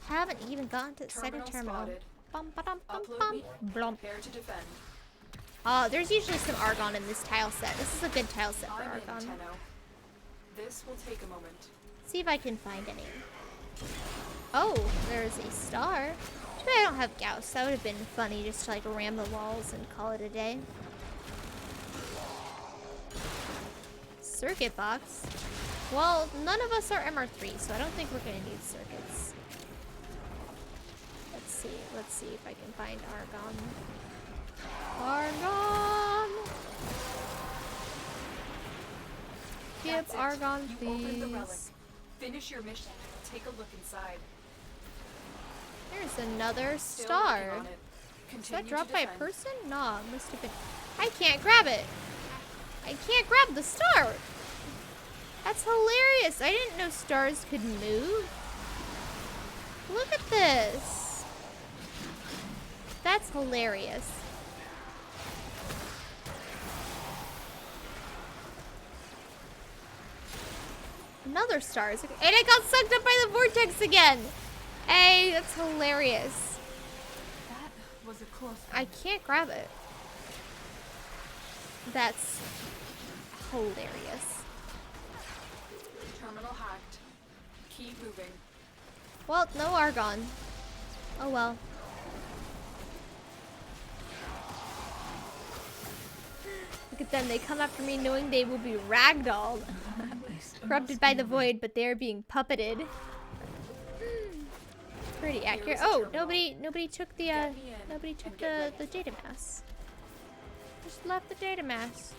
Haven't even gotten to the second terminal. Spotted. Bum, ba-dum, bum, Upload bum. me. Blump. Prepare to defend. There's usually some Argon in this tile set. This is a good tile set for I'm in, Argon. Tenno. This will take a moment. See if I can find any. Oh, there's a star. Too bad I don't have Gauss. That would have been funny just to like ram the walls and call it a day. Circuit box. Well, none of us are MR3, so I don't think we're gonna need circuits. Let's see if I can find Argon. Argon! Give That's it. Argon, You opened the relic. please. Finish your mission. Take a look inside. There's another Still star. working on it. Was Continue that to dropped by a defend. person? Nah, must have been. I can't grab it. I can't grab the star. That's hilarious. I didn't know stars could move. Look at this. That's hilarious. Another star. And I got sucked up by the vortex again. Hey, that's hilarious. That was a close I can't grab it. That's hilarious. terminal hacked. Keep moving. Well, no Argon. Oh well. Look at them. They come after me knowing they will be ragdolled. Corrupted by the void, but they're being puppeted. Pretty accurate. Oh, nobody took the the data mass. Just left the data mass.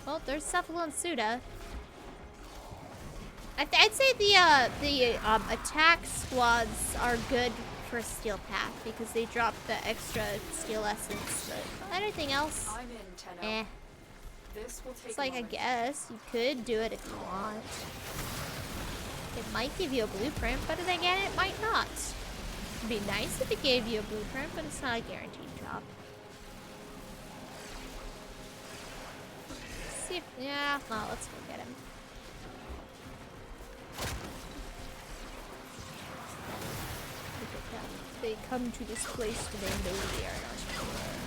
Well, there's Cephalon and Suda. I'd say the attack squads are good for Steel Path because they drop the extra steel essence. But anything else, I'm in, Tenno. eh. This will take It's like, a I moment. guess you could do it if you want. It might give you a blueprint, but then again, it might not. It'd be nice if it gave you a blueprint, but it's not a guaranteed job. See if, yeah, well, let's go get him. Look at them. They come to this place and they know they are not here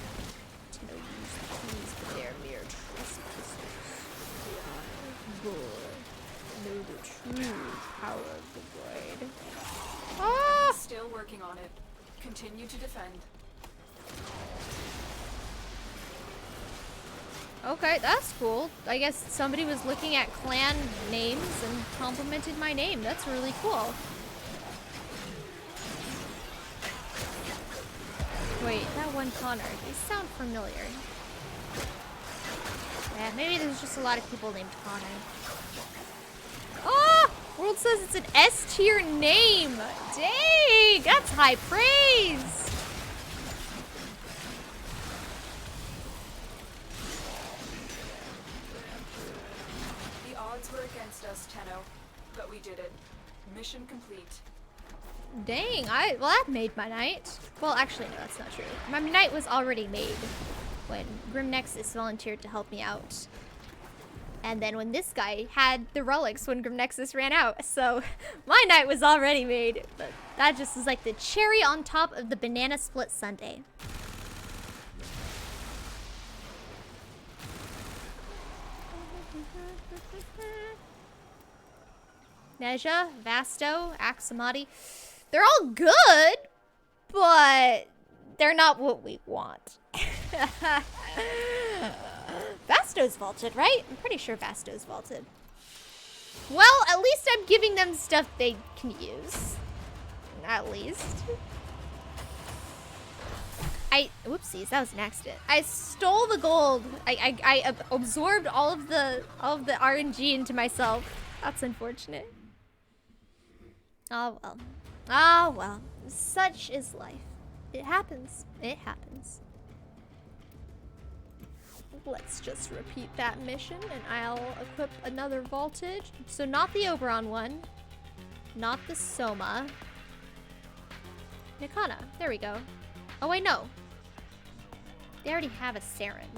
to no use the keys, but they are mere trespassers. They are good. Know the true power of the void. Ah! Still working on it. Continue to defend. Okay, that's cool. I guess somebody was looking at clan names and complimented my name. That's really cool. Wait, that one Connor. They sound familiar. Yeah, maybe there's just a lot of people named Connor. Oh! World says it's an S tier name. Dang, that's high praise. The odds were against us, Tenno, but we did it. Mission complete. Dang, well that made my night. Well, actually no, that's not true. My night was already made when Grimnexus volunteered to help me out. And then when this guy had the relics when Grimnexus ran out. So my night was already made. But that just is like the cherry on top of the banana split sundae. Neja, Vasto, Axamati. They're all good, but they're not what we want. Vasto's vaulted, right? I'm pretty sure Vasto's vaulted. Well, at least I'm giving them stuff they can use. At least. Whoopsies, that was an accident. I stole the gold. I absorbed all of the RNG into myself. That's unfortunate. Oh well. Oh well. Such is life. It happens. It happens. Let's just repeat that mission and I'll equip another voltage. So not the Oberon one. Not the Soma. Nikana. There we go. Oh wait, no. They already have a Saren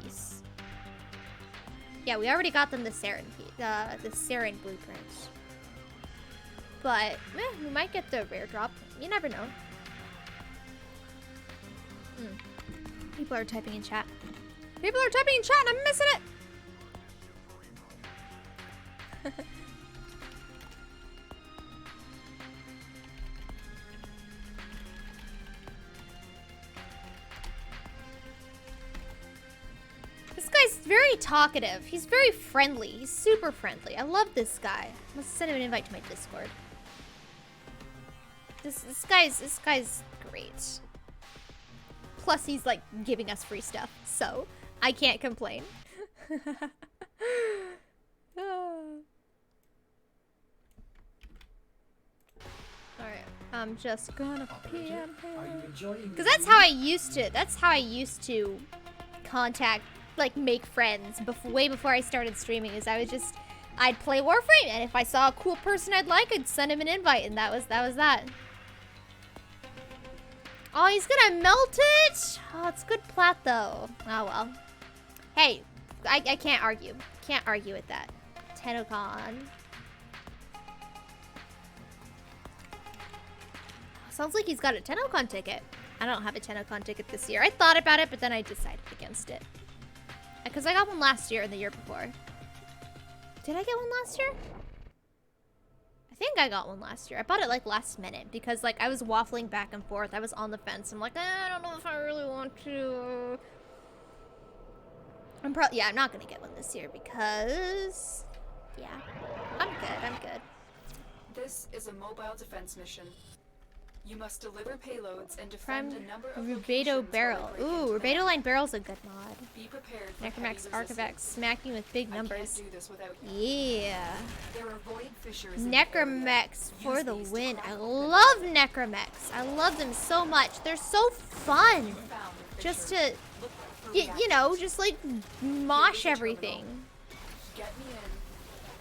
piece. Yeah, we already got them the Saren piece. The Saren blueprint. But, we might get the rare drop. You never know. People are typing in chat. People are typing in chat and I'm missing it! This guy's very talkative. He's very friendly. He's super friendly. I love this guy. Let's send him an invite to my Discord. This guy's great. Plus he's like giving us free stuff, so I can't complain. Alright, I'm just gonna PM him. Cause that's how I used to contact, like make friends way before I started streaming, is I'd play Warframe, and if I saw a cool person I'd like, I'd send him an invite, and that was that. Oh, he's gonna melt it? Oh, it's good plat though. Oh well. Hey, I can't argue. Can't argue with that. Tenocon. Sounds like he's got a Tenocon ticket. I don't have a Tenocon ticket this year. I thought about it, but then I decided against it. Because I got one last year and the year before. Did I get one last year? I think I got one last year. I bought it like last minute because like I was waffling back and forth. I was on the fence. I'm like, I don't know if I really want to. I'm not gonna get one this year because yeah, I'm good. This is a mobile defense mission. You must deliver payloads and defend a number of Rubedo barrel. Ooh, Rubedo line barrel's a good mod. Be prepared for Necromax Archivex smacking with big numbers. I can't do this without you. Yeah. There are void fissures in the Necromex area. for Use the these to win. crack I open love Necromex. I love them so much. They're so fun. You found a Just fissure. to, Look for you know, reactors. just like Here's mosh the everything. terminal. Get me in.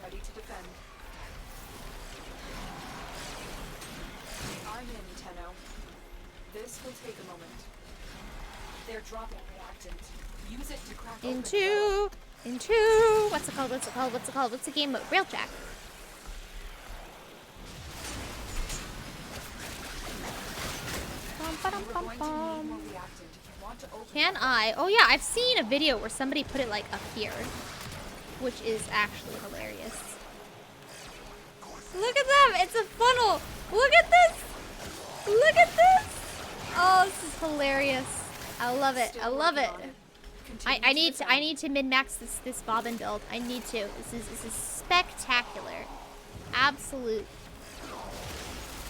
Ready to defend. I'm in, Tenno. This will take a moment. They're dropping reactant. Use it to crack open Into, what's it called? What's the game mode? Railjack. We're going to need more reactant if you want to open Can I? Oh yeah, I've seen a video where somebody put it like up here, which is actually hilarious. Look at them! It's a funnel! Look at this! Look at this! Oh, this is hilarious. I love it. I love it. I need to min-max this bobbin build. I need to. This is spectacular. Absolute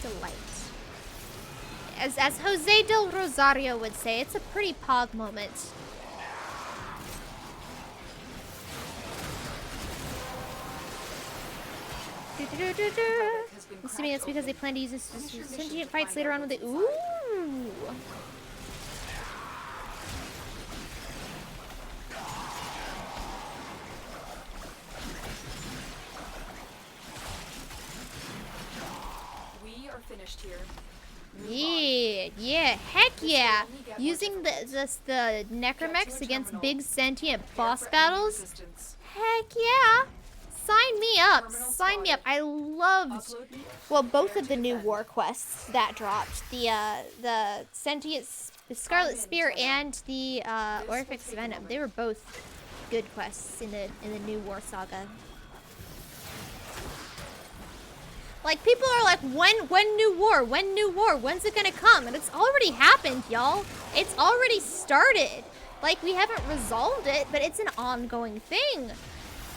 delight. as Jose del Rosario would say, it's a pretty pog moment. Assuming it's because they plan to use this sentient fights later on with the ooh. We are finished here. Yeah, heck yeah! Using the Necromex against big sentient boss battles. Heck yeah! Sign me up! Sign me up! I loved, well, both of the new war quests that dropped. The sentient Scarlet Spear and the Orphix Venom. They were both good quests in the new war saga. Like, people are like, when new war? When new war? When's it gonna come? And it's already happened, y'all. It's already started. Like, we haven't resolved it, but it's an ongoing thing.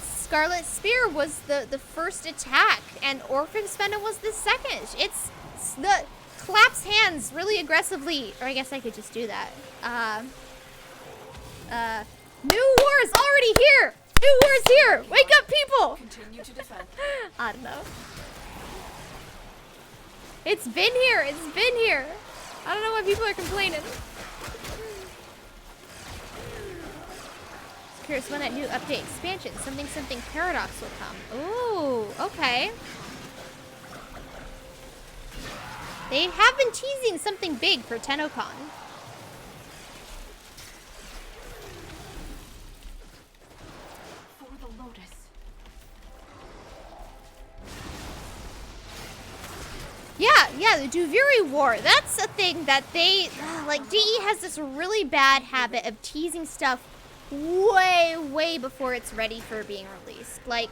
Scarlet Spear was the first attack, and Orphan's Venom was the second. It's the claps hands really aggressively, or I guess I could just do that. New war is already here! New war is here! Wake up, people! Continue to defend. I don't know. It's been here! It's been here! I don't know why people are complaining. Curious when that new update expansion, something paradox will come. Ooh, okay. They have been teasing something big for TennoCon. For the Lotus. Yeah, the Duviri War. That's a thing that they, like, DE has this really bad habit of teasing stuff way before it's ready for being released. Like,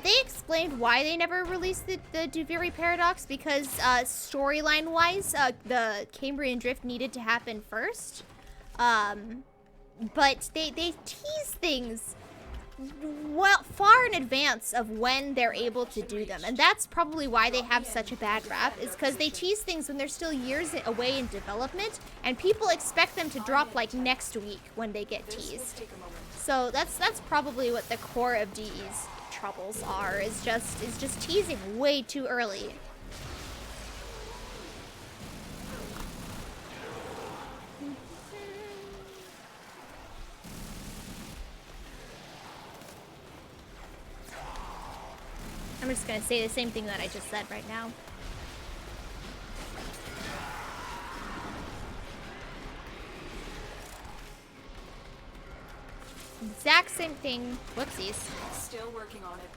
they explained why they never released the Duviri Paradox, because storyline-wise, the Cambrian Drift needed to happen first. But they tease things well far in advance of when they're able to do them, and that's probably why they have such a bad rap, is because they tease things when they're still years away in development, and people expect them to drop like next week when they get teased. So that's probably what the core of DE's troubles are, is just teasing way too early. I'm just gonna say the same thing that I just said right now. Exact same thing. Whoopsies. Still working on it.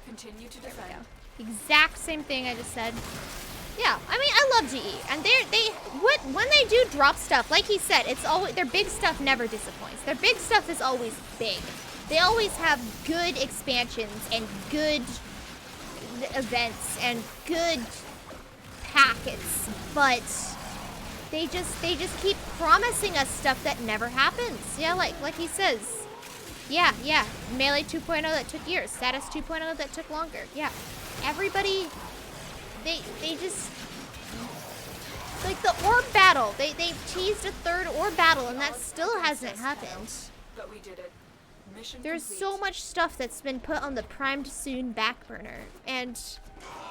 Continue to defend. Exact same thing I just said. Yeah, I mean, I love GE, and when they do drop stuff, like he said, it's always, their big stuff never disappoints. Their big stuff is always big. They always have good expansions and good events and good packets, but they just keep promising us stuff that never happens. Yeah, like he says. Yeah, Melee 2.0 that took years, Status 2.0 that took longer. Yeah, everybody, they just, like the orb battle, they teased a third orb battle, and that still hasn't happened. But we did it. There's so much stuff that's been put on the primed soon back burner, and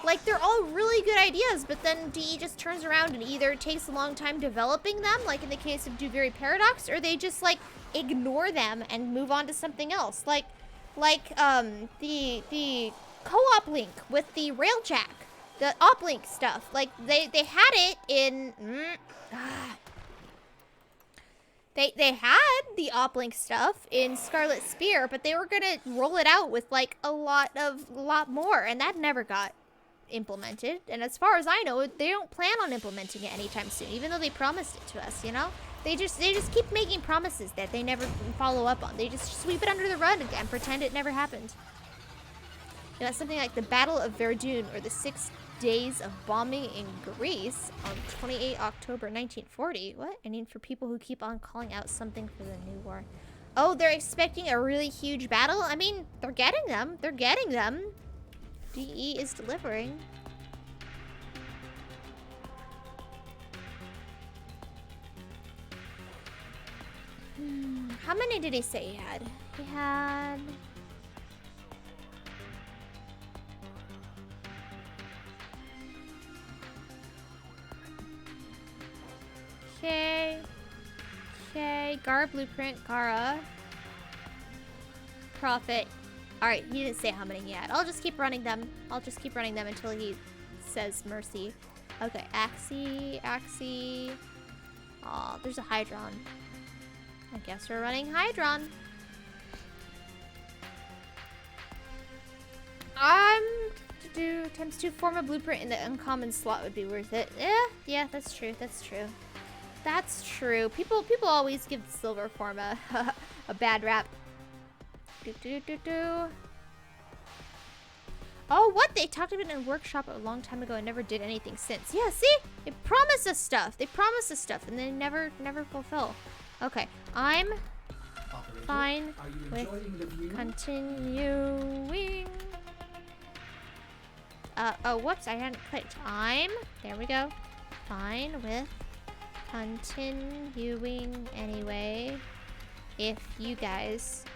like they're all really good ideas, but then DE just turns around and either takes a long time developing them, like in the case of Duviri Paradox, or they just like ignore them and move on to something else, like the co-op link with the railjack, the uplink stuff. Like they had it in They had the uplink stuff in Scarlet Spear, but they were gonna roll it out with like a lot more, and that never got implemented. And as far as I know, they don't plan on implementing it anytime soon, even though they promised it to us, you know? They just keep making promises that they never follow up on. They just sweep it under the rug and pretend it never happened. You know, something like the Battle of Verdun, or the 6 days of bombing in Greece on 28 October 1940. What? I mean, for people who keep on calling out something for the new war. Oh, they're expecting a really huge battle? I mean, they're getting them. They're getting them. DE is delivering. How many did he say he had? He had... Okay. Okay. Gara Blueprint. Gara. Profit. Alright, he didn't say how many he had. I'll just keep running them. I'll just keep running them until he says mercy. Okay. Axie. Axie. Aw, there's a Hydron. I guess we're running Hydron. To do times 2 form a blueprint in the uncommon slot would be worth it. Yeah, that's true. That's true. That's true. People always give the silver form a bad rap. Oh, what? They talked about it in a workshop a long time ago and never did anything since. Yeah, see? They promise us stuff. They promise us stuff and they never fulfill. Okay, I'm Operator, fine are you with enjoying the view? continuing. Oh, whoops, I hadn't clicked. There we go. Fine with continuing anyway. If you guys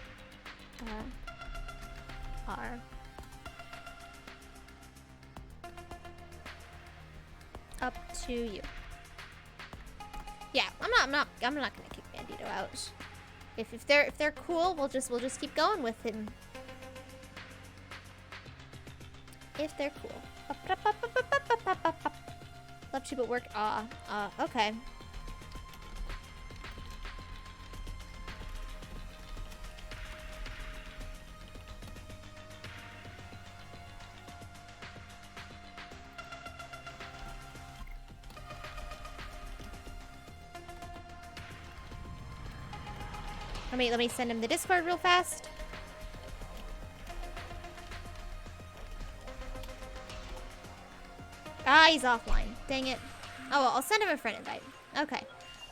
are up to you. Yeah, I'm not gonna kick Bandito out. If they're cool, we'll just keep going with him. If they're cool. Love to but work. Okay. Let me send him the Discord real fast. Ah, he's offline. Dang it. Oh, well, I'll send him a friend invite. Okay.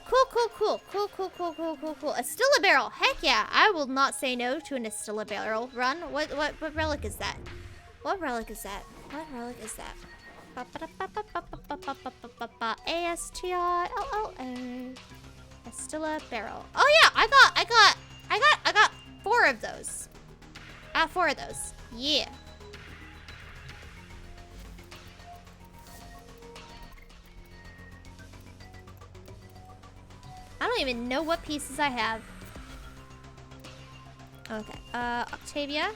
Cool. Astilla barrel. Heck yeah. I will not say no to an Astilla barrel run. What relic is that? What relic is that? What relic is that? ASTILLA. Astilla barrel. Oh yeah, I got 4 of those. 4 of those. Yeah. I don't even know what pieces I have. Okay. Octavia.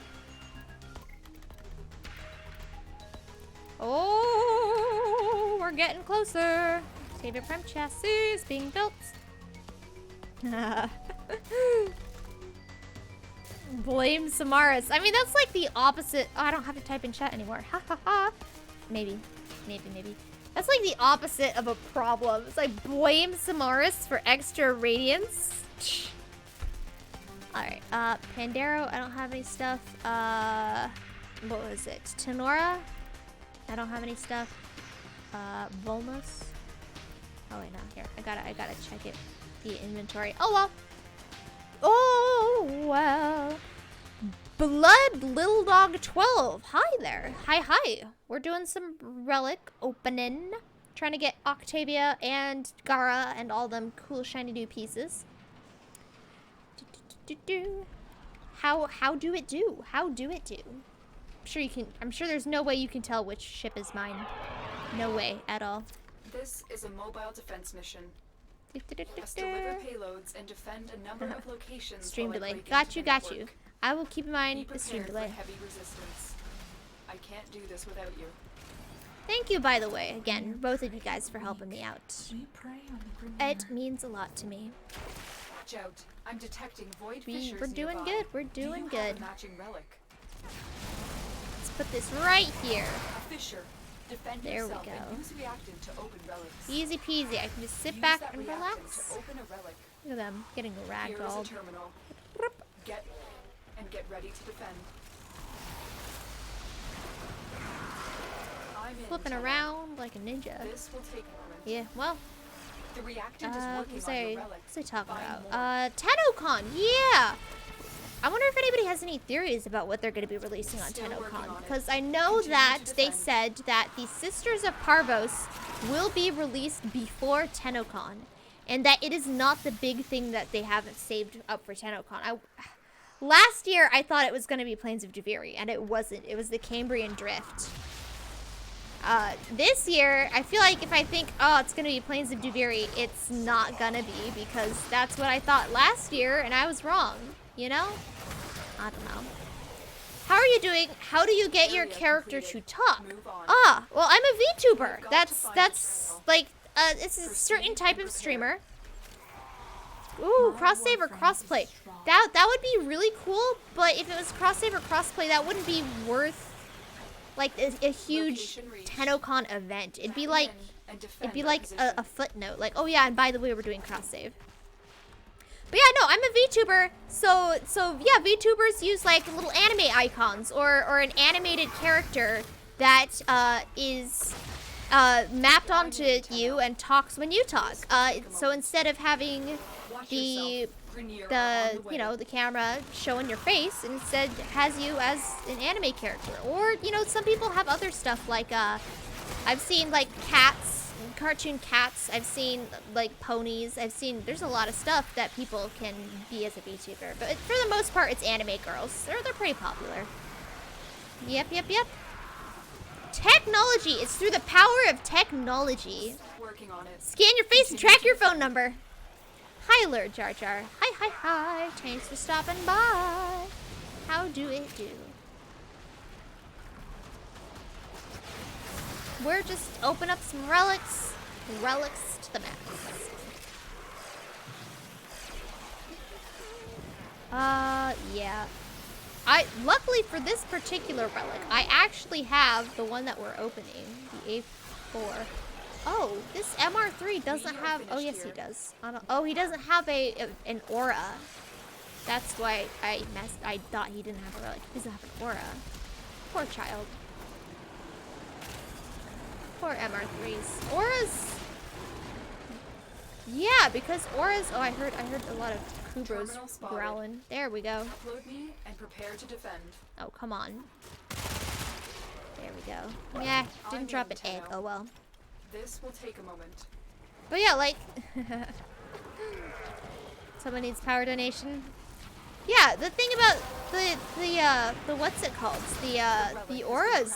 Oh, we're getting closer. Octavia Prime chassis is being built. Blame Samaras. I mean, that's like the opposite. Oh, I don't have to type in chat anymore. Ha ha ha. Maybe. That's like the opposite of a problem. It's like blame Samaras for extra radiance. Alright, Pandero, I don't have any stuff. What was it? Tenora? I don't have any stuff. Volmos? Oh wait, no, here. I gotta check it. The inventory. Oh well. Oh well. Blood Little Dog 12. Hi there. Hi. We're doing some relic opening. Trying to get Octavia and Gara and all them cool shiny new pieces. How do it do? How do it do? I'm sure there's no way you can tell which ship is mine. No way at all. This is a mobile defense mission. Must deliver payloads and defend a number of locations. Stream while I delay. break Got into you. the network. I will keep in mind Be the stream prepared delay. for heavy resistance. I can't do this without you. Thank you, by the way, again, both of you guys for helping me out. We prey on the grim It means a lot to me. Watch out. I'm detecting void fissures We're doing nearby. good. We're Do doing you good. have a matching relic? Let's put this right here. A fissure. Defend There we yourself go. and use reactant to open relics. Easy peasy. I can just sit Use back that and reactant relax. to open a relic. Look at them getting Here is a ragdolled. terminal. Get ready to defend. I'm in, Flipping Tenno. around like a ninja. This will take a moment. Yeah, well, The reactant is working what's on I your relic. talking Find about? more. TennoCon, yeah! I wonder if anybody has any theories about what they're going to be releasing on Still working TennoCon. on it. Because I know Continue that to they defend. said that the Sisters of Parvos will be released before TennoCon. and that it is not the big thing that they haven't saved up for TennoCon. Last year, I thought it was going to be Plains of Duviri, and it wasn't. It was the Cambrian Drift. This year, I feel like if I think, oh, it's going to be Plains of Duviri, it's not going to be, because that's what I thought last year, and I was wrong, you know? I don't know. How are you doing? How do you get your character to talk? Ah, well, I'm a VTuber. That's like, it's a certain type of streamer. Ooh, cross-save or crossplay. That would be really cool, but if it was cross-save or crossplay, that wouldn't be worth like a huge TennoCon event. It'd be like a footnote, like, oh yeah, and by the way, we're doing cross-save. But yeah, no, I'm a VTuber, so yeah, VTubers use like little anime icons or an animated character that is mapped onto you and talks when you talk. So instead of having the you know, the camera showing your face, and instead has you as an anime character. Or, you know, some people have other stuff like I've seen like cats, cartoon cats. I've seen like ponies. I've seen, there's a lot of stuff that people can be as a VTuber, but for the most part it's anime girls. They're pretty popular. Yep. Technology. It's through the power of technology. Working on it. Scan your face and track your phone number. Hi, Lord Jar Jar. Hi. Thanks for stopping by. How do it do? We're just open up some relics. Relics to the max. Yeah. Luckily for this particular relic, I actually have the one that we're opening, the A4. Oh, this MR3 doesn't have, oh yes he does. Oh, he doesn't have an aura. That's why I thought he didn't have a relic. He doesn't have an aura. Poor child. Poor MR3s. Auras. Yeah, because auras, oh, I heard a lot of Kubros growling. There we go. Upload me and prepare to defend. Oh, come on. There we go. Yeah, didn't drop an egg. Oh well. This will take a moment. But yeah, like, someone needs power donation. Yeah, the thing about the what's it called? The auras,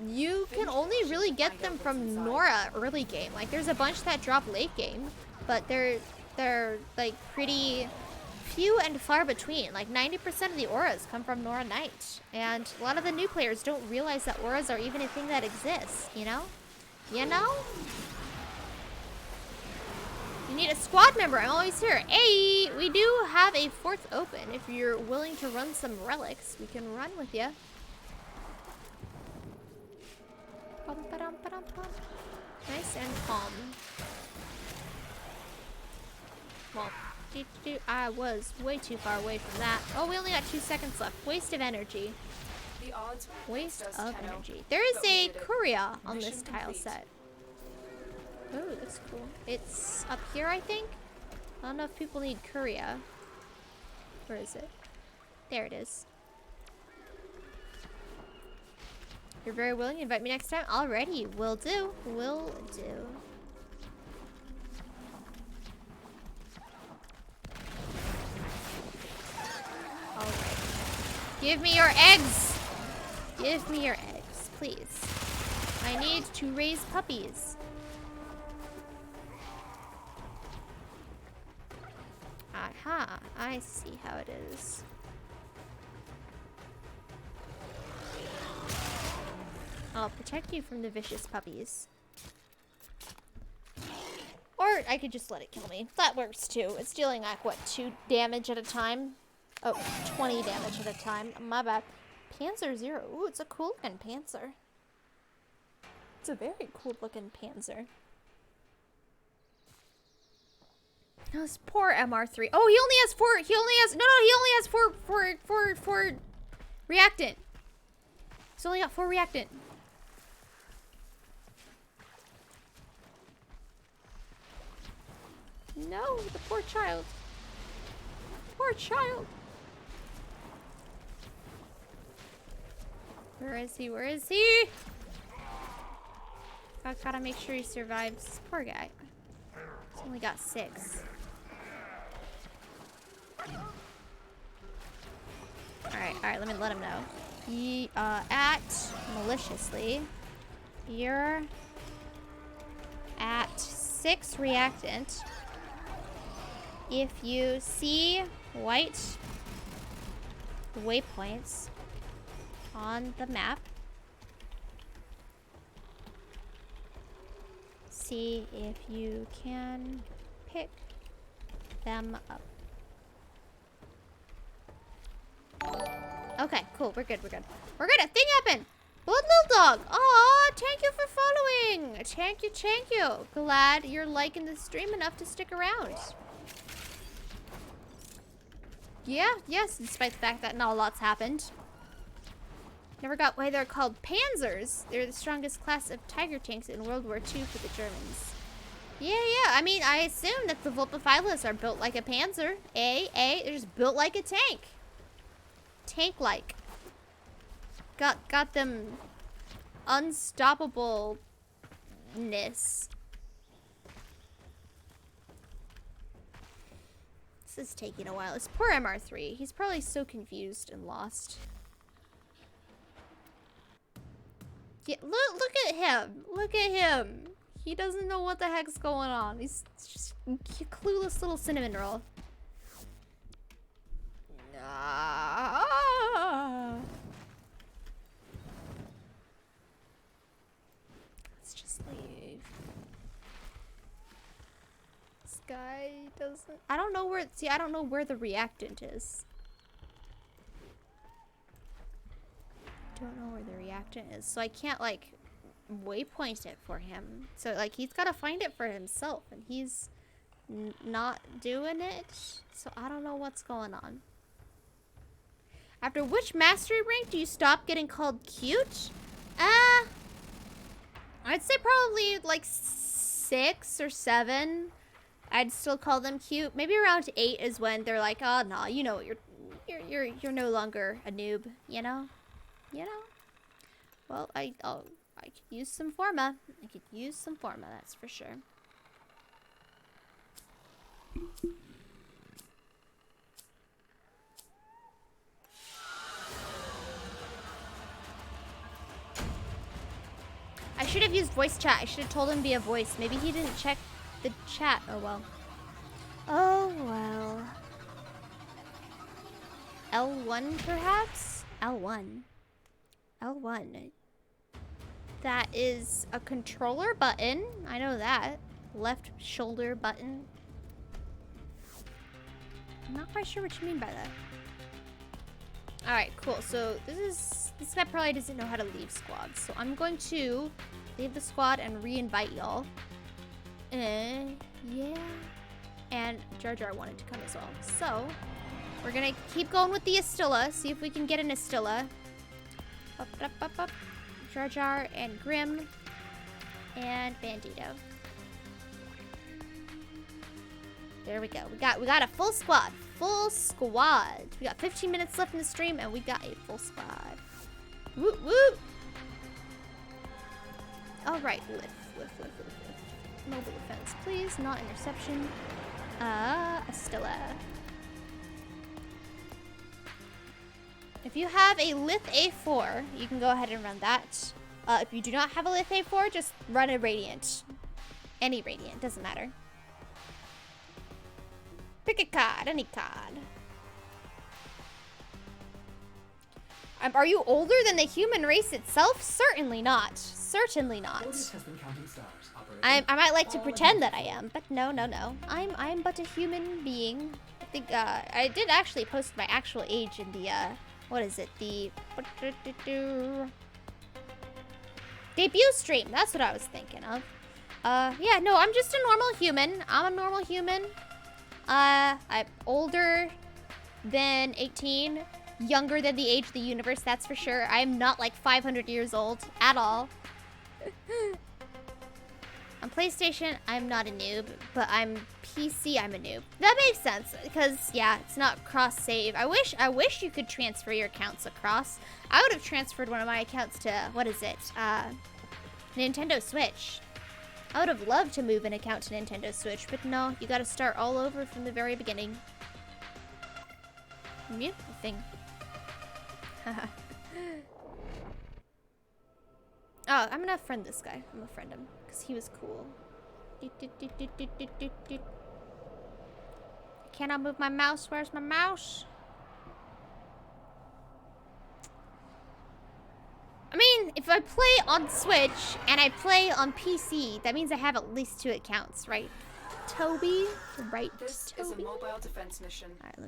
you can only really get them from Nora early game. Like, there's a bunch that drop late game, but they're like pretty few and far between. Like 90% of the auras come from Nora Knight, and a lot of the new players don't realize that auras are even a thing that exists. You know? You know? You need a squad member. I'm always here. Hey, we do have a 4th open. If you're willing to run some relics, we can run with you. Nice and calm. Well, I was way too far away from that. Oh, we only got 2 seconds left. Waste of energy. The odds Waste of energy. There is a Kuria on this tile set. Oh, that's cool. It's up here, I think. I don't know if people need Kuria. Where is it? There it is. You're very willing to invite me next time? Alrighty, will do. Will do. Alright. Give me your eggs! Give me your eggs, please. I need to raise puppies. Aha, I see how it is. I'll protect you from the vicious puppies. Or I could just let it kill me. That works too. It's dealing like, what, 2 damage at a time? Oh, 20 damage at a time. My bad. Panzer Zero. Ooh, it's a cool looking Panzer. It's a very cool looking Panzer. Oh, this poor MR3. Oh, he only has 4. He only has 4 reactant. He's only got 4 reactant. No, the poor child. Poor child. Where is he? Where is he? I gotta make sure he survives. Poor guy. Only got 6. Alright, let him know. At maliciously, you're at 6 reactant. If you see white waypoints on the map, see if you can pick them up. Okay, cool. We're good. We're good. A thing happened. Blood little dog. Aw, thank you for following. Thank you. Glad you're liking the stream enough to stick around. Yeah, yes, despite the fact that not a lot's happened. Never got why they're called panzers. They're the strongest class of tiger tanks in World War II for the Germans. Yeah. I mean, I assume that the Vulpaphilas are built like a panzer. They're just built like a tank. Tank-like. Got them unstoppableness. This is taking a while. It's poor MR3. He's probably so confused and lost. Yeah, look at him. Look at him. He doesn't know what the heck's going on. He's just a clueless little cinnamon roll. Let's just leave. This guy doesn't... I don't know where... See, I don't know where the reactant is. Don't know where the reactant is. So I can't, like, waypoint it for him. So, like, he's got to find it for himself. And he's not doing it. So I don't know what's going on. After which mastery rank do you stop getting called cute? I'd say probably like 6 or 7. I'd still call them cute. Maybe around 8 is when they're like, oh no, you know, you're no longer a noob, you know? Well, I could use some forma. That's for sure. I should have used voice chat. I should have told him via voice. Maybe he didn't check the chat. Oh well. L1 perhaps? L1. That is a controller button. I know that. Left shoulder button. I'm not quite sure what you mean by that. Alright, cool. So this guy probably doesn't know how to leave squads. So I'm going to leave the squad and re-invite y'all. Yeah. And Jar Jar wanted to come as well. So we're gonna keep going with the Astilla. See if we can get an Astilla. Up. Jar Jar and Grim and Bandito. There we go. We got a full squad. We got 15 minutes left in the stream and we got a full squad. Woo woo. All right, lift. Mobile defense, please. Not interception. Astilla. If you have a Lith A4, you can go ahead and run that. If you do not have a Lith A4, just run a Radiant. Any Radiant, doesn't matter. Pick a card, any card. Are you older than the human race itself? Certainly not. Certainly not. I might like to pretend that I am, but no. I'm but a human being. I think I did actually post my actual age in the what is it? The debut stream. That's what I was thinking of. Yeah, no, I'm just a normal human. I'm a normal human. I'm older than 18, younger than the age of the universe, that's for sure. I'm not like 500 years old at all. On PlayStation, I'm not a noob, but I'm PC, I'm a noob. That makes sense, because yeah, it's not cross-save. I wish you could transfer your accounts across. I would have transferred one of my accounts to, what is it? Nintendo Switch. I would have loved to move an account to Nintendo Switch, but no, you gotta start all over from the very beginning. Mute the thing. Haha. Oh, I'm gonna friend this guy. I'm gonna friend him, because he was cool. Can I move my mouse? Where's my mouse? I mean, if I play on Switch and I play on PC, that means I have at least 2 accounts, right? Toby? Right, This Toby? is a mobile defense mission. Alright, let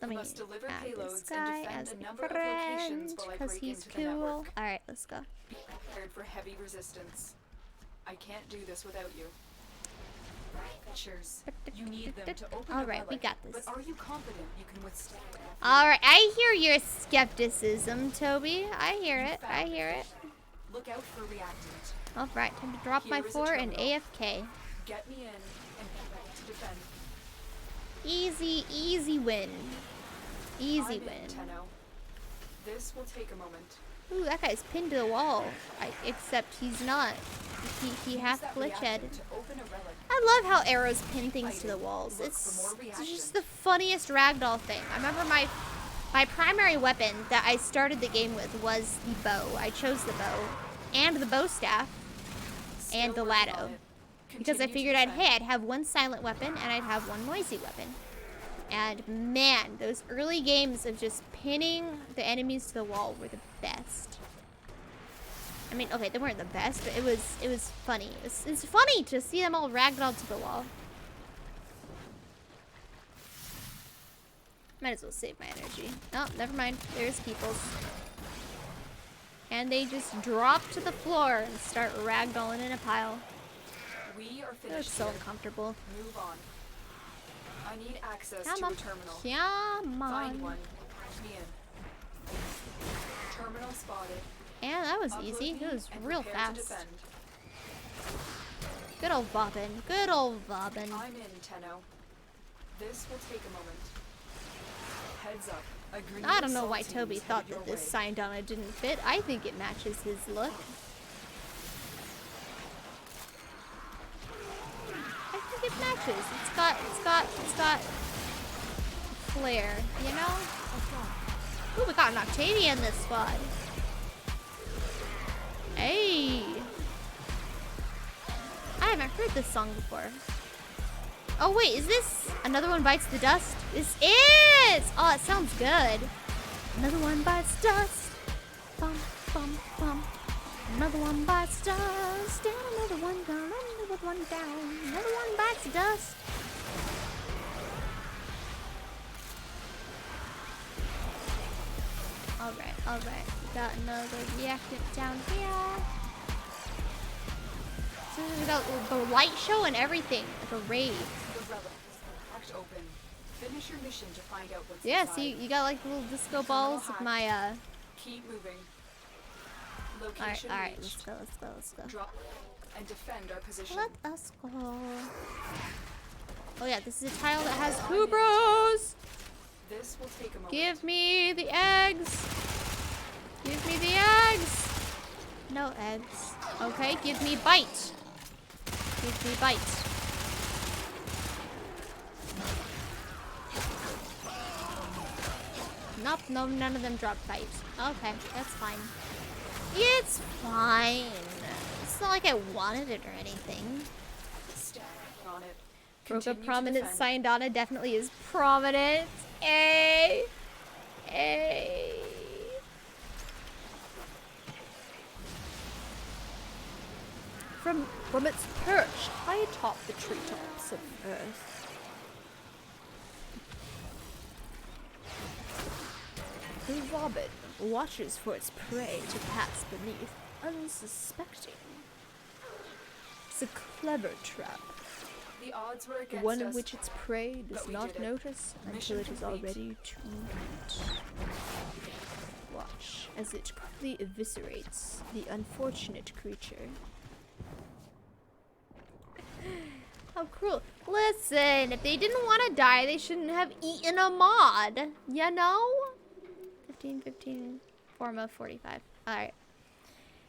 me You must deliver add this payloads guy and as defend a a number of friend, locations while I because break he's into the cool. network. Alright, let's go. Be prepared for heavy resistance. I can't do this without you. Features. You need them to open Alright, a we relic, got this. But are you confident you can withstand it? Alright, I hear your skepticism, Toby. I hear it. I hear it. Look out for reactant. Alright, time to drop my Here is a 4 and terminal. AFK. Get me in and be ready to defend. Easy, easy win. Easy I'm in, win. Tenno. This will take a moment. Ooh, that guy's pinned to the wall. Except he's not. He Use half that glitched. reactant to open a relic. I love how arrows pin things to the walls. Look It's for more just reactions. the funniest ragdoll thing. I remember my primary weapon that I started the game with was the bow. I chose the bow and the bow staff and Still the working on lado. it. Because I Continue to figured defend. I'd have one silent weapon and I'd have one noisy weapon. And man, those early games of just pinning the enemies to the wall were the best. I mean, okay, they weren't the best, but it was funny. It's funny to see them all ragdolled to the wall. Might as well save my energy. Oh, never mind. There's people's. And they just drop to the floor and start ragdolling in a pile. We are They're finished so here. uncomfortable. Move on. I need access Come to on. a terminal. Come Find on. one. Bring me in. Terminal spotted. Yeah, that was Upload easy. me It was and real prepare to fast. defend. Good old Bobbin. Good old Bobbin. I'm in, Tenno. This will take a moment. Heads up. A green I don't know why assault Toby team's thought headed that your this way. Syndana didn't fit. I think it matches his look. I think it matches. It's got flair, you know? Ooh, we got an Octavia in this squad. Hey. I haven't heard this song before. Oh wait, is this Another One Bites the Dust? This is! Oh, it sounds good. Another one bites dust. Bum, bum, bum. Another one bites dust. Down, another one down, another one down. Another one bites dust. Alright. We got another reactant down here. So we got the light show and everything. Like a rave. The relic is cracked open. Finish your mission to find out what's Yeah, inside. see, you got like the little disco balls of my, Keep moving. Location Alright, reached. let's go. Drop and defend our position. Let us go. Oh yeah, this is a tile that has Kubros! This will take a moment. Give me the eggs! Give me the eggs! No eggs. Okay, give me bite. Give me bite. Nope, no, none of them dropped bite. Okay, that's fine. It's fine. It's not like I wanted it or anything. Stand on it. Broke a Continue to prominent defend. Syndana definitely is prominent. A. From its perch high atop the treetops of Earth. The robin watches for its prey to pass beneath, unsuspecting. It's a clever trap. The odds were against One in us. which its prey does but we not did it. notice Mission until it is complete. already too late. Watch as it quickly eviscerates the unfortunate creature. How cruel. Listen, if they didn't want to die, they shouldn't have eaten a mod. You know? 15, 15, Forma 45. Alright.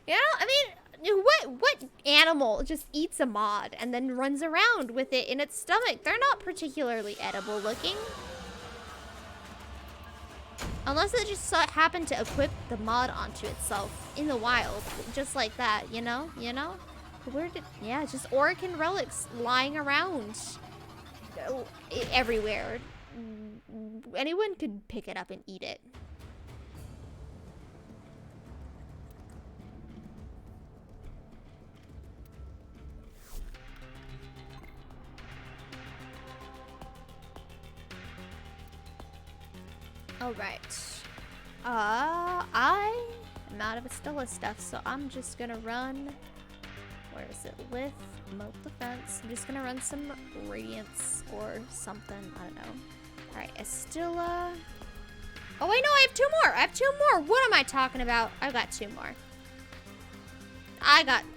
You know, I mean, What animal just eats a mod and then runs around with it in its stomach? They're not particularly edible looking. Unless it just happened to equip the mod onto itself in the wild, just like that, you know? You know? Yeah, just Orokin relics lying around everywhere. Anyone could pick it up and eat it. Alright. I am out of Estella stuff, so I'm just gonna run. Where is it? With Moat Defense. I'm just gonna run some Radiance or something. I don't know. Alright, Estella. Oh, wait, no, I have 2 more. I have 2 more. What am I talking about? I've got 2 more.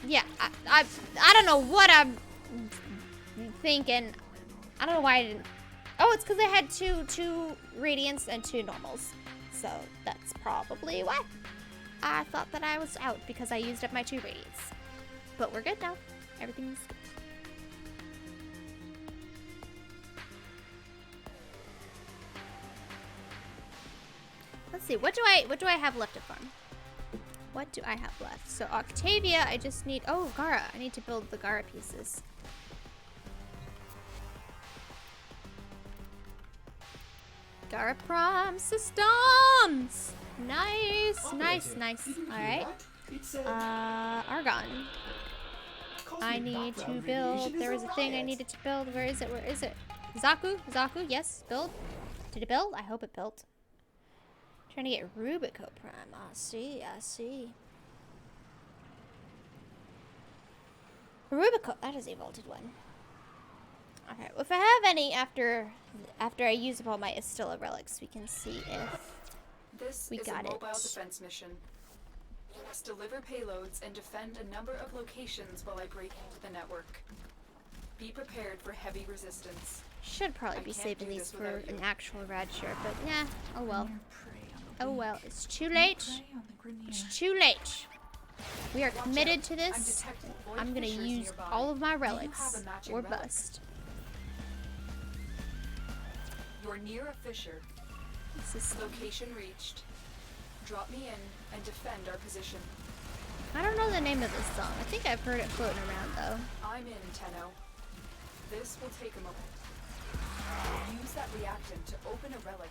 Yeah, I don't know what I'm thinking. I don't know why I didn't. Oh, it's because I had two Radiance and 2 normals. So that's probably why. I thought that I was out because I used up my 2 Radiance. But we're good now. Everything's good. Let's see. What do I have left to farm? What do I have left? So Octavia, I just need. Oh, Gara. I need to build the Gara pieces. Gara Prom systems. Nice, nice, nice. All right. Argon. I need to build. There was a thing I needed to build. Where is it? Where is it? Zaku? Zaku? Yes. Build. Did it build? I hope it built. Trying to get Rubico Prime. I see. I see. Rubico. That is a vaulted one. Okay. Well, if I have any after I use up all my Estella relics, we can see if we got it. This is a mobile defense mission. You must deliver payloads and defend a number of locations while I break into the network. Be prepared for heavy resistance. Should probably be saving these for an actual rad shirt, but yeah, oh well. Oh well, it's too late. It's too late. We are committed to this. I'm gonna use all of my relics or bust. You're near a fissure. Location reached. Drop me in and defend our position. I don't know the name of this song. I think I've heard it floating around though. I'm in, Tenno. This will take a moment. Use that reactant to open a relic.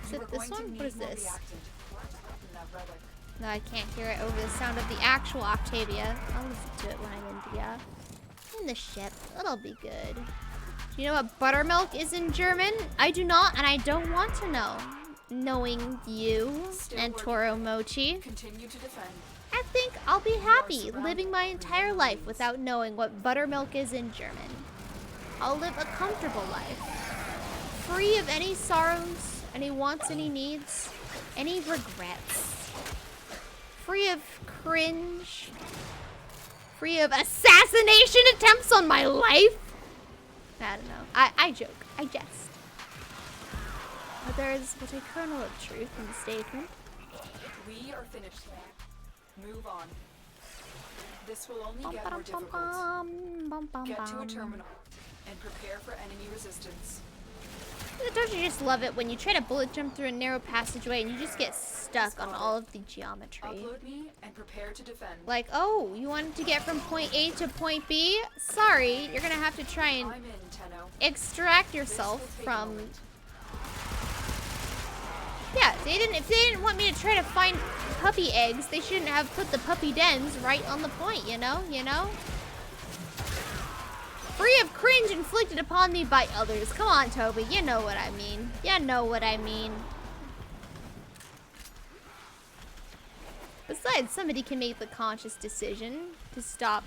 Is it this one? What is this? That relic. No, I can't hear it over the sound of the actual Octavia. I'll listen to it when I'm in the ship. It'll be good. Do you know what buttermilk is in German? I do not, and I don't want to know. Knowing you and Toro Mochi, Continue to defend. I think I'll be happy living my entire life without knowing what buttermilk is in German. I'll live a comfortable life, free of any sorrows, any wants, any needs, any regrets, free of cringe, free of assassination attempts on my life. I don't know. I joke. I jest. But there is but a kernel of truth in the statement. We are finished here. Move on. This will only get more difficult. Get to a terminal and prepare for enemy resistance. Don't you just love it when you try to bullet jump through a narrow passageway and you just get stuck on all of the geometry? Upload me and prepare to defend. Like, oh, you wanted to get from point A to point B? Sorry, you're gonna have to try and I'm in, Tenno. extract yourself from. Yeah, if they didn't want me to try to find puppy eggs, they shouldn't have put the puppy dens right on the point, you know? Free of cringe inflicted upon me by others. Come on, Toby, you know what I mean. You know what I mean. Besides, somebody can make the conscious decision to stop.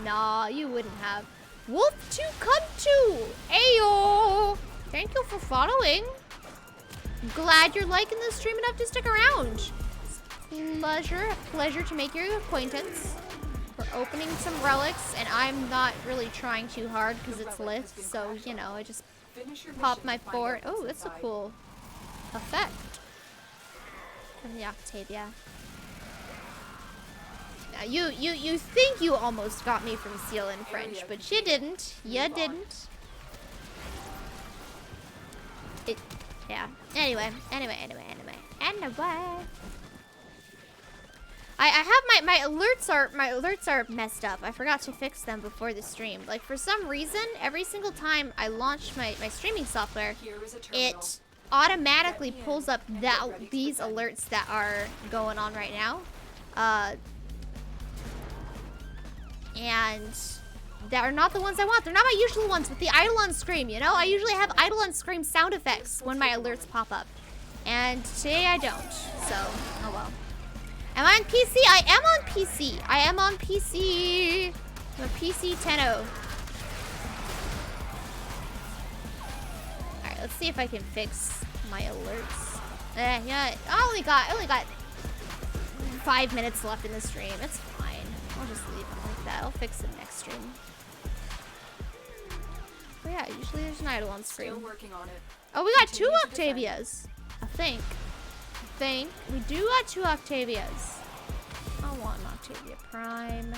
Nah, you wouldn't have. Wolf to come to! Ayo! Thank you for following. Glad you're liking the stream enough to stick around. Pleasure to make your acquaintance. We're opening some relics, and I'm not really trying too hard because it's lit, so, you know, I just pop my fort. Oh, that's a cool effect. from the Octavia. Now, you think you almost got me from Seal in French, but you didn't. You didn't. Yeah. Anyway. I have my alerts are messed up. I forgot to fix them before the stream. Like, for some reason, every single time I launch my streaming software, it automatically pulls up these alerts that are going on right now. And that are not the ones I want. They're not my usual ones with the idle on scream, you know? I usually have idle on scream sound effects when my alerts pop up. And today I don't. So, oh well. Am I on PC? I am on PC. I am on PC. I'm a PC 10-0. Alright, let's see if I can fix my alerts. Yeah, I only got 5 minutes left in the stream. It's fine. I'll just leave it like that. I'll fix it next stream. But yeah, usually there's an idle on screen. Still working on it. Oh, we got 2 Octavias. I think. We do got 2 Octavias. I want an Octavia Prime.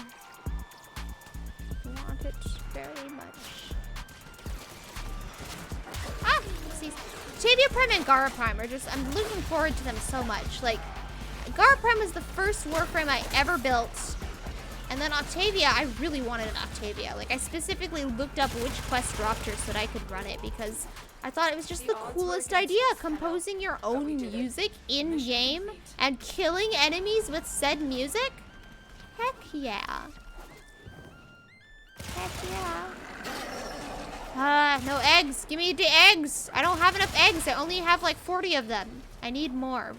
I want it very much. Ah, oopsies. Octavia Prime and Gara Prime are just, I'm looking forward to them so much. Like, Gara Prime was the first Warframe I ever built. And then Octavia, I really wanted an Octavia. Like, I specifically looked up which quest dropped her so that I could run it because I thought it was just the coolest idea, composing your own music in-game and killing enemies with said music. Heck yeah. Heck yeah. No eggs. Give me the eggs. I don't have enough eggs. I only have like 40 of them. I need more.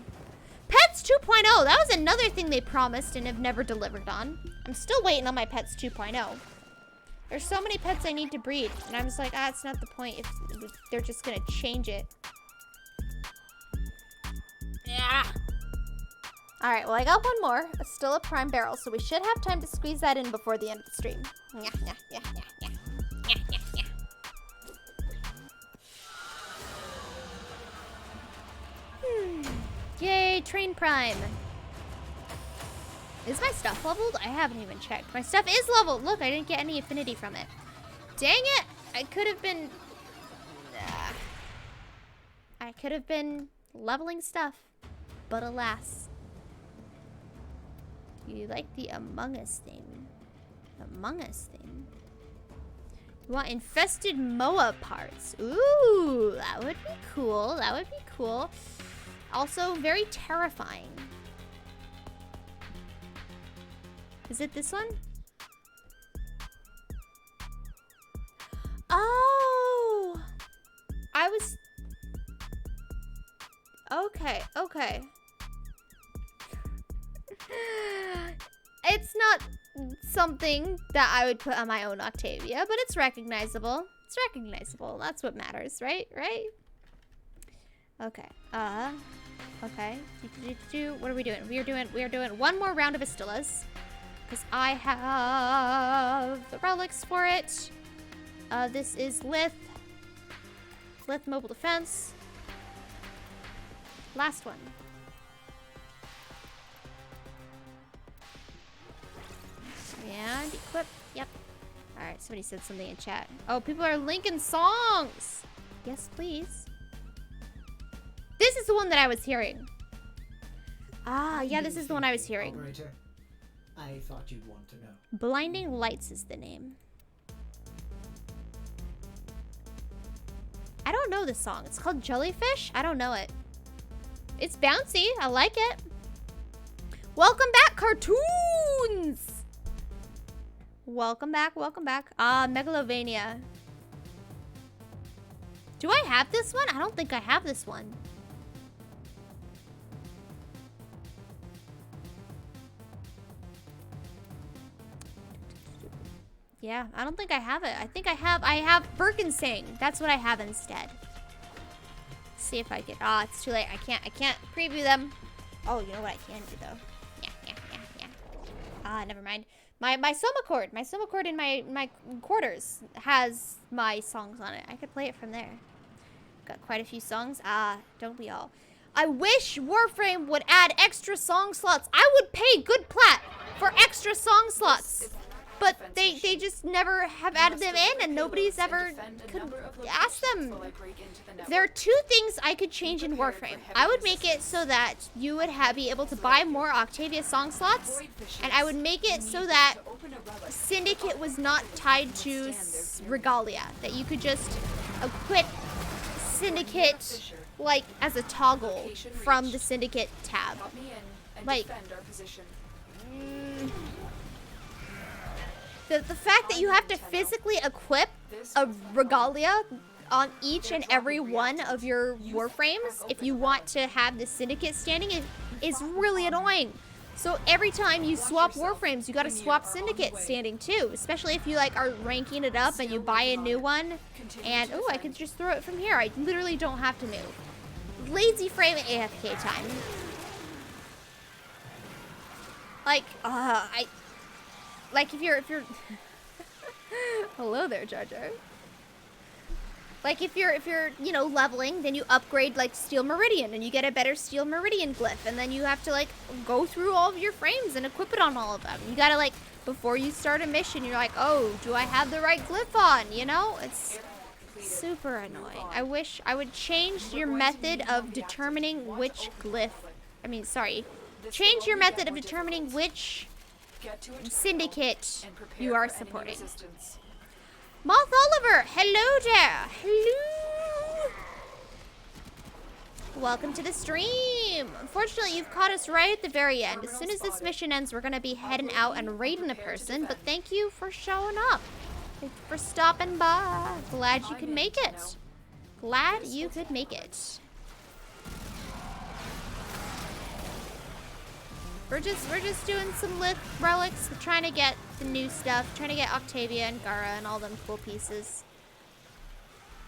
Pets 2.0. That was another thing they promised and have never delivered on. I'm still waiting on my Pets 2.0. There's so many pets I need to breed. And I'm just like, it's not the point if they're just gonna change it. Yeah. Alright, well, I got one more. It's still a prime barrel, so we should have time to squeeze that in before the end of the stream. Yay, Train Prime. Is my stuff leveled? I haven't even checked. My stuff is leveled. Look, I didn't get any affinity from it. Dang it. I could have been... I could have been leveling stuff. But alas. You like the Among Us thing? Among Us thing? You want infested Moa parts? Ooh, that would be cool. That would be cool. Also, very terrifying. Is it this one? Oh! I was... Okay. It's not something that I would put on my own Octavia, but it's recognizable. It's recognizable. That's what matters, right? Okay. Okay. What are we doing? We are doing one more round of Astillas. Because I have the relics for it. This is Lith Mobile Defense. Last one. And equip. Yep. Alright, somebody said something in chat. Oh, people are linking songs. Yes, please. This is the one that I was hearing. Ah, yeah, this is the one I was hearing. Operator, I thought you'd want to know. Blinding Lights is the name. I don't know this song. It's called Jellyfish? I don't know it. It's bouncy. I like it. Welcome back, cartoons! Welcome back. Megalovania. Do I have this one? I don't think I have this one. Yeah, I don't think I have it. I think I have Birkensing. That's what I have instead. Let's see if I get, it's too late. I can't preview them. Oh, you know what I can do though? Yeah. Never mind. My Soma chord in my quarters has my songs on it. I could play it from there. Got quite a few songs. Don't we all? I wish Warframe would add extra song slots. I would pay good plat for extra song slots. But they just never have added them in, and nobody's ever could ask them. There are two things I could change in Warframe. I would make it so that you would be able to buy more Octavia song slots, and I would make it so that Syndicate was not tied to Regalia. That you could just equip Syndicate like as a toggle from the Syndicate tab. Like. The fact that you have to physically equip a Regalia on each and every one of your Warframes if you want to have the Syndicate standing is really annoying. So every time you swap Warframes, you gotta swap Syndicate standing too, especially if you like are ranking it up and you buy a new one. And oh, I could just throw it from here. I literally don't have to move. Lazy frame AFK time. Like if you're hello there, Jar Jar. Like if you're you know leveling, then you upgrade like Steel Meridian and you get a better Steel Meridian glyph, and then you have to like go through all of your frames and equip it on all of them. You gotta like before you start a mission, you're like, oh, do I have the right glyph on? You know, it's super annoying. I wish I would change your method of determining which glyph. Change your method of determining which Syndicate you are supporting. Moth Oliver, hello there. Hello. Welcome to the stream. Unfortunately, you've caught us right at the very end. As soon as this mission ends, we're gonna be heading out and raiding a person. But thank you for showing up. Thank you for stopping by. Glad you could make it. Glad you could make it. We're just doing some relics. We're trying to get the new stuff. Trying to get Octavia and Gara and all them cool pieces.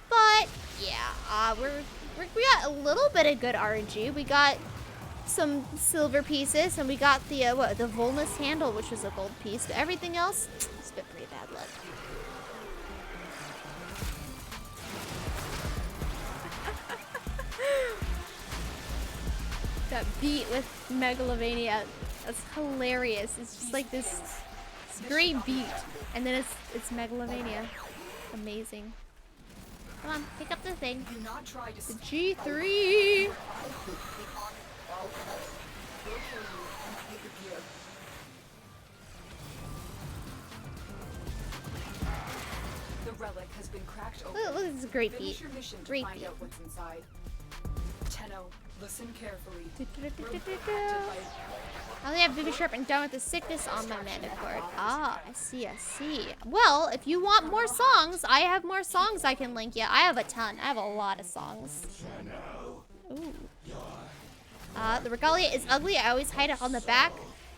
But yeah, we got a little bit of good RNG. We got some silver pieces, and we got the the Volnus handle, which was a gold piece. But everything else, it's been pretty bad luck. That beat with Megalovania, that's hilarious. It's just like this great beat, and then it's Megalovania. Amazing. Come on, pick up the thing. The G3. The relic has been cracked open. Look, this is a great beat. Finish your mission to Great find beat. out what's inside. Tenno, listen carefully. I only have Vivi Sharp and Down with the Sickness on my mana cord. Ah, I see, I see. Well, if you want more songs, I have more songs I can link you. I have a ton. I have a lot of songs. Ooh. The Regalia is ugly. I always hide it on the back.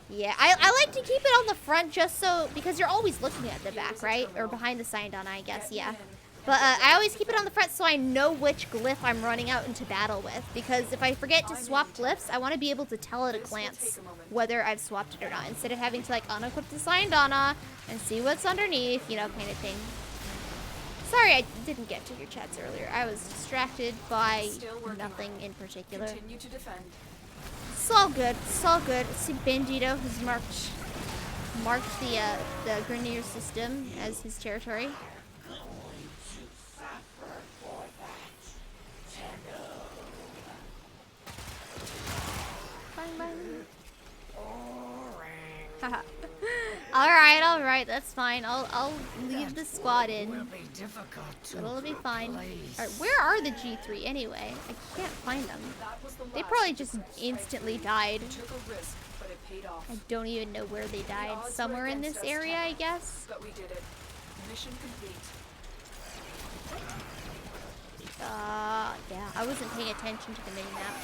Yeah, I like to keep it on the front just so, because you're always looking at the back, right? Or behind the Syndon, I guess, yeah. But I always keep it on the front so I know which glyph I'm running out into battle with. Because if I forget to swap glyphs, I want to be able to tell at a glance whether I've swapped it or not. Instead of having to like unequip the Syndana and see what's underneath, you know, kind of thing. Sorry I didn't get to your chats earlier. I was distracted by nothing in particular. Continue to defend. It's all good. It's all good. See, Bandito has marked the Grenier system as his territory. All right, that's fine. I'll leave the squad in. It'll be fine. Alright, where are the G3 anyway? I can't find them. They probably just instantly died. I don't even know where they died. Somewhere in this area, I guess. But we did it. Mission complete. Yeah, I wasn't paying attention to the minimap.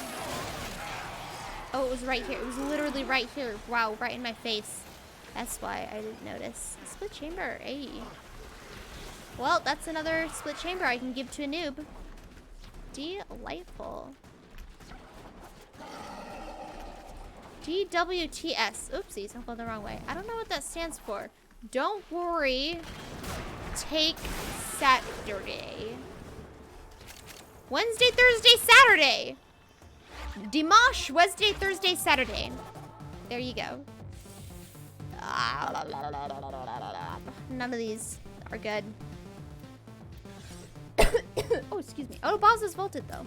Oh, it was right here. It was literally right here. Wow, right in my face. That's why I didn't notice. Split chamber, hey. Well, that's another split chamber I can give to a noob. Delightful. DWTS. Oopsies, I'm going the wrong way. I don't know what that stands for. Don't worry. Take Saturday. Wednesday, Thursday, Saturday. Dimanche, Wednesday, Thursday, Saturday. There you go. None of these are good. Oh, excuse me. Oh, boss is vaulted though.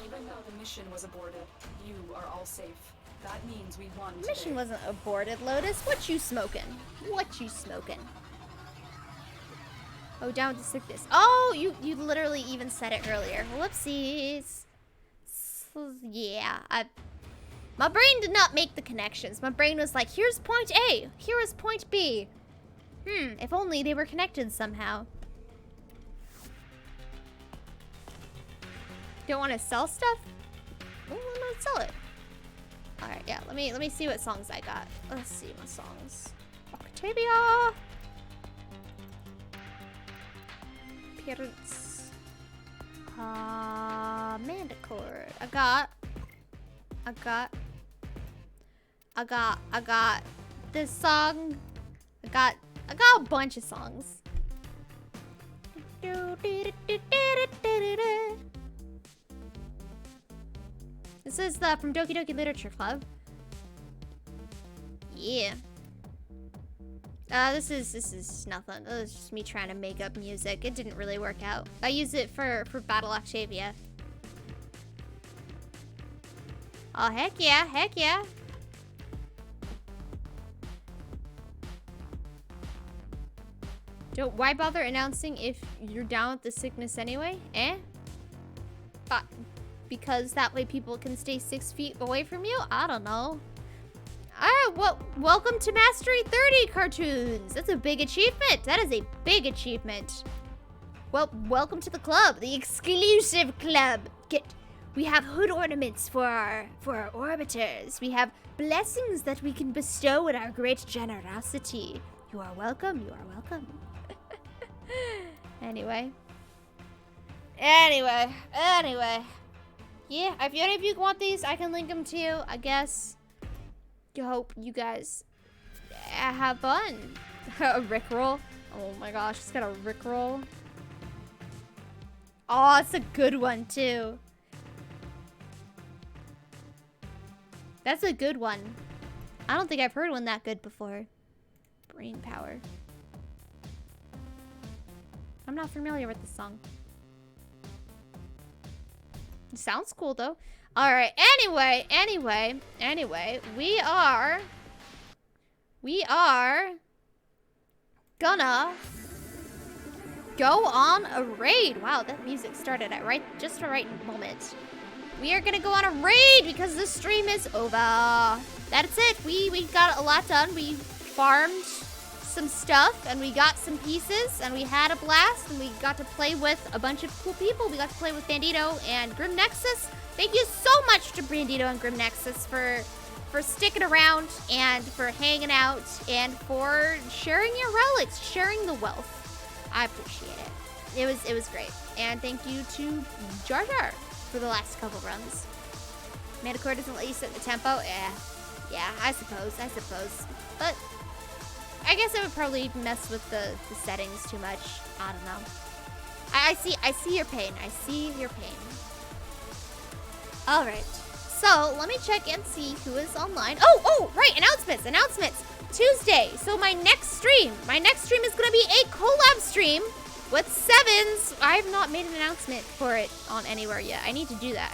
Even though the mission was aborted, you are all safe. That means we won today. Mission wasn't aborted, Lotus. What you smoking? What you smoking? Oh, down with the sickness. Oh, you literally even said it earlier. Whoopsies. Yeah, my brain did not make the connections. My brain was like, here's point A, here is point B. If only they were connected somehow. Don't want to sell stuff? Well, I'm gonna sell it. All right, yeah. Let me see what songs I got. Let's see my songs. Octavia. Appearance. Manticore. I got this song. I got a bunch of songs. This is from Doki Doki Literature Club. Yeah. This is nothing. This is just me trying to make up music. It didn't really work out. I use it for Battle Octavia. Oh, heck yeah, heck yeah. Why bother announcing if you're down with the sickness anyway? Because that way people can stay 6 feet away from you? I don't know. Welcome to Mastery 30 cartoons. That's a big achievement. That is a big achievement. Well, welcome to the club, the exclusive club. We have hood ornaments for our orbiters. We have blessings that we can bestow in our great generosity. You are welcome. You are welcome. Anyway. Yeah, if any of you want these, I can link them to you, I guess. I hope you guys have fun. A Rickroll. Oh my gosh, it's got a Rickroll. Oh, it's a good one too. That's a good one. I don't think I've heard one that good before. Brain power. I'm not familiar with this song. It sounds cool though. All right. Anyway, we are gonna go on a raid. Wow, that music started at just the right moment. We are gonna go on a raid because the stream is over. That's it. We got a lot done. We farmed some stuff and we got some pieces and we had a blast and we got to play with a bunch of cool people. We got to play with Bandito and Grim Nexus. Thank you so much to Bandito and Grim Nexus for sticking around and for hanging out and for sharing your relics, sharing the wealth. I appreciate it. It was great. And thank you to Jar Jar for the last couple runs. Manticore doesn't let you set the tempo. Yeah, I suppose. But I guess it would probably mess with the settings too much. I don't know. I see your pain. I see your pain. All right. So let me check and see who is online. Oh, right. Announcements. Tuesday. So my next stream is going to be a collab stream with Sevens. I have not made an announcement for it on anywhere yet. I need to do that.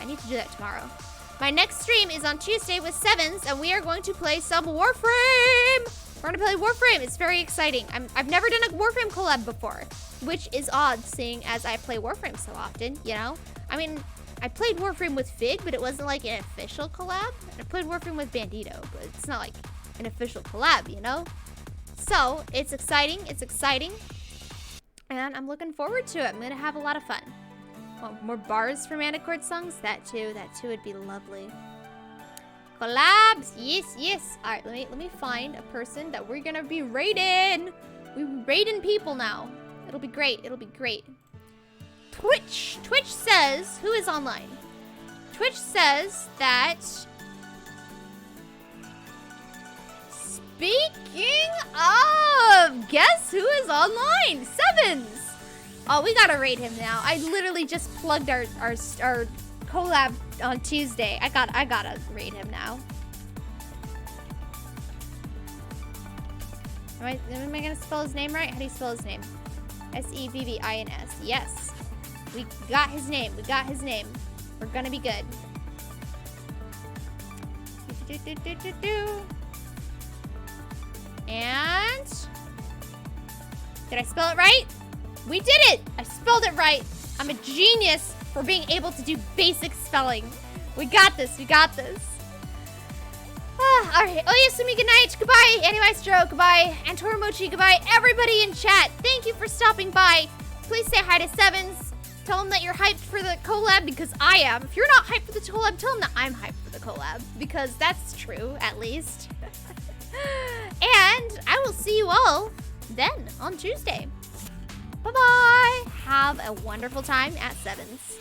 Tomorrow. My next stream is on Tuesday with Sevens, and we are going to play some Warframe. We're gonna play Warframe. It's very exciting. I've never done a Warframe collab before, which is odd seeing as I play Warframe so often, you know? I mean, I played Warframe with Fig, but it wasn't like an official collab. And I played Warframe with Bandito, but it's not like an official collab, you know? So, it's exciting. And I'm looking forward to it. I'm gonna have a lot of fun. Want more bars for Manticore songs? That too would be lovely. Collabs, yes. All right, let me find a person that we're gonna be raiding. We're raiding people now. It'll be great. Twitch says, who is online? Twitch says that. Speaking of, guess who is online? Sevens. Oh, we gotta rate him now. I literally just plugged our collab on Tuesday. I gotta rate him now. Am I gonna spell his name right? How do you spell his name? S-E-B-B-I-N-S. Yes. We got his name. We got his name. We're gonna be good. And did I spell it right? We did it! I spelled it right. I'm a genius for being able to do basic spelling. We got this. We got this. All right. Oyasumi, good night. Goodbye. Animaestro, goodbye. Antoromochi, goodbye. Everybody in chat, thank you for stopping by. Please say hi to Sevens. Tell him that you're hyped for the collab because I am. If you're not hyped for the collab, tell him that I'm hyped for the collab because that's true, at least. And I will see you all then on Tuesday. Bye-bye. Have a wonderful time at Sevens.